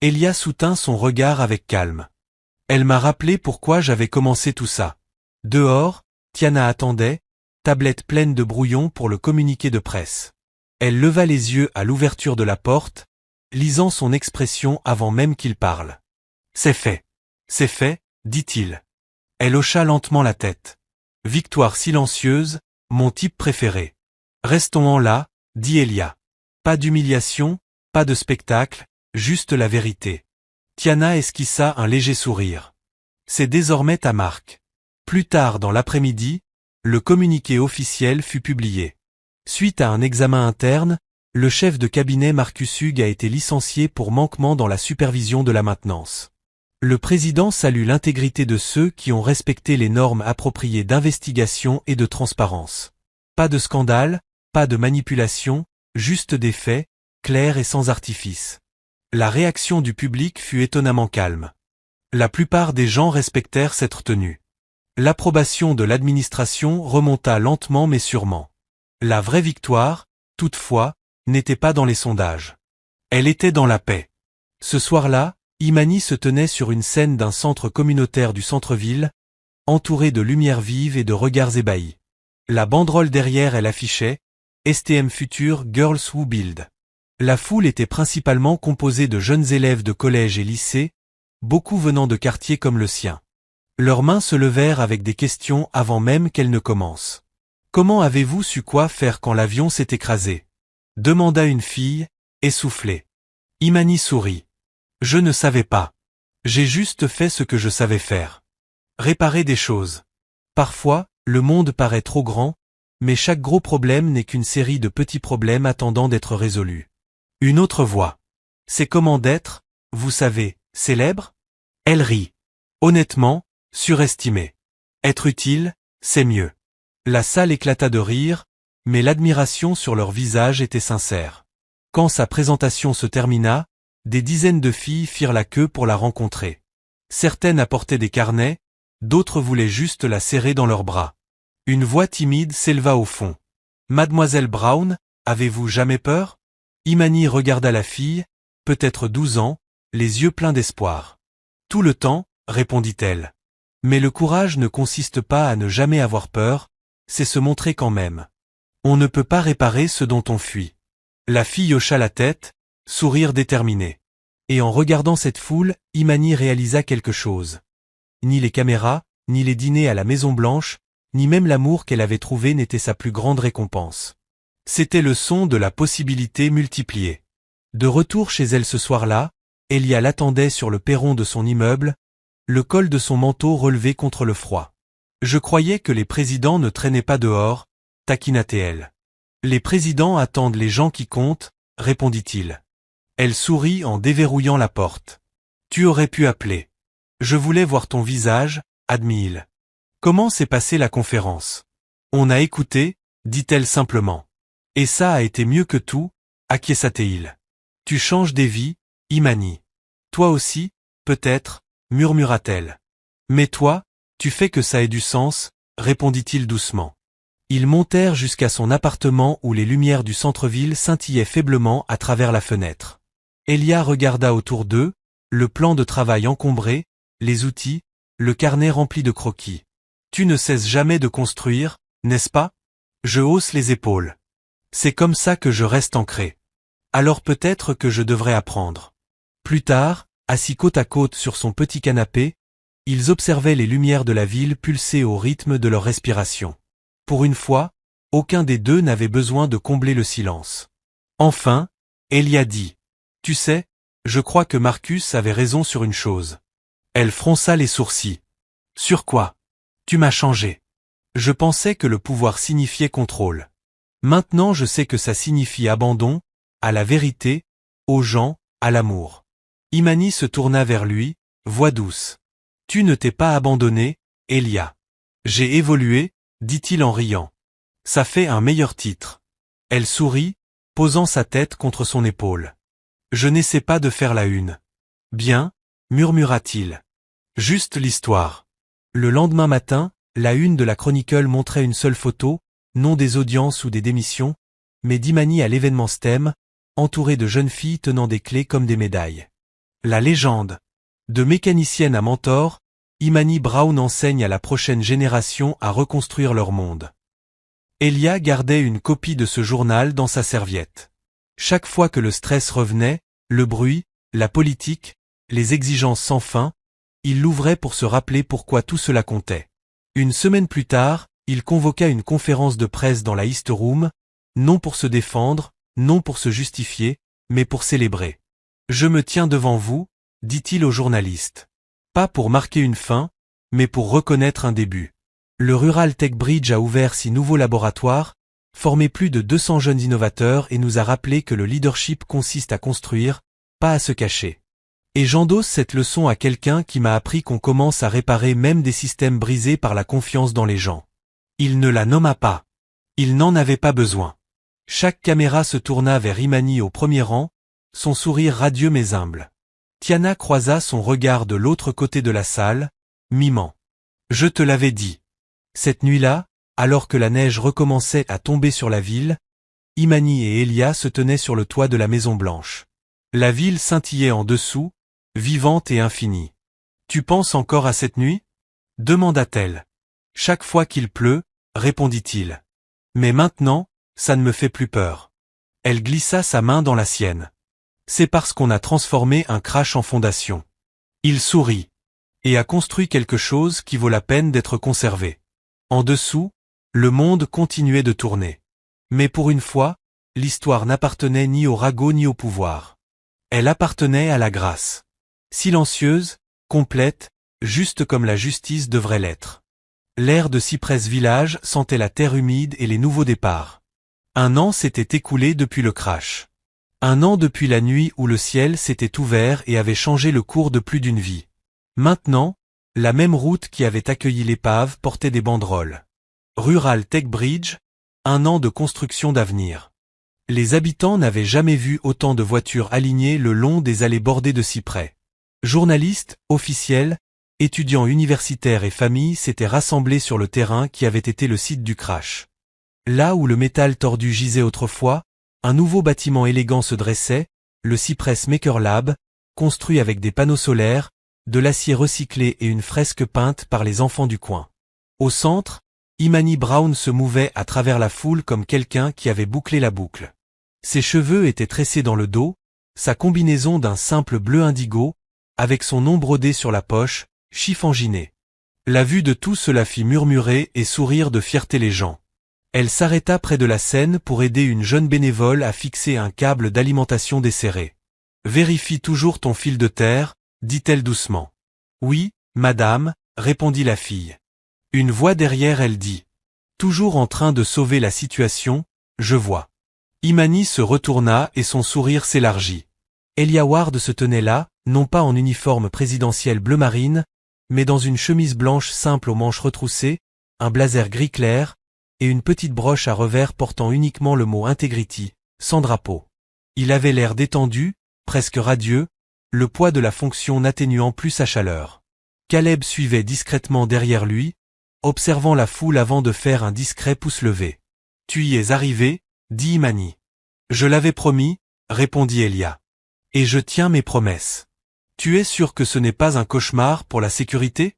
[SPEAKER 1] Elia soutint son regard avec calme. « Elle m'a rappelé pourquoi j'avais commencé tout ça. » Dehors, Tiana attendait, tablette pleine de brouillons pour le communiqué de presse. Elle leva les yeux à l'ouverture de la porte, lisant son expression avant même qu'il parle. « C'est fait, dit-il. » Elle hocha lentement la tête. « Victoire silencieuse, mon type préféré. Restons-en là, dit Elia. Pas d'humiliation, pas de spectacle, juste la vérité. » Tiana esquissa un léger sourire. « C'est désormais ta marque. » Plus tard dans l'après-midi, le communiqué officiel fut publié. Suite à un examen interne, le chef de cabinet Marcus Hugues a été licencié pour manquement dans la supervision de la maintenance. Le président salue l'intégrité de ceux qui ont respecté les normes appropriées d'investigation et de transparence. Pas de scandale, pas de manipulation, juste des faits, clairs et sans artifice. La réaction du public fut étonnamment calme. La plupart des gens respectèrent cette retenue. L'approbation de l'administration remonta lentement mais sûrement. La vraie victoire, toutefois, n'était pas dans les sondages. Elle était dans la paix. Ce soir-là, Imani se tenait sur une scène d'un centre communautaire du centre-ville, entourée de lumières vives et de regards ébahis. La banderole derrière elle affichait « STM Future Girls Who Build ». La foule était principalement composée de jeunes élèves de collège et lycée, beaucoup venant de quartiers comme le sien. Leurs mains se levèrent avec des questions avant même qu'elles ne commencent. Comment avez-vous su quoi faire quand l'avion s'est écrasé? Demanda une fille, essoufflée. Imani sourit. Je ne savais pas. J'ai juste fait ce que je savais faire. Réparer des choses. Parfois, le monde paraît trop grand, mais chaque gros problème n'est qu'une série de petits problèmes attendant d'être résolus. Une autre voix. C'est comment d'être, vous savez, célèbre? Elle rit. Honnêtement, surestimé. Être utile, c'est mieux. La salle éclata de rire, mais l'admiration sur leur visage était sincère. Quand sa présentation se termina, des dizaines de filles firent la queue pour la rencontrer. Certaines apportaient des carnets, d'autres voulaient juste la serrer dans leurs bras. Une voix timide s'éleva au fond. Mademoiselle Brown, avez-vous jamais peur? Imani regarda la fille, peut-être 12 ans, les yeux pleins d'espoir. Tout le temps, répondit-elle. Mais le courage ne consiste pas à ne jamais avoir peur, c'est se montrer quand même. On ne peut pas réparer ce dont on fuit. La fille hocha la tête, sourire déterminé. Et en regardant cette foule, Imani réalisa quelque chose. Ni les caméras, ni les dîners à la Maison Blanche, ni même l'amour qu'elle avait trouvé n'était sa plus grande récompense. C'était le son de la possibilité multipliée. De retour chez elle ce soir-là, Elia l'attendait sur le perron de son immeuble, le col de son manteau relevé contre le froid. Je croyais que les présidents ne traînaient pas dehors, taquina-t-elle. Les présidents attendent les gens qui comptent, répondit-il. Elle sourit en déverrouillant la porte. Tu aurais pu appeler. Je voulais voir ton visage, admit-il. Comment s'est passée la conférence? On a écouté, dit-elle simplement. Et ça a été mieux que tout, acquiesça-t-il. Tu changes des vies, Imani. Toi aussi, peut-être, murmura-t-elle. Mais toi, tu fais que ça ait du sens, répondit-il doucement. Ils montèrent jusqu'à son appartement où les lumières du centre-ville scintillaient faiblement à travers la fenêtre. Elia regarda autour d'eux, le plan de travail encombré, les outils, le carnet rempli de croquis. Tu ne cesses jamais de construire, n'est-ce pas? Je hausse les épaules. C'est comme ça que je reste ancré. Alors peut-être que je devrais apprendre. Plus tard, assis côte à côte sur son petit canapé, ils observaient les lumières de la ville pulser au rythme de leur respiration. Pour une fois, aucun des deux n'avait besoin de combler le silence. Enfin, Elia dit. Tu sais, je crois que Marcus avait raison sur une chose. Elle fronça les sourcils. Sur quoi? Tu m'as changé. Je pensais que le pouvoir signifiait contrôle. Maintenant je sais que ça signifie abandon, à la vérité, aux gens, à l'amour. Imani se tourna vers lui, voix douce. Tu ne t'es pas abandonné, Elia. J'ai évolué, dit-il en riant. Ça fait un meilleur titre. Elle sourit, posant sa tête contre son épaule. Je n'essaie pas de faire la une. Bien, murmura-t-il. Juste l'histoire. Le lendemain matin, la une de la Chronicle montrait une seule photo, non des audiences ou des démissions, mais d'Imani à l'événement STEM, entourée de jeunes filles tenant des clés comme des médailles. La légende. De mécanicienne à mentor, Imani Brown enseigne à la prochaine génération à reconstruire leur monde. Elia gardait une copie de ce journal dans sa serviette. Chaque fois que le stress revenait, le bruit, la politique, les exigences sans fin, il l'ouvrait pour se rappeler pourquoi tout cela comptait. Une semaine plus tard, il convoqua une conférence de presse dans la East Room, non pour se défendre, non pour se justifier, mais pour célébrer. Je me tiens devant vous, dit-il aux journalistes. Pas pour marquer une fin, mais pour reconnaître un début. Le Rural Tech Bridge a ouvert 6 nouveaux laboratoires, formé plus de 200 jeunes innovateurs et nous a rappelé que le leadership consiste à construire, pas à se cacher. Et j'endosse cette leçon à quelqu'un qui m'a appris qu'on commence à réparer même des systèmes brisés par la confiance dans les gens. Il ne la nomma pas. Il n'en avait pas besoin. Chaque caméra se tourna vers Imani au premier rang, son sourire radieux mais humble. Tiana croisa son regard de l'autre côté de la salle, mimant. Je te l'avais dit. Cette nuit-là, alors que la neige recommençait à tomber sur la ville, Imani et Elia se tenaient sur le toit de la Maison Blanche. La ville scintillait en dessous, vivante et infinie. Tu penses encore à cette nuit? Demanda-t-elle. Chaque fois qu'il pleut, répondit-il. Mais maintenant, ça ne me fait plus peur. Elle glissa sa main dans la sienne. C'est parce qu'on a transformé un crash en fondation. Il sourit. Et a construit quelque chose qui vaut la peine d'être conservé. En dessous, Le monde continuait de tourner. Mais pour une fois, l'histoire n'appartenait ni au ragot ni au pouvoir. Elle appartenait à la grâce. Silencieuse, complète, juste comme la justice devrait l'être. L'air de Cypress Village sentait la terre humide et les nouveaux départs. 1 an s'était écoulé depuis le crash. 1 an depuis la nuit où le ciel s'était ouvert et avait changé le cours de plus d'une vie. Maintenant, la même route qui avait accueilli l'épave portait des banderoles. Rural Tech Bridge, 1 an de construction d'avenir. Les habitants n'avaient jamais vu autant de voitures alignées le long des allées bordées de cyprès. Journalistes, officiels, étudiants universitaires et familles s'étaient rassemblés sur le terrain qui avait été le site du crash. Là où le métal tordu gisait autrefois, un nouveau bâtiment élégant se dressait, le Cypress Maker Lab, construit avec des panneaux solaires, de l'acier recyclé et une fresque peinte par les enfants du coin. Au centre, Imani Brown se mouvait à travers la foule comme quelqu'un qui avait bouclé la boucle. Ses cheveux étaient tressés dans le dos, sa combinaison d'un simple bleu indigo, avec son nom brodé sur la poche, chiffonginé. La vue de tout cela fit murmurer et sourire de fierté les gens. Elle s'arrêta près de la scène pour aider une jeune bénévole à fixer un câble d'alimentation desserré. « Vérifie toujours ton fil de terre », dit-elle doucement. « Oui, madame », répondit la fille. Une voix derrière elle dit. « Toujours en train de sauver la situation, je vois. » Imani se retourna et son sourire s'élargit. Elia Ward se tenait là, non pas en uniforme présidentiel bleu marine, mais dans une chemise blanche simple aux manches retroussées, un blazer gris clair, et une petite broche à revers portant uniquement le mot Integrity, sans drapeau. Il avait l'air détendu, presque radieux, le poids de la fonction n'atténuant plus sa chaleur. Caleb suivait discrètement derrière lui, observant la foule avant de faire un discret pouce levé. « Tu y es arrivé ?» dit Imani. « Je l'avais promis » répondit Elia. « Et je tiens mes promesses. Tu es sûr que ce n'est pas un cauchemar pour la sécurité »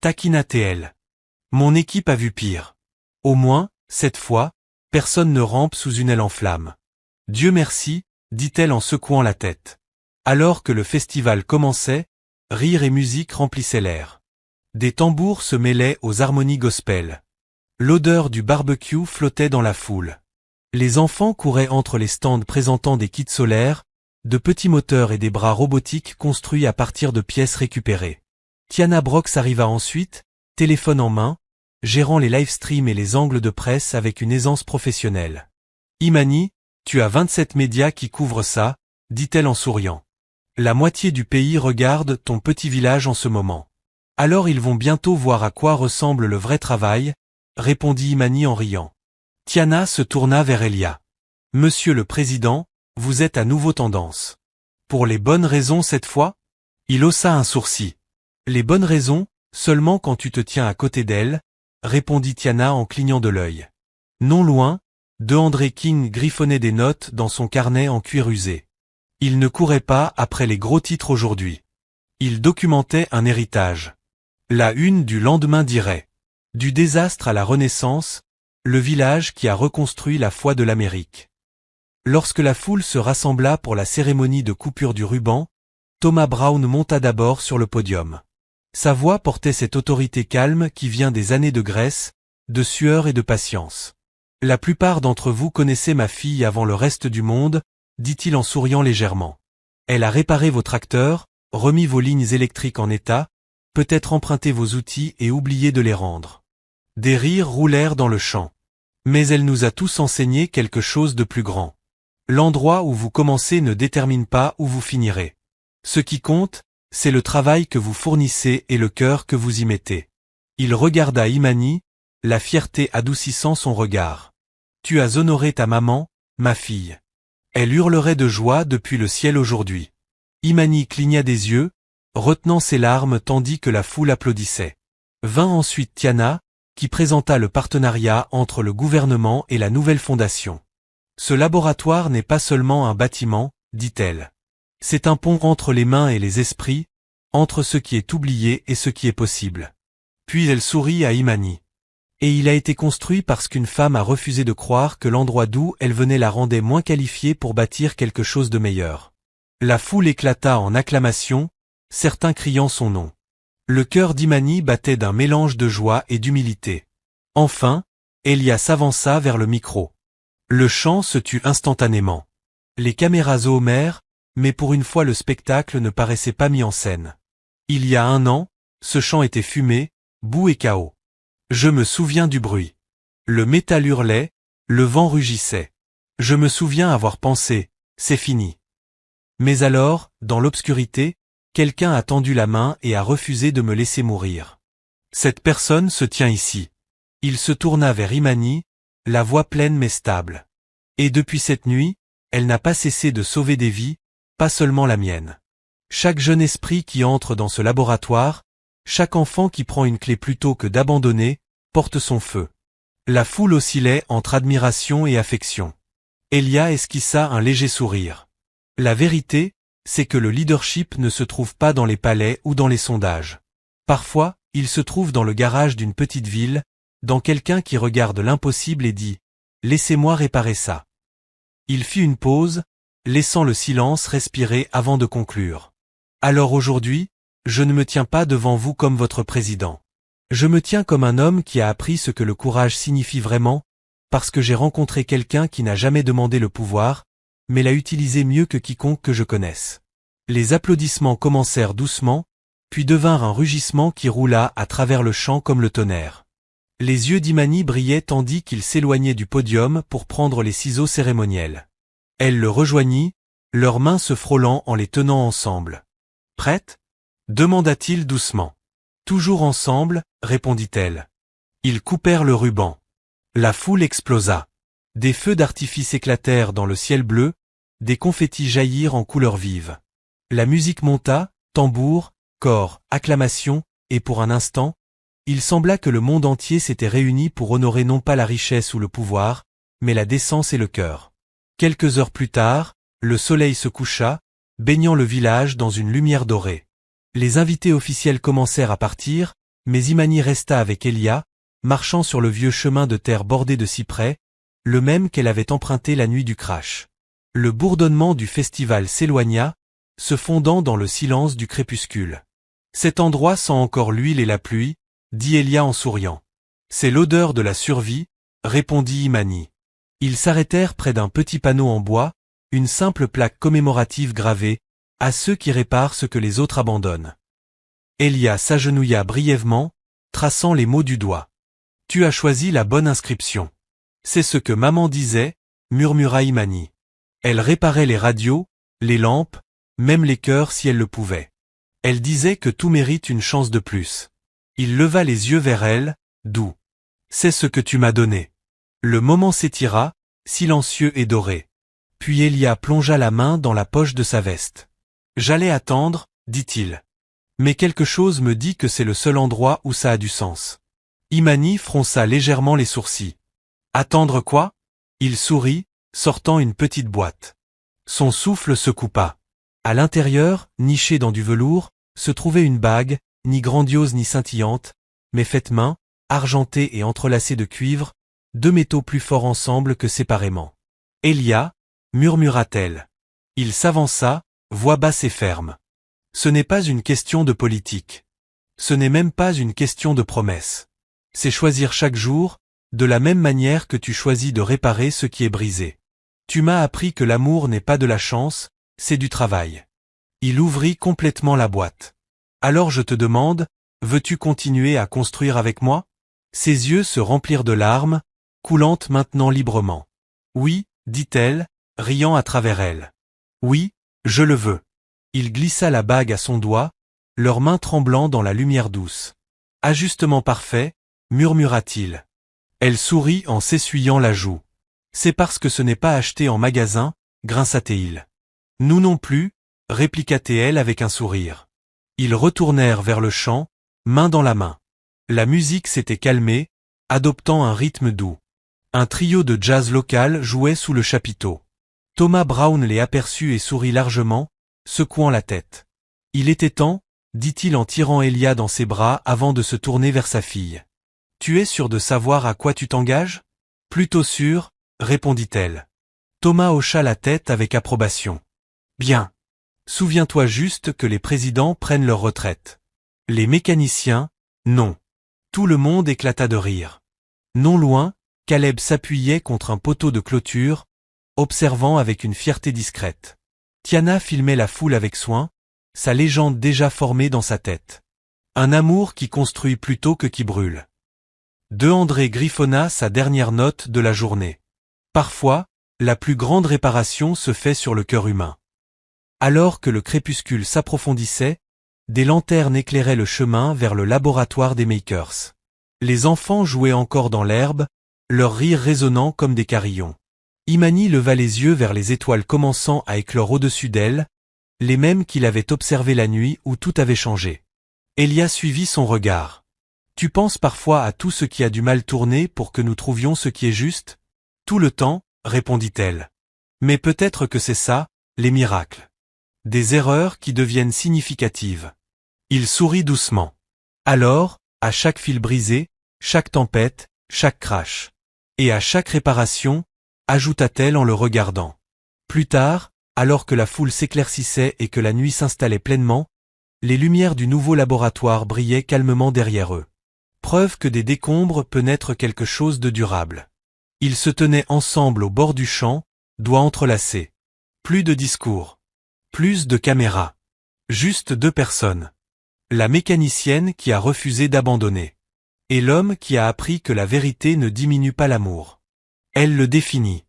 [SPEAKER 1] taquina TL. « Mon équipe a vu pire. Au moins, cette fois, personne ne rampe sous une aile en flammes. Dieu merci, dit-elle en secouant la tête. Alors que le festival commençait, rire et musique remplissaient l'air. Des tambours se mêlaient aux harmonies gospel. L'odeur du barbecue flottait dans la foule. Les enfants couraient entre les stands présentant des kits solaires, de petits moteurs et des bras robotiques construits à partir de pièces récupérées. Tiana Brox arriva ensuite, téléphone en main, gérant les livestreams et les angles de presse avec une aisance professionnelle. « Imani, tu as 27 médias qui couvrent ça », dit-elle en souriant. « La moitié du pays regarde ton petit village en ce moment. Alors ils vont bientôt voir à quoi ressemble le vrai travail », répondit Imani en riant. Tiana se tourna vers Elia. « Monsieur le Président, vous êtes à nouveau tendance. Pour les bonnes raisons cette fois ?» Il haussa un sourcil. « Les bonnes raisons, seulement quand tu te tiens à côté d'elle », répondit Tiana en clignant de l'œil. Non loin, DeAndre King griffonnait des notes dans son carnet en cuir usé. Il ne courait pas après les gros titres aujourd'hui. Il documentait un héritage. La une du lendemain dirait « Du désastre à la Renaissance, le village qui a reconstruit la foi de l'Amérique ». Lorsque la foule se rassembla pour la cérémonie de coupure du ruban, Thomas Brown monta d'abord sur le podium. Sa voix portait cette autorité calme qui vient des années de Grèce, de sueur et de patience. « La plupart d'entre vous connaissaient ma fille avant le reste du monde », dit-il en souriant légèrement. « Elle a réparé vos tracteurs, remis vos lignes électriques en état, peut-être emprunté vos outils et oublié de les rendre. » Des rires roulèrent dans le champ. « Mais elle nous a tous enseigné quelque chose de plus grand. L'endroit où vous commencez ne détermine pas où vous finirez. Ce qui compte, c'est le travail que vous fournissez et le cœur que vous y mettez. » Il regarda Imani, la fierté adoucissant son regard. « Tu as honoré ta maman, ma fille. Elle hurlerait de joie depuis le ciel aujourd'hui. » Imani cligna des yeux, retenant ses larmes tandis que la foule applaudissait. Vint ensuite Tiana, qui présenta le partenariat entre le gouvernement et la nouvelle fondation. « Ce laboratoire n'est pas seulement un bâtiment, dit-elle. C'est un pont entre les mains et les esprits, entre ce qui est oublié et ce qui est possible. » Puis elle sourit à Imani. « Et il a été construit parce qu'une femme a refusé de croire que l'endroit d'où elle venait la rendait moins qualifiée pour bâtir quelque chose de meilleur. » La foule éclata en acclamations, certains criant son nom. Le cœur d'Imani battait d'un mélange de joie et d'humilité. Enfin, Elia s'avança vers le micro. Le chant se tut instantanément. Les caméras zoomèrent, mais pour une fois le spectacle ne paraissait pas mis en scène. Il y a 1 an, ce chant était fumé, boue et chaos. Je me souviens du bruit. Le métal hurlait, le vent rugissait. Je me souviens avoir pensé, c'est fini. Mais alors, dans l'obscurité, quelqu'un a tendu la main et a refusé de me laisser mourir. Cette personne se tient ici. Il se tourna vers Imani, la voix pleine mais stable. Et depuis cette nuit, elle n'a pas cessé de sauver des vies, pas seulement la mienne. Chaque jeune esprit qui entre dans ce laboratoire, chaque enfant qui prend une clé plutôt que d'abandonner, porte son feu. La foule oscillait entre admiration et affection. Elia esquissa un léger sourire. La vérité, c'est que le leadership ne se trouve pas dans les palais ou dans les sondages. Parfois, il se trouve dans le garage d'une petite ville, dans quelqu'un qui regarde l'impossible et dit « Laissez-moi réparer ça ». Il fit une pause, laissant le silence respirer avant de conclure. Alors aujourd'hui, je ne me tiens pas devant vous comme votre président. Je me tiens comme un homme qui a appris ce que le courage signifie vraiment, parce que j'ai rencontré quelqu'un qui n'a jamais demandé le pouvoir, mais l'a utilisé mieux que quiconque que je connaisse. Les applaudissements commencèrent doucement, puis devinrent un rugissement qui roula à travers le champ comme le tonnerre. Les yeux d'Imani brillaient tandis qu'il s'éloignait du podium pour prendre les ciseaux cérémoniels. Elle le rejoignit, leurs mains se frôlant en les tenant ensemble. « Prête ?» demanda-t-il doucement. « Toujours ensemble » répondit-elle. Ils coupèrent le ruban. La foule explosa. Des feux d'artifice éclatèrent dans le ciel bleu, des confettis jaillirent en couleurs vives. La musique monta, tambour, cor, acclamations, et pour un instant, il sembla que le monde entier s'était réuni pour honorer non pas la richesse ou le pouvoir, mais la décence et le cœur. Quelques heures plus tard, le soleil se coucha, baignant le village dans une lumière dorée. Les invités officiels commencèrent à partir, mais Imani resta avec Elia, marchant sur le vieux chemin de terre bordé de cyprès, le même qu'elle avait emprunté la nuit du crash. Le bourdonnement du festival s'éloigna, se fondant dans le silence du crépuscule. Cet endroit sent encore l'huile et la pluie, dit Elia en souriant. C'est l'odeur de la survie, répondit Imani. Ils s'arrêtèrent près d'un petit panneau en bois, une simple plaque commémorative gravée, à ceux qui réparent ce que les autres abandonnent. Elia s'agenouilla brièvement, traçant les mots du doigt. Tu as choisi la bonne inscription. C'est ce que maman disait, murmura Imani. Elle réparait les radios, les lampes, même les cœurs si elle le pouvait. Elle disait que tout mérite une chance de plus. Il leva les yeux vers elle, doux. C'est ce que tu m'as donné. Le moment s'étira, silencieux et doré. Puis Elia plongea la main dans la poche de sa veste. J'allais attendre, dit-il. Mais quelque chose me dit que c'est le seul endroit où ça a du sens. Imani fronça légèrement les sourcils. Attendre quoi? Il sourit, sortant une petite boîte. Son souffle se coupa. À l'intérieur, nichée dans du velours, se trouvait une bague, ni grandiose ni scintillante, mais faite main, argentée et entrelacée de cuivre, 2 métaux plus forts ensemble que séparément. Elia, murmura-t-elle. Il s'avança, voix basse et ferme. Ce n'est pas une question de politique. Ce n'est même pas une question de promesse. C'est choisir chaque jour, de la même manière que tu choisis de réparer ce qui est brisé. Tu m'as appris que l'amour n'est pas de la chance, c'est du travail. Il ouvrit complètement la boîte. Alors je te demande, veux-tu continuer à construire avec moi? Ses yeux se remplirent de larmes, coulantes maintenant librement. Oui, dit-elle, riant à travers elle. Oui, je le veux. Il glissa la bague à son doigt, leurs mains tremblant dans la lumière douce. Ajustement parfait, murmura-t-il. Elle sourit en s'essuyant la joue. C'est parce que ce n'est pas acheté en magasin, grinça-t-il. Nous non plus, répliqua-t-elle avec un sourire. Ils retournèrent vers le champ, main dans la main. La musique s'était calmée, adoptant un rythme doux. Un trio de jazz local jouait sous le chapiteau. Thomas Brown les aperçut et sourit largement, secouant la tête. Il était temps, dit-il en tirant Elia dans ses bras avant de se tourner vers sa fille. Tu es sûr de savoir à quoi tu t'engages? Plutôt sûr, répondit-elle. Thomas hocha la tête avec approbation. Bien. Souviens-toi juste que les présidents prennent leur retraite. Les mécaniciens, non. Tout le monde éclata de rire. Non loin, Caleb s'appuyait contre un poteau de clôture, observant avec une fierté discrète. Tiana filmait la foule avec soin, sa légende déjà formée dans sa tête. Un amour qui construit plutôt que qui brûle. De André griffonna sa dernière note de la journée. Parfois, la plus grande réparation se fait sur le cœur humain. Alors que le crépuscule s'approfondissait, des lanternes éclairaient le chemin vers le laboratoire des Makers. Les enfants jouaient encore dans l'herbe, leurs rires résonnant comme des carillons. Imani leva les yeux vers les étoiles commençant à éclore au-dessus d'elle, les mêmes qu'il avait observées la nuit où tout avait changé. Elia suivit son regard. « Tu penses parfois à tout ce qui a du mal tourner pour que nous trouvions ce qui est juste ? » « Tout le temps, répondit-elle. Mais peut-être que c'est ça, les miracles. Des erreurs qui deviennent significatives. Il sourit doucement. Alors, à chaque fil brisé, chaque tempête, chaque crash. Et à chaque réparation, ajouta-t-elle en le regardant. Plus tard, alors que la foule s'éclaircissait et que la nuit s'installait pleinement, les lumières du nouveau laboratoire brillaient calmement derrière eux. Preuve que des décombres peut naître quelque chose de durable. Ils se tenaient ensemble au bord du champ, doigts entrelacés. Plus de discours. Plus de caméras. Juste 2 personnes. La mécanicienne qui a refusé d'abandonner. Et l'homme qui a appris que la vérité ne diminue pas l'amour. Elle le définit.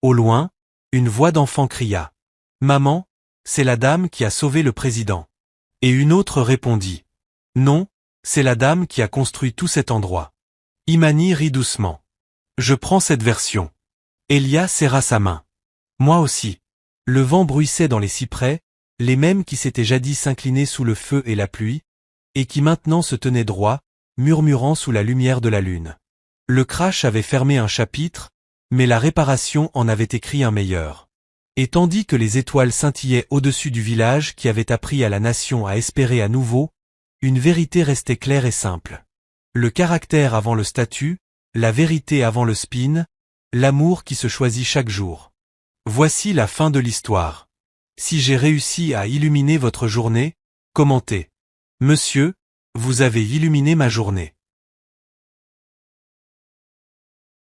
[SPEAKER 1] Au loin, une voix d'enfant cria. « Maman, c'est la dame qui a sauvé le président. » Et une autre répondit. « Non, c'est la dame qui a construit tout cet endroit. » Imani rit doucement. Je prends cette version. Elia serra sa main. Moi aussi. Le vent bruissait dans les cyprès, les mêmes qui s'étaient jadis inclinés sous le feu et la pluie, et qui maintenant se tenaient droits, murmurant sous la lumière de la lune. Le crash avait fermé un chapitre, mais la réparation en avait écrit un meilleur. Et tandis que les étoiles scintillaient au-dessus du village qui avait appris à la nation à espérer à nouveau, une vérité restait claire et simple. Le caractère avant le statut, la vérité avant le spin, l'amour qui se choisit chaque jour. Voici la fin de l'histoire. Si j'ai réussi à illuminer votre journée, commentez. Monsieur, vous avez illuminé ma journée.